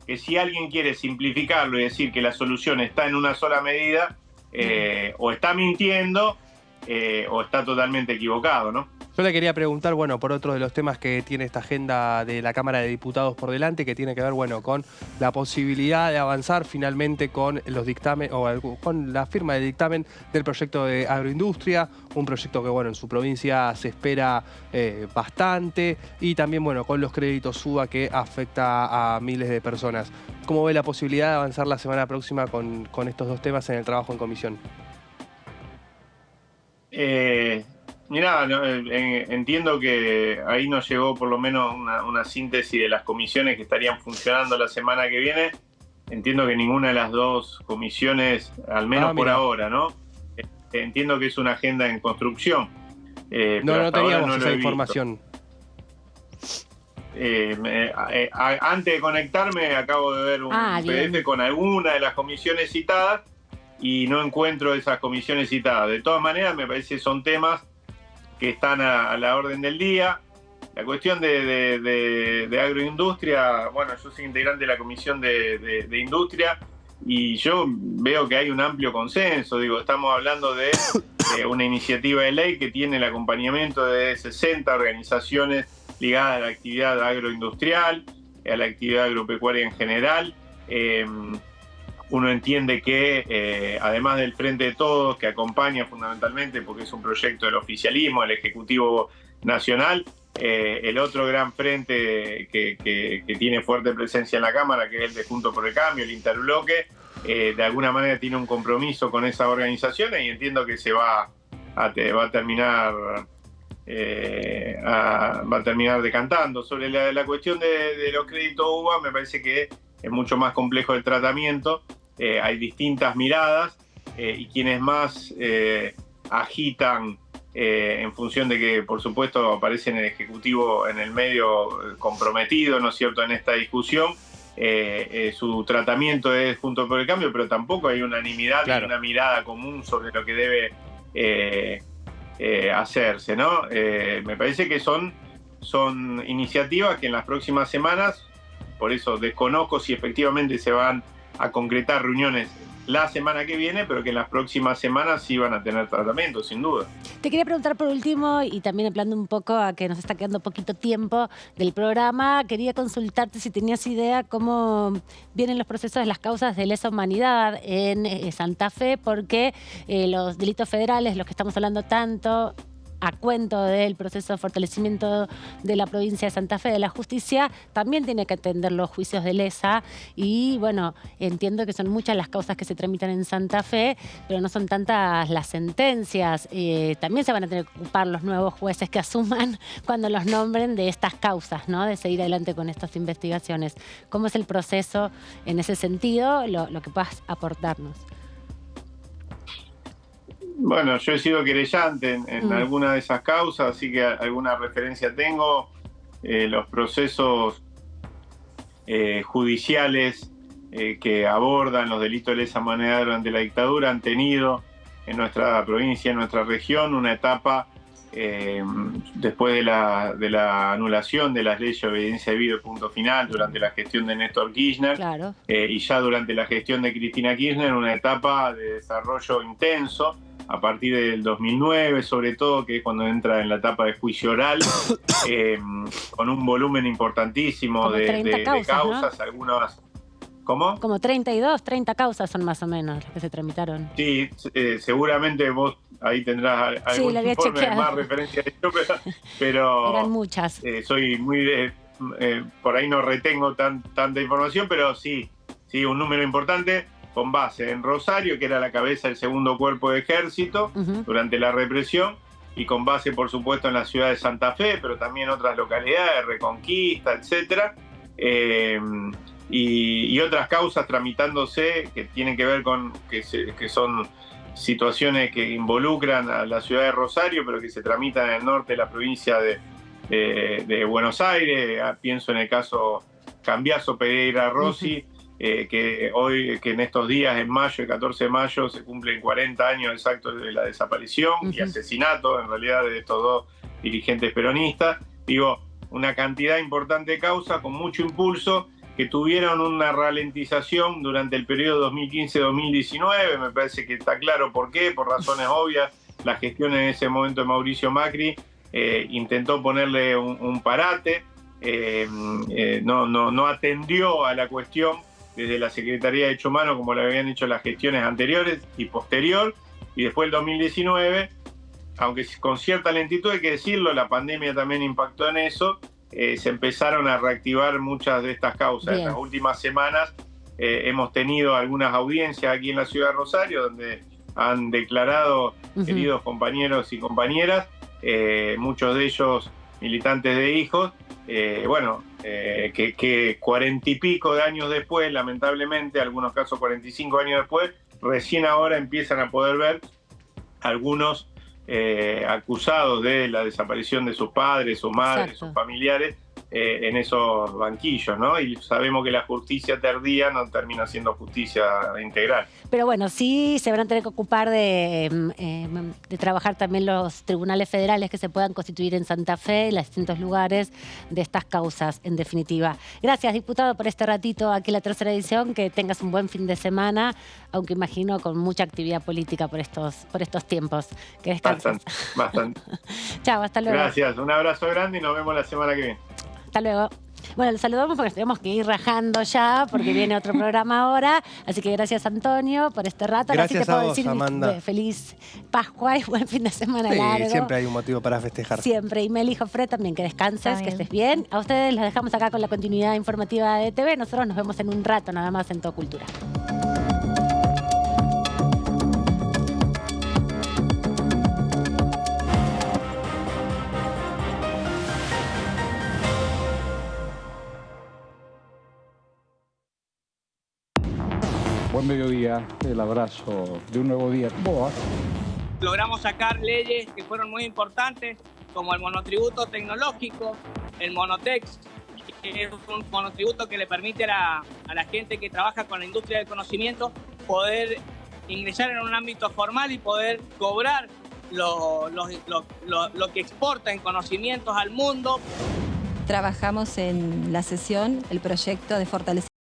Speaker 5: que, si alguien quiere simplificarlo y decir que la solución está en una sola medida, o está mintiendo o está totalmente equivocado, ¿no?
Speaker 4: Yo le quería preguntar, bueno, por otro de los temas que tiene esta agenda de la Cámara de Diputados por delante, que tiene que ver, bueno, con la posibilidad de avanzar finalmente con los dictamen, o con la firma de dictamen del proyecto de agroindustria, un proyecto que, bueno, en su provincia se espera bastante, y también, bueno, con los créditos UBA, que afecta a miles de personas. ¿Cómo ve la posibilidad de avanzar la semana próxima con estos dos temas en el trabajo en comisión?
Speaker 5: Mirá, entiendo que ahí nos llegó por lo menos una síntesis de las comisiones que estarían funcionando la semana que viene. Entiendo que ninguna de las dos comisiones, al menos por ahora, ¿no? Entiendo que es una agenda en construcción.
Speaker 4: No teníamos esa información.
Speaker 5: Antes de conectarme acabo de ver un PDF con alguna de las comisiones citadas y no encuentro esas comisiones citadas. De todas maneras, me parece que son temas que están a la orden del día. La cuestión de agroindustria, bueno, yo soy integrante de la Comisión de Industria y yo veo que hay un amplio consenso. Digo, estamos hablando de una iniciativa de ley que tiene el acompañamiento de 60 organizaciones ligadas a la actividad agroindustrial, a la actividad agropecuaria en general. Uno entiende que, además del Frente de Todos, que acompaña fundamentalmente porque es un proyecto del oficialismo, el Ejecutivo Nacional, el otro gran frente que tiene fuerte presencia en la Cámara, que es el de Juntos por el Cambio, el Interbloque, de alguna manera tiene un compromiso con esas organizaciones y entiendo que se va a terminar decantando. Sobre la cuestión de los créditos UBA, me parece que es mucho más complejo el tratamiento. Hay distintas miradas y quienes más agitan en función de que, por supuesto, aparece en el Ejecutivo en el medio comprometido, ¿no es cierto?, en esta discusión. Su tratamiento es Juntos por el Cambio, pero tampoco hay unanimidad ni una mirada común sobre lo que debe hacerse, ¿no? Me parece que son iniciativas que en las próximas semanas, por eso desconozco si efectivamente se van a concretar reuniones la semana que viene, pero que en las próximas semanas sí van a tener tratamiento, sin duda.
Speaker 2: Te quería preguntar por último, y también hablando un poco a que nos está quedando poquito tiempo del programa, quería consultarte si tenías idea cómo vienen los procesos de las causas de lesa humanidad en Santa Fe, porque los delitos federales, los que estamos hablando tanto, a cuento del proceso de fortalecimiento de la provincia de Santa Fe de la justicia, también tiene que atender los juicios de lesa y bueno, entiendo que son muchas las causas que se tramitan en Santa Fe, pero no son tantas las sentencias. También se van a tener que ocupar los nuevos jueces que asuman cuando los nombren de estas causas, ¿no? De seguir adelante con estas investigaciones. ¿Cómo es el proceso en ese sentido? Lo que puedas aportarnos.
Speaker 5: Bueno, yo he sido querellante en alguna de esas causas, así que alguna referencia tengo. Los procesos judiciales que abordan los delitos de lesa humanidad durante la dictadura han tenido en nuestra provincia, en nuestra región, una etapa después de la anulación de las leyes de obediencia debida y punto final durante la gestión de Néstor Kirchner,
Speaker 2: claro.
Speaker 5: Y ya durante la gestión de Cristina Kirchner, una etapa de desarrollo intenso a partir del 2009, sobre todo, que es cuando entra en la etapa de juicio oral, con un volumen importantísimo de causas, ¿no? Algunas... ¿Cómo?
Speaker 2: Como 32, 30 causas son más o menos las que se tramitaron.
Speaker 5: Sí, seguramente vos ahí tendrás algún informe de más referencia de yo, pero
Speaker 2: eran muchas.
Speaker 5: Soy muy... por ahí no retengo tanta información, pero sí, un número importante con base en Rosario, que era la cabeza del segundo cuerpo de ejército durante la represión, y con base, por supuesto, en la ciudad de Santa Fe, pero también otras localidades, Reconquista, etcétera. Y otras causas tramitándose que tienen que ver con que son situaciones que involucran a la ciudad de Rosario, pero que se tramitan en el norte de la provincia de Buenos Aires. Pienso en el caso Cambiaso Pereira Rossi, que en estos días, en mayo, el 14 de mayo, se cumplen 40 años exactos de la desaparición y asesinato, en realidad, de estos dos dirigentes peronistas. Digo, una cantidad importante de causas con mucho impulso, que tuvieron una ralentización durante el periodo 2015-2019, me parece que está claro por qué, por razones obvias. La gestión en ese momento de Mauricio Macri intentó ponerle un parate, no atendió a la cuestión desde la Secretaría de Derechos Humanos como lo habían hecho las gestiones anteriores y posterior, y después el 2019, aunque con cierta lentitud hay que decirlo, la pandemia también impactó en eso. Se empezaron a reactivar muchas de estas causas. Bien. En las últimas semanas hemos tenido algunas audiencias aquí en la ciudad de Rosario donde han declarado queridos compañeros y compañeras, muchos de ellos militantes de Hijos, que 40 y pico de años después, lamentablemente, algunos casos 45 años después, recién ahora empiezan a poder ver algunos acusados de la desaparición de sus padres, sus madres, sus familiares, en esos banquillos, ¿no? Y sabemos que la justicia tardía no termina siendo justicia integral.
Speaker 2: Pero bueno, sí se van a tener que ocupar de trabajar también los tribunales federales que se puedan constituir en Santa Fe y los distintos lugares de estas causas, en definitiva. Gracias, diputado, por este ratito aquí en la tercera edición. Que tengas un buen fin de semana, aunque imagino con mucha actividad política por estos tiempos. Que descanses.
Speaker 5: Bastante.
Speaker 2: Chao, hasta luego.
Speaker 5: Gracias, un abrazo grande y nos vemos la semana que viene.
Speaker 2: Hasta luego. Bueno, los saludamos porque tenemos que ir rajando ya, porque viene otro programa ahora. Así que gracias, Antonio, por este rato.
Speaker 4: Gracias
Speaker 2: ahora
Speaker 4: sí te puedo decir, Amanda.
Speaker 2: Feliz Pascua y buen fin de semana largo.
Speaker 4: Siempre hay un motivo para festejar.
Speaker 2: Siempre. Y Meli Jofre también, que descanses, que estés bien. A ustedes los dejamos acá con la continuidad informativa de TV. Nosotros nos vemos en un rato nada más en Todo Cultura.
Speaker 6: Buen mediodía, el abrazo de un nuevo día. ¿Cómo va?
Speaker 7: Logramos sacar leyes que fueron muy importantes, como el monotributo tecnológico, el Monotex, que es un monotributo que le permite a la gente que trabaja con la industria del conocimiento poder ingresar en un ámbito formal y poder cobrar lo que exporta en conocimientos al mundo.
Speaker 10: Trabajamos en la sesión el proyecto de fortalecimiento